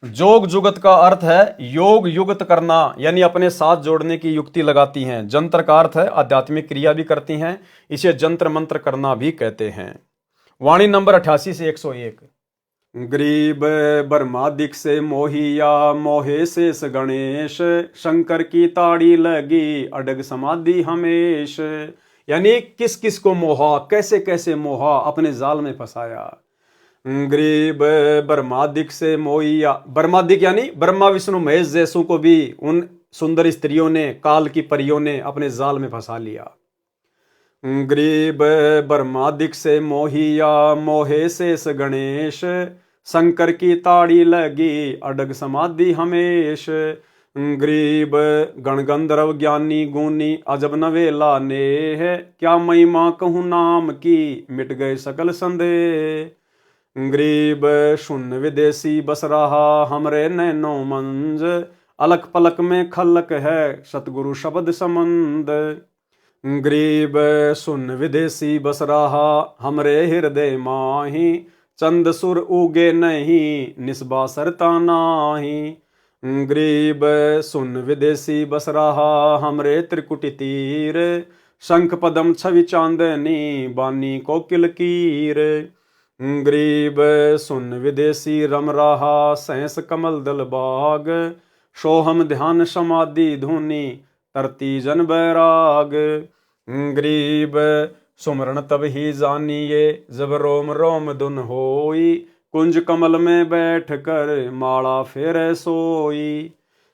जोग जुगत का अर्थ है योग युगत करना, यानी अपने साथ जोड़ने की युक्ति लगाती हैं। जंत्र का अर्थ है आध्यात्मिक क्रिया भी करती हैं, इसे जंत्र मंत्र करना भी कहते हैं। वाणी नंबर 88 से 101। गरीब ब्रह्मादिक से मोहिया मोहे शेष गणेश, शंकर की ताड़ी लगी अडग समाधि हमेश, यानी किस किस को मोहा, कैसे कैसे मोहा, अपने जाल में फंसाया। गरीब ब्रह्मादिक से मोहिया, ब्रह्मादिक यानी ब्रह्मा विष्णु महेश जैसों को भी उन सुंदर स्त्रियों ने, काल की परियों ने अपने जाल में फंसा लिया। गरीब ब्रह्मादिक से मोहिया मोहे शेष गणेश, शंकर की ताड़ी लगी अडग समाधि हमेश। गरीब गण गंधर्व ज्ञानी गुनी अजब नवेला नेह, क्या महिमा कहूँ नाम की मिट गए सकल संदेह। गरीब शून्य विदेशी बस रहा हमरे नैनो मंज, अलक पलक में खलक है सतगुरु शब्द संबंध। गरीब शून्य विदेशी बस रहा हमरे हृदय माही, चंद सुर उगे नहीं निस्बा सरता नाही। गरीब शून्य विदेशी बस रहा हमरे त्रिकुटी तीर, शंख पदम छवि चांदनी बानी कोकिल कीर। गरीब शून्य विदेशी रम रहा सहस कमल दल बाग, सोहम ध्यान समाधि धुनी तरती जन बैराग। गरीब सुमरण तब ही जानिए जब रोम रोम धुन होई, कुंज कमल में बैठ कर माला फेरे सोई।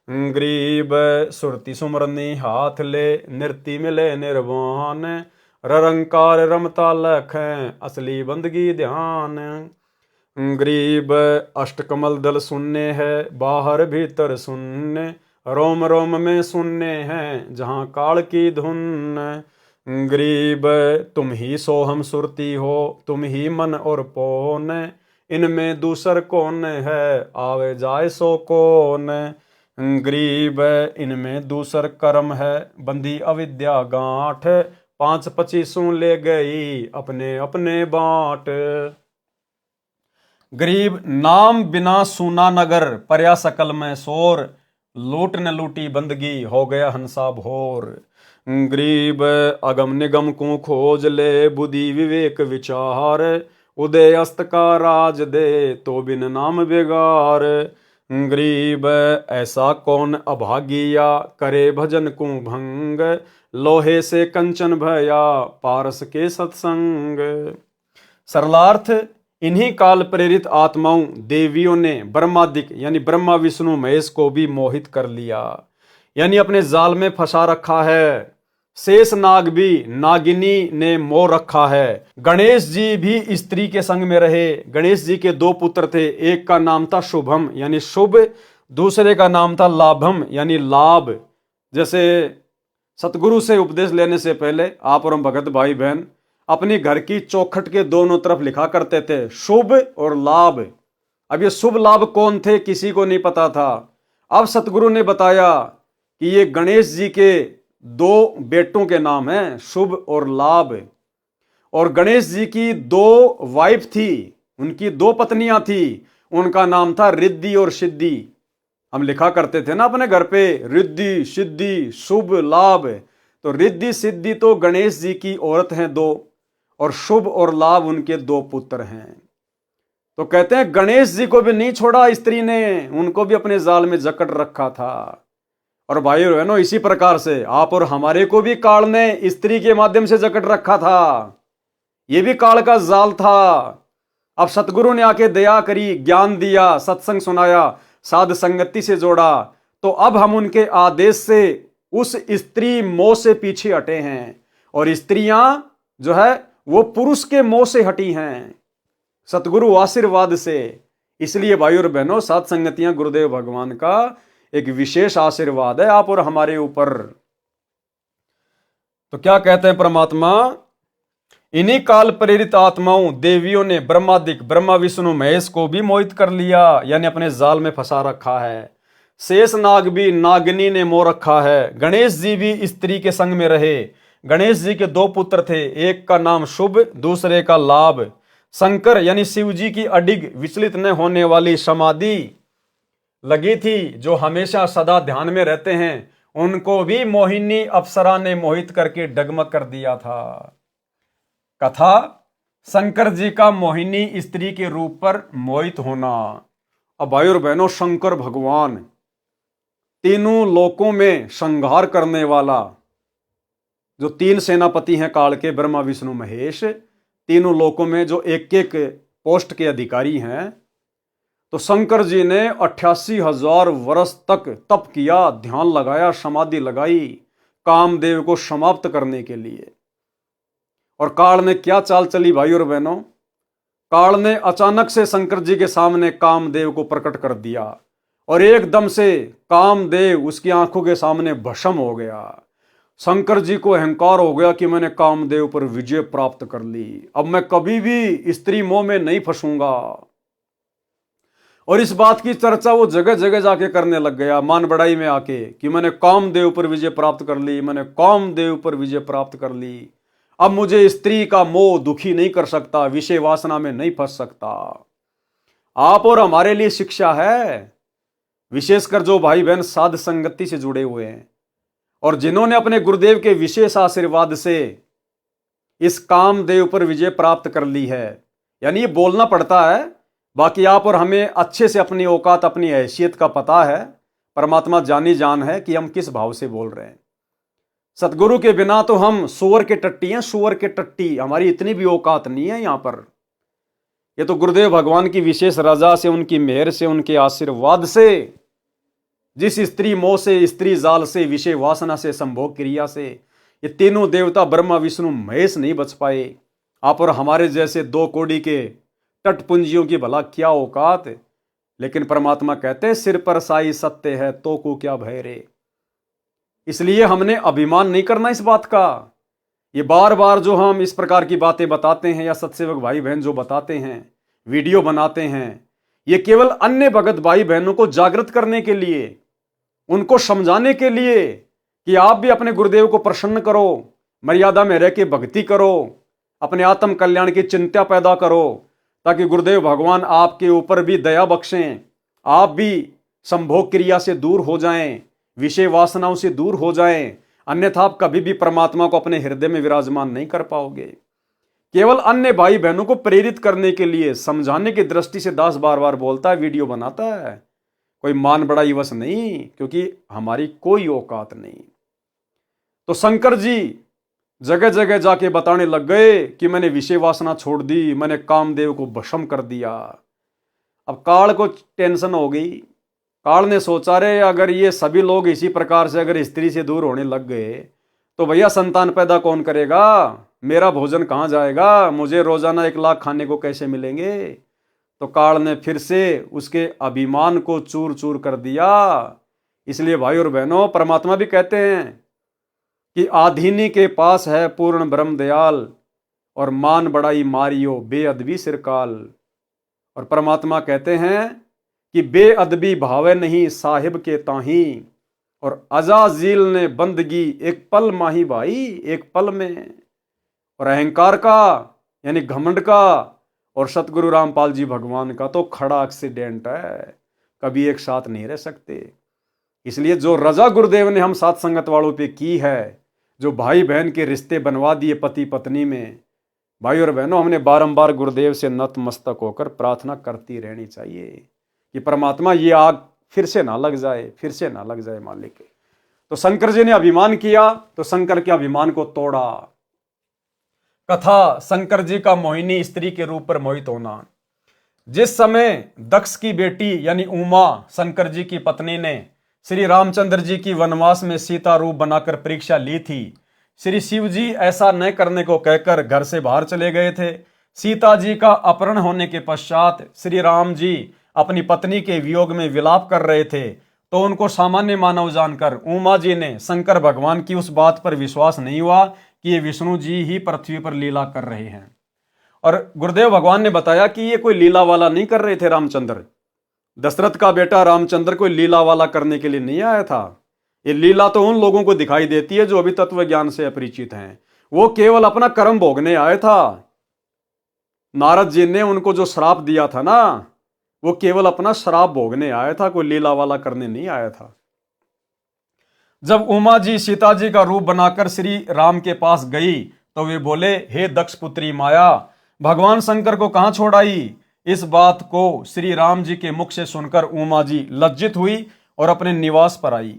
गरीब सुरति सुमरनी हाथ ले नृत्य मिले निर्वाण, ररंकार रमता लखें असली बंदगी ध्यान। गरीब अष्टकमल दल सुनने है बाहर भीतर सुनने, रोम रोम में सुनने हैं जहाँ काल की धुन। गरीब तुम ही सोहम सुरती हो तुम ही मन और पौन, इनमें दूसर कौन है आवे जाए सो कौन। गरीब इनमें दूसर कर्म है बंदी अविद्या गांठ, 5-25 ले गई अपने अपने बाँट। गरीब नाम बिना सूना नगर, पर्या सकल में शोर, लूट न लूटी बंदगी हो गया हंसा भोर। गरीब अगम निगम को खोज ले बुद्धि विवेक विचार, उदय अस्त का राज दे तो बिन नाम बेगार। गरीब ऐसा कौन अभागिया करे भजन को भंग, लोहे से कंचन भया पारस के सत्संग। सरलार्थ इन्हीं काल प्रेरित आत्माओं देवियों ने ब्रह्मादिक यानी ब्रह्मा विष्णु महेश को भी मोहित कर लिया, यानी अपने जाल में फंसा रखा है। शेष नाग भी नागिनी ने मोह रखा है। गणेश जी भी स्त्री के संग में रहे। गणेश जी के 2 पुत्र थे, एक का नाम था शुभम यानी शुभ, दूसरे का नाम था लाभम यानी लाभ। जैसे सतगुरु से उपदेश लेने से पहले आप और हम भगत भाई बहन अपनी घर की चौखट के दोनों तरफ लिखा करते थे शुभ और लाभ। अब ये शुभ लाभ कौन थे किसी को नहीं पता था। अब सतगुरु ने बताया कि ये गणेश जी के 2 बेटों के नाम हैं शुभ और लाभ। और गणेश जी की 2 वाइफ थी, उनकी 2 पत्नियां थी, उनका नाम था रिद्धि और सिद्धि। हम लिखा करते थे ना अपने घर पे रिद्धि सिद्धि शुभ लाभ। तो रिद्धि सिद्धि तो गणेश जी की औरत हैं 2, और शुभ और लाभ उनके 2 पुत्र हैं। तो कहते हैं गणेश जी को भी नहीं छोड़ा स्त्री ने, उनको भी अपने जाल में जकड़ रखा था। और भाई बहनों इसी प्रकार से आप और हमारे को भी काल ने स्त्री के माध्यम से जकड़ रखा था। यह भी काल का जाल था। अब सतगुरु ने आके दया करी, ज्ञान दिया, सत्संग सुनाया, साध संगति से जोड़ा, तो अब हम उनके आदेश से उस स्त्री मोह से पीछे हटे हैं और स्त्रियां जो है वो पुरुष के मोह से हटी हैं सतगुरु आशीर्वाद से। इसलिए भाई और बहनों साध संगतियां गुरुदेव भगवान का एक विशेष आशीर्वाद है आप और हमारे ऊपर। तो क्या कहते हैं परमात्मा, इन्हीं काल प्रेरित आत्माओं देवियों ने ब्रह्मादिक ब्रह्मा विष्णु महेश को भी मोहित कर लिया, यानी अपने जाल में फंसा रखा है। शेष नाग भी नागिनी ने मोह रखा है। गणेश जी भी स्त्री के संग में रहे। गणेश जी के दो पुत्र थे, एक का नाम शुभ, दूसरे का लाभ। शंकर यानी शिव जी की अडिग विचलित न होने वाली समाधि लगी थी, जो हमेशा सदा ध्यान में रहते हैं, उनको भी मोहिनी अप्सरा ने मोहित करके डगमग कर दिया था। कथा शंकर जी का मोहिनी स्त्री के रूप पर मोहित होना। अब भाई और बहनों, शंकर भगवान तीनों लोकों में संहार करने वाला, जो तीन सेनापति हैं काल के, ब्रह्मा विष्णु महेश, तीनों लोकों में जो एक एक पोस्ट के अधिकारी हैं, तो शंकर जी ने 88,000 वर्ष तक तप किया, ध्यान लगाया, समाधि लगाई कामदेव को समाप्त करने के लिए। और काल ने क्या चाल चली भाई और बहनों, काल ने अचानक से शंकर जी के सामने कामदेव को प्रकट कर दिया और एकदम से कामदेव उसकी आंखों के सामने भस्म हो गया। शंकर जी को अहंकार हो गया कि मैंने कामदेव पर विजय प्राप्त कर ली, अब मैं कभी भी स्त्री मोह में नहीं फंसूंगा। और इस बात की चर्चा वो जगह जगह जाके करने लग गया, मान बढ़ाई में आके, कि मैंने कामदेव पर विजय प्राप्त कर ली, मैंने कामदेव पर विजय प्राप्त कर ली, अब मुझे स्त्री का मोह दुखी नहीं कर सकता, विषय वासना में नहीं फंस सकता। आप और हमारे लिए शिक्षा है, विशेषकर जो भाई बहन साध संगति से जुड़े हुए हैं और जिन्होंने अपने गुरुदेव के विशेष आशीर्वाद से इस कामदेव पर विजय प्राप्त कर ली है। यानी ये बोलना पड़ता है, बाकी आप और हमें अच्छे से अपनी औकात, अपनी हैसियत का पता है, परमात्मा जानी जान है कि हम किस भाव से बोल रहे हैं। सतगुरु के बिना तो हम सुअर के टट्टी हैं, सुअर के टट्टी, हमारी इतनी भी औकात नहीं है यहां पर। ये तो गुरुदेव भगवान की विशेष रजा से, उनकी मेहर से, उनके आशीर्वाद से, जिस स्त्री मोह से, स्त्री जाल से, विषय वासना से, संभोग क्रिया से ये तीनों देवता ब्रह्मा विष्णु महेश नहीं बच पाए। आप और हमारे जैसे दो कोड़ी के तटपुंजियों की भला क्या औकात। लेकिन परमात्मा कहते हैं सिर पर साई सत्य है तो को क्या भय रे। इसलिए हमने अभिमान नहीं करना इस बात का। ये बार बार जो हम इस प्रकार की बातें बताते हैं या सत्सेवक भाई बहन जो बताते हैं, वीडियो बनाते हैं, ये केवल अन्य भगत भाई बहनों को जागृत करने के लिए, उनको समझाने के लिए कि आप भी अपने गुरुदेव को प्रसन्न करो, मर्यादा में रह के भक्ति करो, अपने आत्म कल्याण की चिंता पैदा करो, ताकि गुरुदेव भगवान आपके ऊपर भी दया बख्शें, आप भी संभोग क्रिया से दूर हो जाएं, विषय वासनाओं से दूर हो जाएं। अन्यथा आप कभी भी परमात्मा को अपने हृदय में विराजमान नहीं कर पाओगे। केवल अन्य भाई बहनों को प्रेरित करने के लिए, समझाने की दृष्टि से दास बार बार बोलता है, वीडियो बनाता है, कोई मान बड़ाई वश नहीं, क्योंकि हमारी कोई औकात नहीं। तो शंकर जी जगह जगह जाके बताने लग गए कि मैंने विषय वासना छोड़ दी, मैंने कामदेव को भस्म कर दिया। अब काल को टेंशन हो गई। काल ने सोचा रे अगर ये सभी लोग इसी प्रकार से अगर स्त्री से दूर होने लग गए तो भैया संतान पैदा कौन करेगा, मेरा भोजन कहाँ जाएगा, मुझे रोजाना 1 लाख खाने को कैसे मिलेंगे। तो काल ने फिर से उसके अभिमान को चूर चूर कर दिया। इसलिए भाई और बहनों, परमात्मा भी कहते हैं कि आधीनी के पास है पूर्ण ब्रह्म दयाल और मान बड़ाई मारियो बेअदबी सिरकाल। और परमात्मा कहते हैं कि बेअदबी भावे नहीं साहिब के ताही, और अजाजील ने बंदगी एक पल माही भाई, एक पल में। और अहंकार का यानी घमंड का और सतगुरु रामपाल जी भगवान का तो खड़ा एक्सीडेंट है, कभी एक साथ नहीं रह सकते। इसलिए जो रजा गुरुदेव ने हम साथ संगत वालों पे की है, जो भाई बहन के रिश्ते बनवा दिए पति पत्नी में, भाई और बहनों, हमने बारंबार गुरुदेव से नतमस्तक होकर प्रार्थना करती रहनी चाहिए कि परमात्मा ये आग फिर से ना लग जाए, फिर से ना लग जाए मालिक। तो शंकर जी ने अभिमान किया तो शंकर के अभिमान को तोड़ा। कथा शंकर जी का मोहिनी स्त्री के रूप पर मोहित होना। जिस समय दक्ष की बेटी यानी उमा शंकर जी की पत्नी ने श्री रामचंद्र जी की वनवास में सीता रूप बनाकर परीक्षा ली थी, श्री शिव जी ऐसा न करने को कहकर घर से बाहर चले गए थे। सीता जी का अपहरण होने के पश्चात श्री राम जी अपनी पत्नी के वियोग में विलाप कर रहे थे, तो उनको सामान्य मानव जानकर उमा जी ने शंकर भगवान की उस बात पर विश्वास नहीं हुआ कि ये विष्णु जी ही पृथ्वी पर लीला कर रहे हैं। और गुरुदेव भगवान ने बताया कि ये कोई लीला वाला नहीं कर रहे थे रामचंद्र, दशरथ का बेटा रामचंद्र कोई लीला वाला करने के लिए नहीं आया था। ये लीला तो उन लोगों को दिखाई देती है जो अभी तत्व ज्ञान से अपरिचित हैं। वो केवल अपना कर्म भोगने आया था। नारद जी ने उनको जो श्राप दिया था ना, वो केवल अपना श्राप भोगने आया था, कोई लीला वाला करने नहीं आया था। जब उमा जी सीता जी का रूप बनाकर श्री राम के पास गई तो वे बोले, हे दक्ष पुत्री माया, भगवान शंकर को कहां छोड़ आई? इस बात को श्री राम जी के मुख से सुनकर उमा जी लज्जित हुई और अपने निवास पर आई।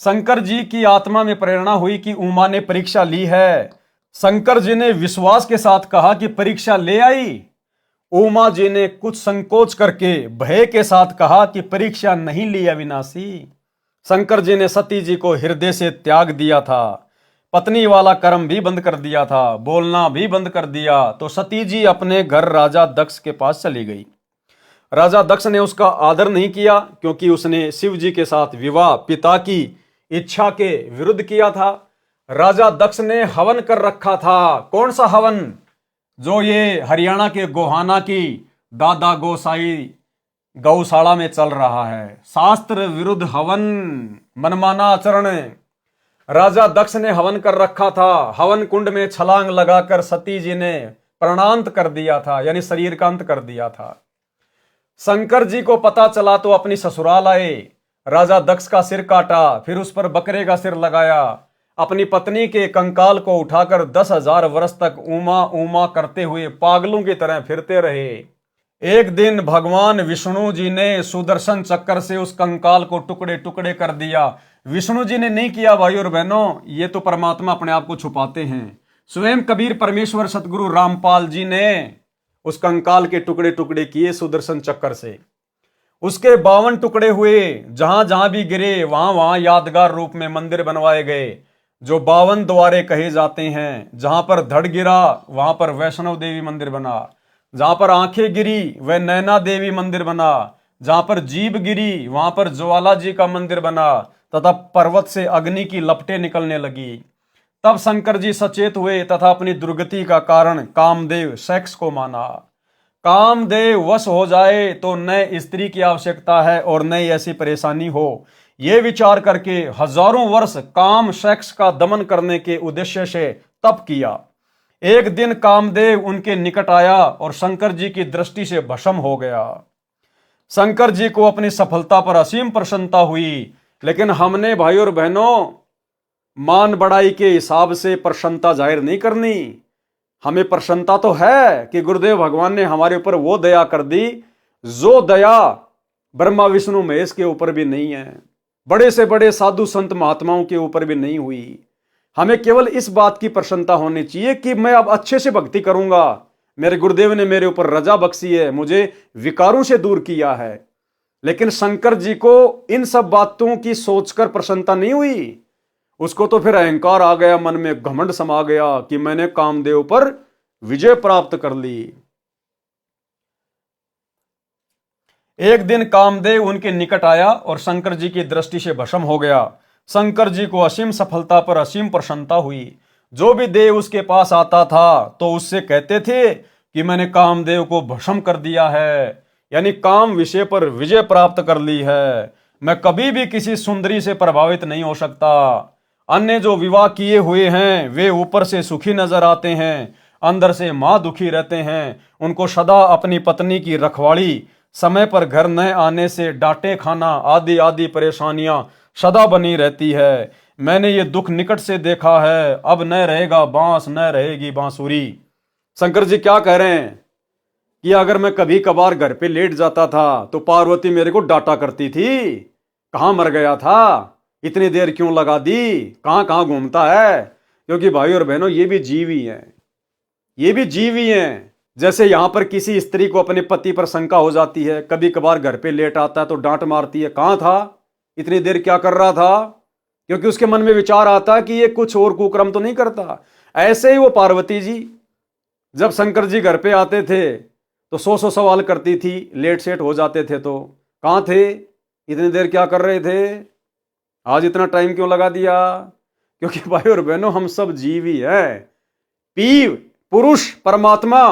शंकर जी की आत्मा में प्रेरणा हुई कि उमा ने परीक्षा ली है। शंकर जी ने विश्वास के साथ कहा कि परीक्षा ले आई। उमा जी ने कुछ संकोच करके भय के साथ कहा कि परीक्षा नहीं ली अविनाशी। शंकर जी ने सती जी को हृदय से त्याग दिया था, पत्नी वाला कर्म भी बंद कर दिया था, बोलना भी बंद कर दिया। तो सती जी अपने घर राजा दक्ष के पास चली गई। राजा दक्ष ने उसका आदर नहीं किया क्योंकि उसने शिव जी के साथ विवाह पिता की इच्छा के विरुद्ध किया था। राजा दक्ष ने हवन कर रखा था। कौन सा हवन? जो ये हरियाणा के गोहाना की दादा गोसाई गौशाला में चल रहा है। शास्त्र विरुद्ध हवन, मनमाना आचरण। राजा दक्ष ने हवन कर रखा था। हवन कुंड में छलांग लगाकर सती जी ने प्राणांत कर दिया था, यानी शरीर का अंत कर दिया था। शंकर जी को पता चला तो अपनी ससुराल आए। राजा दक्ष का सिर काटा, फिर उस पर बकरे का सिर लगाया। अपनी पत्नी के कंकाल को उठाकर 10,000 वर्ष तक उमा उमा करते हुए पागलों की तरह फिरते रहे। एक दिन भगवान विष्णु जी ने सुदर्शन चक्कर से उस कंकाल को टुकड़े टुकड़े कर दिया। विष्णु जी ने नहीं किया भाई और बहनों, ये तो परमात्मा अपने आप को छुपाते हैं। स्वयं कबीर परमेश्वर सतगुरु रामपाल जी ने उस कंकाल के टुकड़े टुकड़े किए सुदर्शन चक्कर से। उसके 52 टुकड़े हुए, जहां जहां भी गिरे वहां वहां यादगार रूप में मंदिर बनवाए गए, जो 52 द्वारे कहे जाते हैं। जहां पर धड़ गिरा वहां पर वैष्णव देवी मंदिर बना, जहां पर आंखें गिरी वह नैना देवी मंदिर बना, जहां पर जीभ गिरी वहां पर ज्वाला जी का मंदिर बना, तथा पर्वत से अग्नि की लपटें निकलने लगी। तब शंकर जी सचेत हुए तथा अपनी दुर्गति का कारण कामदेव सेक्स को माना। कामदेव वश हो जाए तो न स्त्री की आवश्यकता है और न ऐसी परेशानी हो, ये विचार करके हजारों वर्ष काम सेक्स का दमन करने के उद्देश्य से तप किया। एक दिन कामदेव उनके निकट आया और शंकर जी की दृष्टि से भस्म हो गया। शंकर जी को अपनी सफलता पर असीम प्रसन्नता हुई, लेकिन हमने भाई और बहनों मान बढ़ाई के हिसाब से प्रसन्नता जाहिर नहीं करनी। हमें प्रसन्नता तो है कि गुरुदेव भगवान ने हमारे ऊपर वो दया कर दी जो दया ब्रह्मा विष्णु महेश के ऊपर भी नहीं है, बड़े से बड़े साधु संत महात्माओं के ऊपर भी नहीं हुई। हमें केवल इस बात की प्रसन्नता होनी चाहिए कि मैं अब अच्छे से भक्ति करूंगा। मेरे गुरुदेव ने मेरे ऊपर रजा बख्शी है, मुझे विकारों से दूर किया है। लेकिन शंकर जी को इन सब बातों की सोचकर प्रसन्नता नहीं हुई। उसको तो फिर अहंकार आ गया, मन में घमंड समा गया कि मैंने कामदेव पर विजय प्राप्त कर ली। एक दिन कामदेव उनके निकट आया और शंकर जी की दृष्टि से भस्म हो गया। शंकर जी को असीम सफलता पर असीम प्रसन्नता हुई। जो भी देव उसके पास आता था तो उससे कहते थे कि मैंने कामदेव को भस्म कर दिया है, यानी काम विषय पर विजय प्राप्त कर ली है। मैं कभी भी किसी सुंदरी से प्रभावित नहीं हो सकता। अन्य जो विवाह किए हुए हैं वे ऊपर से सुखी नजर आते हैं, अंदर से मां दुखी रहते हैं। उनको सदा अपनी पत्नी की रखवाली, समय पर घर न आने से डांटे खाना आदि आदि परेशानियां सदा बनी रहती है। मैंने ये दुख निकट से देखा है। अब न रहेगा बांस न रहेगी बांसुरी। शंकर जी क्या कह रहे हैं कि अगर मैं कभी कभार घर पे लेट जाता था तो पार्वती मेरे को डांटा करती थी, कहां मर गया था, इतनी देर क्यों लगा दी, कहां कहां घूमता है। क्योंकि भाई और बहनों ये भी जीव ही हैं, ये भी जीव ही हैं। जैसे यहां पर किसी स्त्री को अपने पति पर शंका हो जाती है, कभी कभार घर पे लेट आता है तो डांट मारती है, कहां था, इतनी देर क्या कर रहा था, क्योंकि उसके मन में विचार आता है कि ये कुछ और कुक्रम तो नहीं करता। ऐसे ही वो पार्वती जी जब शंकर जी घर पे आते थे तो 100 सवाल करती थी, लेट सेट हो जाते थे तो कहां थे, इतनी देर क्या कर रहे थे, आज इतना टाइम क्यों लगा दिया। क्योंकि भाई और बहनों हम सब जीव ही है। पीव पुरुष परमात्मा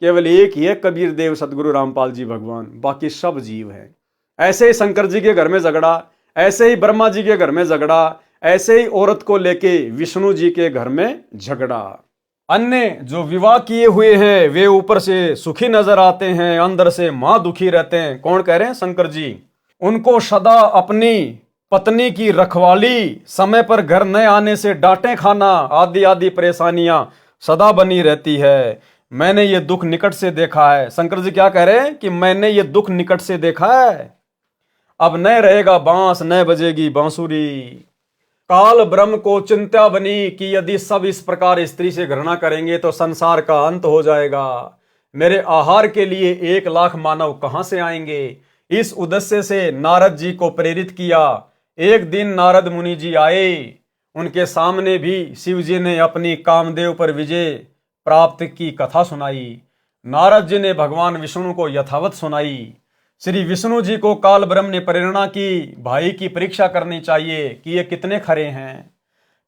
केवल एक ही है, कबीर देव सतगुरु रामपाल जी भगवान, बाकी सब जीव है। ऐसे ही शंकर जी के घर में झगड़ा, ऐसे ही ब्रह्मा जी के घर में झगड़ा, ऐसे ही औरत को लेके विष्णु जी के घर में झगड़ा। अन्य जो विवाह किए हुए हैं वे ऊपर से सुखी नजर आते हैं, अंदर से मां दुखी रहते हैं। कौन कह रहे हैं? शंकर जी। उनको सदा अपनी पत्नी की रखवाली, समय पर घर न आने से डांटे खाना आदि आदि परेशानियां सदा बनी रहती है। मैंने ये दुख निकट से देखा है। शंकर जी क्या कह रहे हैं कि मैंने ये दुख निकट से देखा है। अब न रहेगा बांस, न बजेगी बांसुरी। काल ब्रह्म को चिंता बनी कि यदि सब इस प्रकार स्त्री से घृणा करेंगे तो संसार का अंत हो जाएगा। मेरे आहार के लिए 1,00,000 मानव कहां से आएंगे? इस उद्देश्य से नारद जी को प्रेरित किया। एक दिन नारद मुनि जी आए, उनके सामने भी शिव जी ने अपनी कामदेव पर विजय प्राप्त की कथा सुनाई। नारद जी ने भगवान विष्णु को यथावत सुनाई। श्री विष्णु जी को काल ब्रह्म ने प्रेरणा की, भाई की परीक्षा करनी चाहिए कि ये कितने खरे हैं।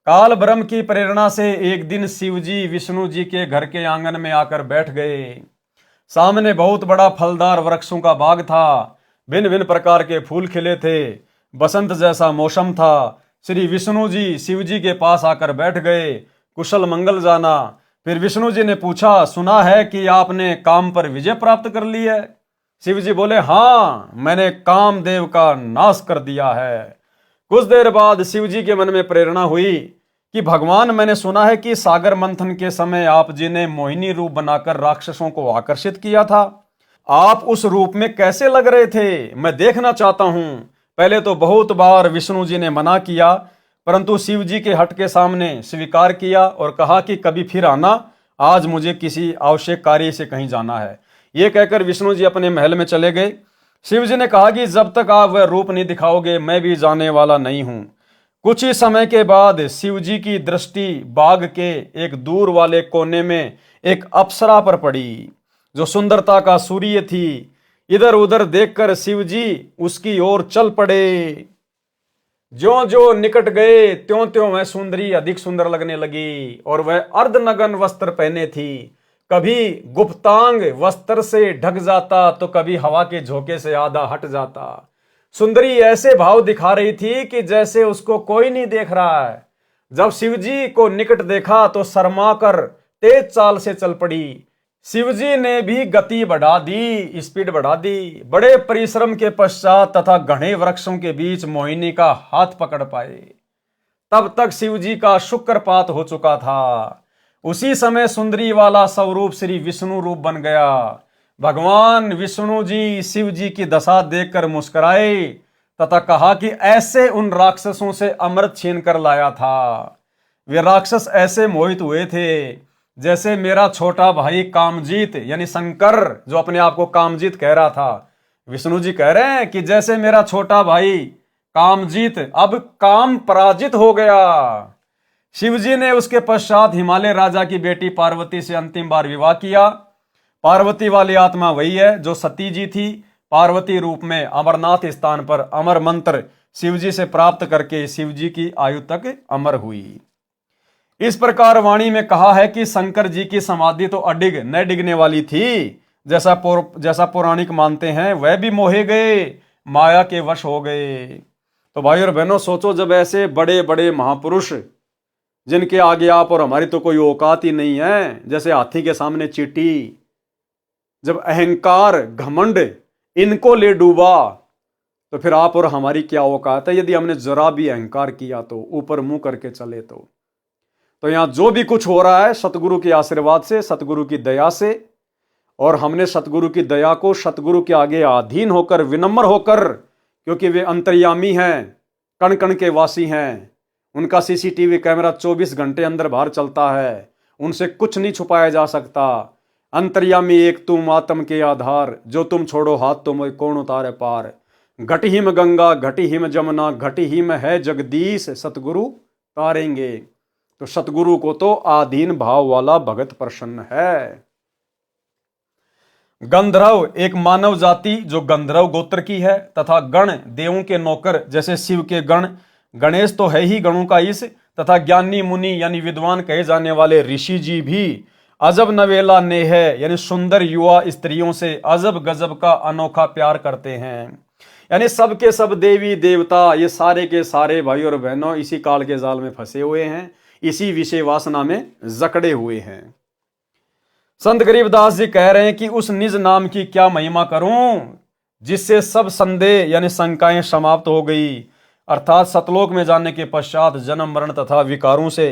काल ब्रह्म की प्रेरणा से एक दिन शिव जी विष्णु जी के घर के आंगन में आकर बैठ गए। सामने बहुत बड़ा फलदार वृक्षों का बाग था, भिन्न भिन्न प्रकार के फूल खिले थे, बसंत जैसा मौसम था। श्री विष्णु जी शिव जी के पास आकर बैठ गए, कुशल मंगल जाना। फिर विष्णु जी ने पूछा, सुना है कि आपने काम पर विजय प्राप्त कर ली है? शिव जी बोले, हाँ, मैंने कामदेव का नाश कर दिया है। कुछ देर बाद शिव जी के मन में प्रेरणा हुई कि भगवान, मैंने सुना है कि सागर मंथन के समय आप जी ने मोहिनी रूप बनाकर राक्षसों को आकर्षित किया था। आप उस रूप में कैसे लग रहे थे? मैं देखना चाहता हूं। पहले तो बहुत बार विष्णु जी ने मना किया, परंतु शिव जी के हट के सामने स्वीकार किया और कहा कि कभी फिर आना, आज मुझे किसी आवश्यक कार्य से कहीं जाना है। ये कहकर विष्णु जी अपने महल में चले गए। शिव जी ने कहा कि जब तक आप वह रूप नहीं दिखाओगे मैं भी जाने वाला नहीं हूं। कुछ ही समय के बाद शिव जी की दृष्टि बाग के एक दूर वाले कोने में एक अप्सरा पर पड़ी, जो सुंदरता का सूर्य थी। इधर उधर देखकर शिव जी उसकी ओर चल पड़े। ज्यों ज्यों निकट गए त्यों त्यों वह सुंदरी अधिक सुंदर लगने लगी, और वह अर्धनग्न वस्त्र पहने थी। कभी गुप्तांग वस्त्र से ढक जाता तो कभी हवा के झोंके से आधा हट जाता। सुंदरी ऐसे भाव दिखा रही थी कि जैसे उसको कोई नहीं देख रहा है। जब शिवजी को निकट देखा तो शर्मा कर तेज चाल से चल पड़ी। शिवजी ने भी गति बढ़ा दी, स्पीड बढ़ा दी। बड़े परिश्रम के पश्चात तथा घने वृक्षों के बीच मोहिनी का हाथ पकड़ पाए। तब तक शिवजी का शुक्रपात हो चुका था। उसी समय सुंदरी वाला स्वरूप श्री विष्णु रूप बन गया। भगवान विष्णु जी शिव जी की दशा देखकर मुस्कुराए तथा कहा कि ऐसे उन राक्षसों से अमृत छीन कर लाया था। वे राक्षस ऐसे मोहित हुए थे जैसे मेरा छोटा भाई कामजीत, यानी शंकर जो अपने आप को कामजीत कह रहा था। विष्णु जी कह रहे हैं कि जैसे मेरा छोटा भाई कामजीत अब काम पराजित हो गया। शिवजी ने उसके पश्चात हिमालय राजा की बेटी पार्वती से अंतिम बार विवाह किया। पार्वती वाली आत्मा वही है जो सती जी थी। पार्वती रूप में अमरनाथ स्थान पर अमर मंत्र शिवजी से प्राप्त करके शिवजी की आयु तक अमर हुई। इस प्रकार वाणी में कहा है कि शंकर जी की समाधि तो अडिग न डिगने वाली थी, जैसा पौराणिक मानते हैं। वह भी मोहे गए, माया के वश हो गए। तो भाई और बहनों, सोचो, जब ऐसे बड़े बड़े महापुरुष जिनके आगे आप और हमारी तो कोई औकात ही नहीं है, जैसे हाथी के सामने चींटी, जब अहंकार घमंड इनको ले डूबा तो फिर आप और हमारी क्या औकात है? यदि हमने जरा भी अहंकार किया तो, ऊपर मुंह करके चले तो यहां जो भी कुछ हो रहा है सतगुरु के आशीर्वाद से, सतगुरु की दया से। और हमने सतगुरु की दया को सतगुरु के आगे अधीन होकर, विनम्र होकर, क्योंकि वे अंतर्यामी हैं, कण कण के वासी हैं। उनका सीसीटीवी कैमरा 24 घंटे अंदर बाहर चलता है, उनसे कुछ नहीं छुपाया जा सकता। अंतर्यामी एक तुम आत्म के आधार, जो तुम छोड़ो हाथ तुम कौन उतारे पार। घट हिम गंगा घट हिम जमुना, घट हिम है जगदीश, सतगुरु तारेंगे। तो सतगुरु को तो आधीन भाव वाला भगत प्रसन्न है। गंधर्व एक मानव जाति जो गंधर्व गोत्र की है, तथा गण देवों के नौकर, जैसे शिव के गण। गणेश तो है ही गणों का ईश, तथा ज्ञानी मुनि यानी विद्वान कहे जाने वाले ऋषि जी भी अजब नवेला नेह यानी सुंदर युवा स्त्रियों से अजब गजब का अनोखा प्यार करते हैं। यानी सब के सब देवी देवता ये सारे के सारे भाई और बहनों इसी काल के जाल में फंसे हुए हैं, इसी विषय वासना में जकड़े हुए हैं। संत गरीबदास जी कह रहे हैं कि उस निज नाम की क्या महिमा करूं जिससे सब संदेह यानी शंकाएं समाप्त हो गई, अर्थात सतलोक में जाने के पश्चात जन्म मरण तथा विकारों से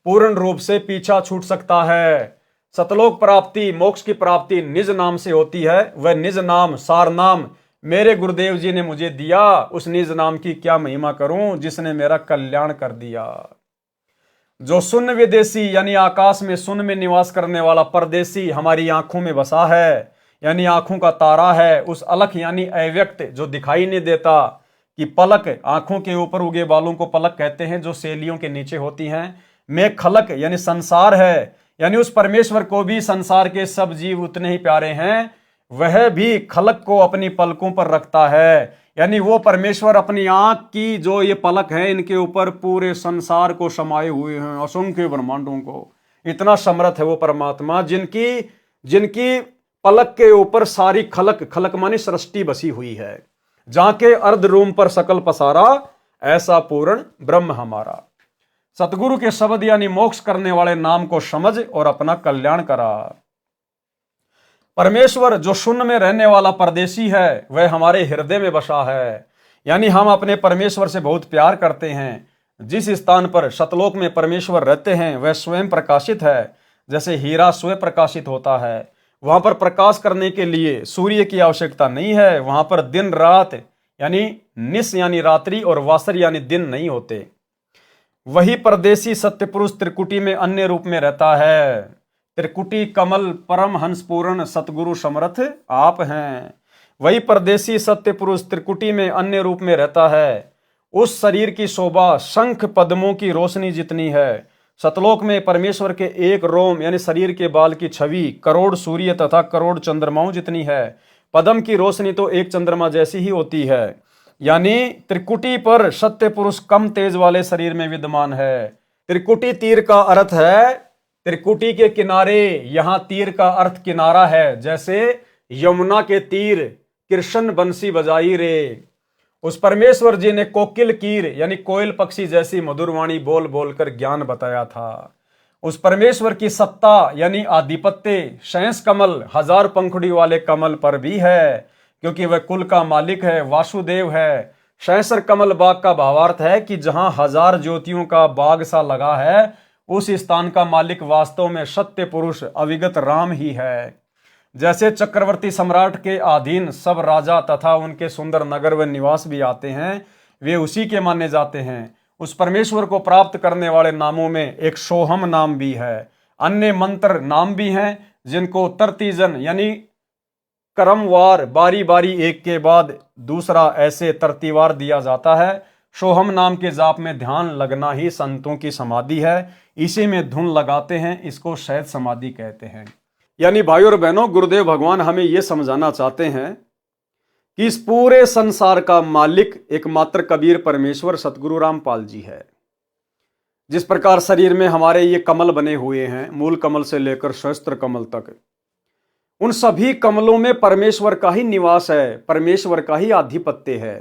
पूर्ण रूप से पीछा छूट सकता है। सतलोक प्राप्ति, मोक्ष की प्राप्ति निज नाम से होती है। वह निज नाम, सार नाम मेरे गुरुदेव जी ने मुझे दिया, उस निज नाम की क्या महिमा करूं जिसने मेरा कल्याण कर दिया। जो शून्य विदेशी यानी आकाश में शून्य में निवास करने वाला परदेशी हमारी आंखों में बसा है, यानी आंखों का तारा है, उस अलख यानी अव्यक्त जो दिखाई नहीं देता, कि पलक, आंखों के ऊपर उगे बालों को पलक कहते हैं जो सेलियों के नीचे होती हैं। में खलक यानी संसार है, यानी उस परमेश्वर को भी संसार के सब जीव उतने ही प्यारे हैं, वह भी खलक को अपनी पलकों पर रखता है। यानी वो परमेश्वर अपनी आंख की जो ये पलक है इनके ऊपर पूरे संसार को समाये हुए हैं, असंख्य ब्रह्मांडों को। इतना समर्थ है वो परमात्मा जिनकी पलक के ऊपर सारी खलक मानी सृष्टि बसी हुई है। जाके अर्ध रूम पर सकल पसारा, ऐसा पूर्ण ब्रह्म हमारा। सतगुरु के शब्द यानी मोक्ष करने वाले नाम को समझ और अपना कल्याण करा। परमेश्वर जो शून्य में रहने वाला परदेशी है वह हमारे हृदय में बसा है, यानी हम अपने परमेश्वर से बहुत प्यार करते हैं। जिस स्थान पर सतलोक में परमेश्वर रहते हैं वह स्वयं प्रकाशित है, जैसे हीरा स्वयं प्रकाशित होता है। वहां पर प्रकाश करने के लिए सूर्य की आवश्यकता नहीं है। वहां पर दिन रात यानी निस यानी रात्रि और वासर यानी दिन नहीं होते। वही परदेसी सत्य पुरुष त्रिकुटी में अन्य रूप में रहता है। त्रिकुटी कमल परम हंसपूर्ण सतगुरु समर्थ आप हैं। वही परदेसी सत्य पुरुष त्रिकुटी में अन्य रूप में रहता है। उस शरीर की शोभा शंख पद्मों की रोशनी जितनी है। सतलोक में परमेश्वर के एक रोम यानी शरीर के बाल की छवि करोड़ सूर्य तथा करोड़ चंद्रमाओं जितनी है। पद्म की रोशनी तो एक चंद्रमा जैसी ही होती है। यानी त्रिकुटी पर सत्य पुरुष कम तेज वाले शरीर में विद्यमान है। त्रिकुटी तीर का अर्थ है त्रिकुटी के किनारे, यहां तीर का अर्थ किनारा है। जैसे यमुना के तीर कृष्ण बंसी बजाई रे। उस परमेश्वर जी ने कोकिल कीर यानी कोयल पक्षी जैसी मधुरवाणी बोल बोलकर ज्ञान बताया था। उस परमेश्वर की सत्ता यानी आधिपत्य शैंस कमल हजार पंखुड़ी वाले कमल पर भी है, क्योंकि वह कुल का मालिक है, वासुदेव है। शैंसर कमल बाग का भावार्थ है कि जहां हजार ज्योतियों का बाग सा लगा है, उस स्थान का मालिक वास्तव में सत्य पुरुष अविगत राम ही है। जैसे चक्रवर्ती सम्राट के अधीन सब राजा तथा उनके सुंदर नगर व निवास भी आते हैं, वे उसी के माने जाते हैं। उस परमेश्वर को प्राप्त करने वाले नामों में एक सोहम नाम भी है। अन्य मंत्र नाम भी हैं जिनको तरतीजन यानी क्रमवार बारी बारी एक के बाद दूसरा ऐसे तरतीवार दिया जाता है। सोहम नाम के जाप में ध्यान लगना ही संतों की समाधि है। इसी में धुन लगाते हैं, इसको शैद समाधि कहते हैं। यानी भाई और बहनों, गुरुदेव भगवान हमें यह समझाना चाहते हैं कि इस पूरे संसार का मालिक एकमात्र कबीर परमेश्वर सतगुरु रामपाल जी है। जिस प्रकार शरीर में हमारे ये कमल बने हुए हैं, मूल कमल से लेकर सहस्त्र कमल तक, उन सभी कमलों में परमेश्वर का ही निवास है, परमेश्वर का ही आधिपत्य है।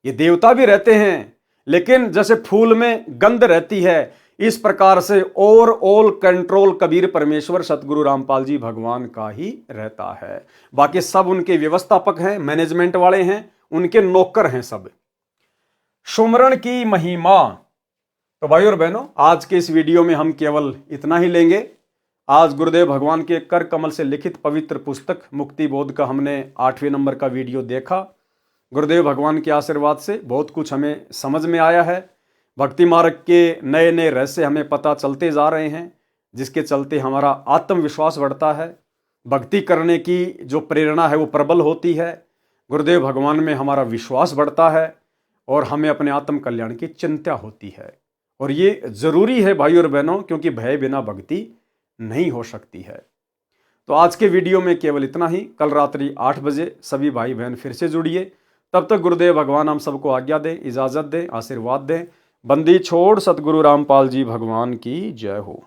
ये देवता भी रहते हैं, लेकिन जैसे फूल में गंध रहती है, इस प्रकार से ओवरऑल कंट्रोल कबीर परमेश्वर सतगुरु रामपाल जी भगवान का ही रहता है। बाकी सब उनके व्यवस्थापक हैं, मैनेजमेंट वाले हैं, उनके नौकर हैं सब। सुमरण की महिमा। तो भाई और बहनों, आज के इस वीडियो में हम केवल इतना ही लेंगे। आज गुरुदेव भगवान के कर कमल से लिखित पवित्र पुस्तक मुक्ति बोध का हमने 8वें नंबर का वीडियो देखा। गुरुदेव भगवान के आशीर्वाद से बहुत कुछ हमें समझ में आया है। भक्ति मार्ग के नए नए रहस्य हमें पता चलते जा रहे हैं, जिसके चलते हमारा आत्मविश्वास बढ़ता है। भक्ति करने की जो प्रेरणा है वो प्रबल होती है। गुरुदेव भगवान में हमारा विश्वास बढ़ता है और हमें अपने आत्म कल्याण की चिंता होती है। और ये जरूरी है भाई और बहनों, क्योंकि भय बिना भक्ति नहीं हो सकती है। तो आज के वीडियो में केवल इतना ही। कल रात्रि 8 बजे सभी भाई बहन फिर से जुड़िए। तब तक गुरुदेव भगवान हम सबको आज्ञा दें, इजाजत दें, आशीर्वाद दें। बंदी छोड़ सतगुरु रामपाल जी भगवान की जय हो।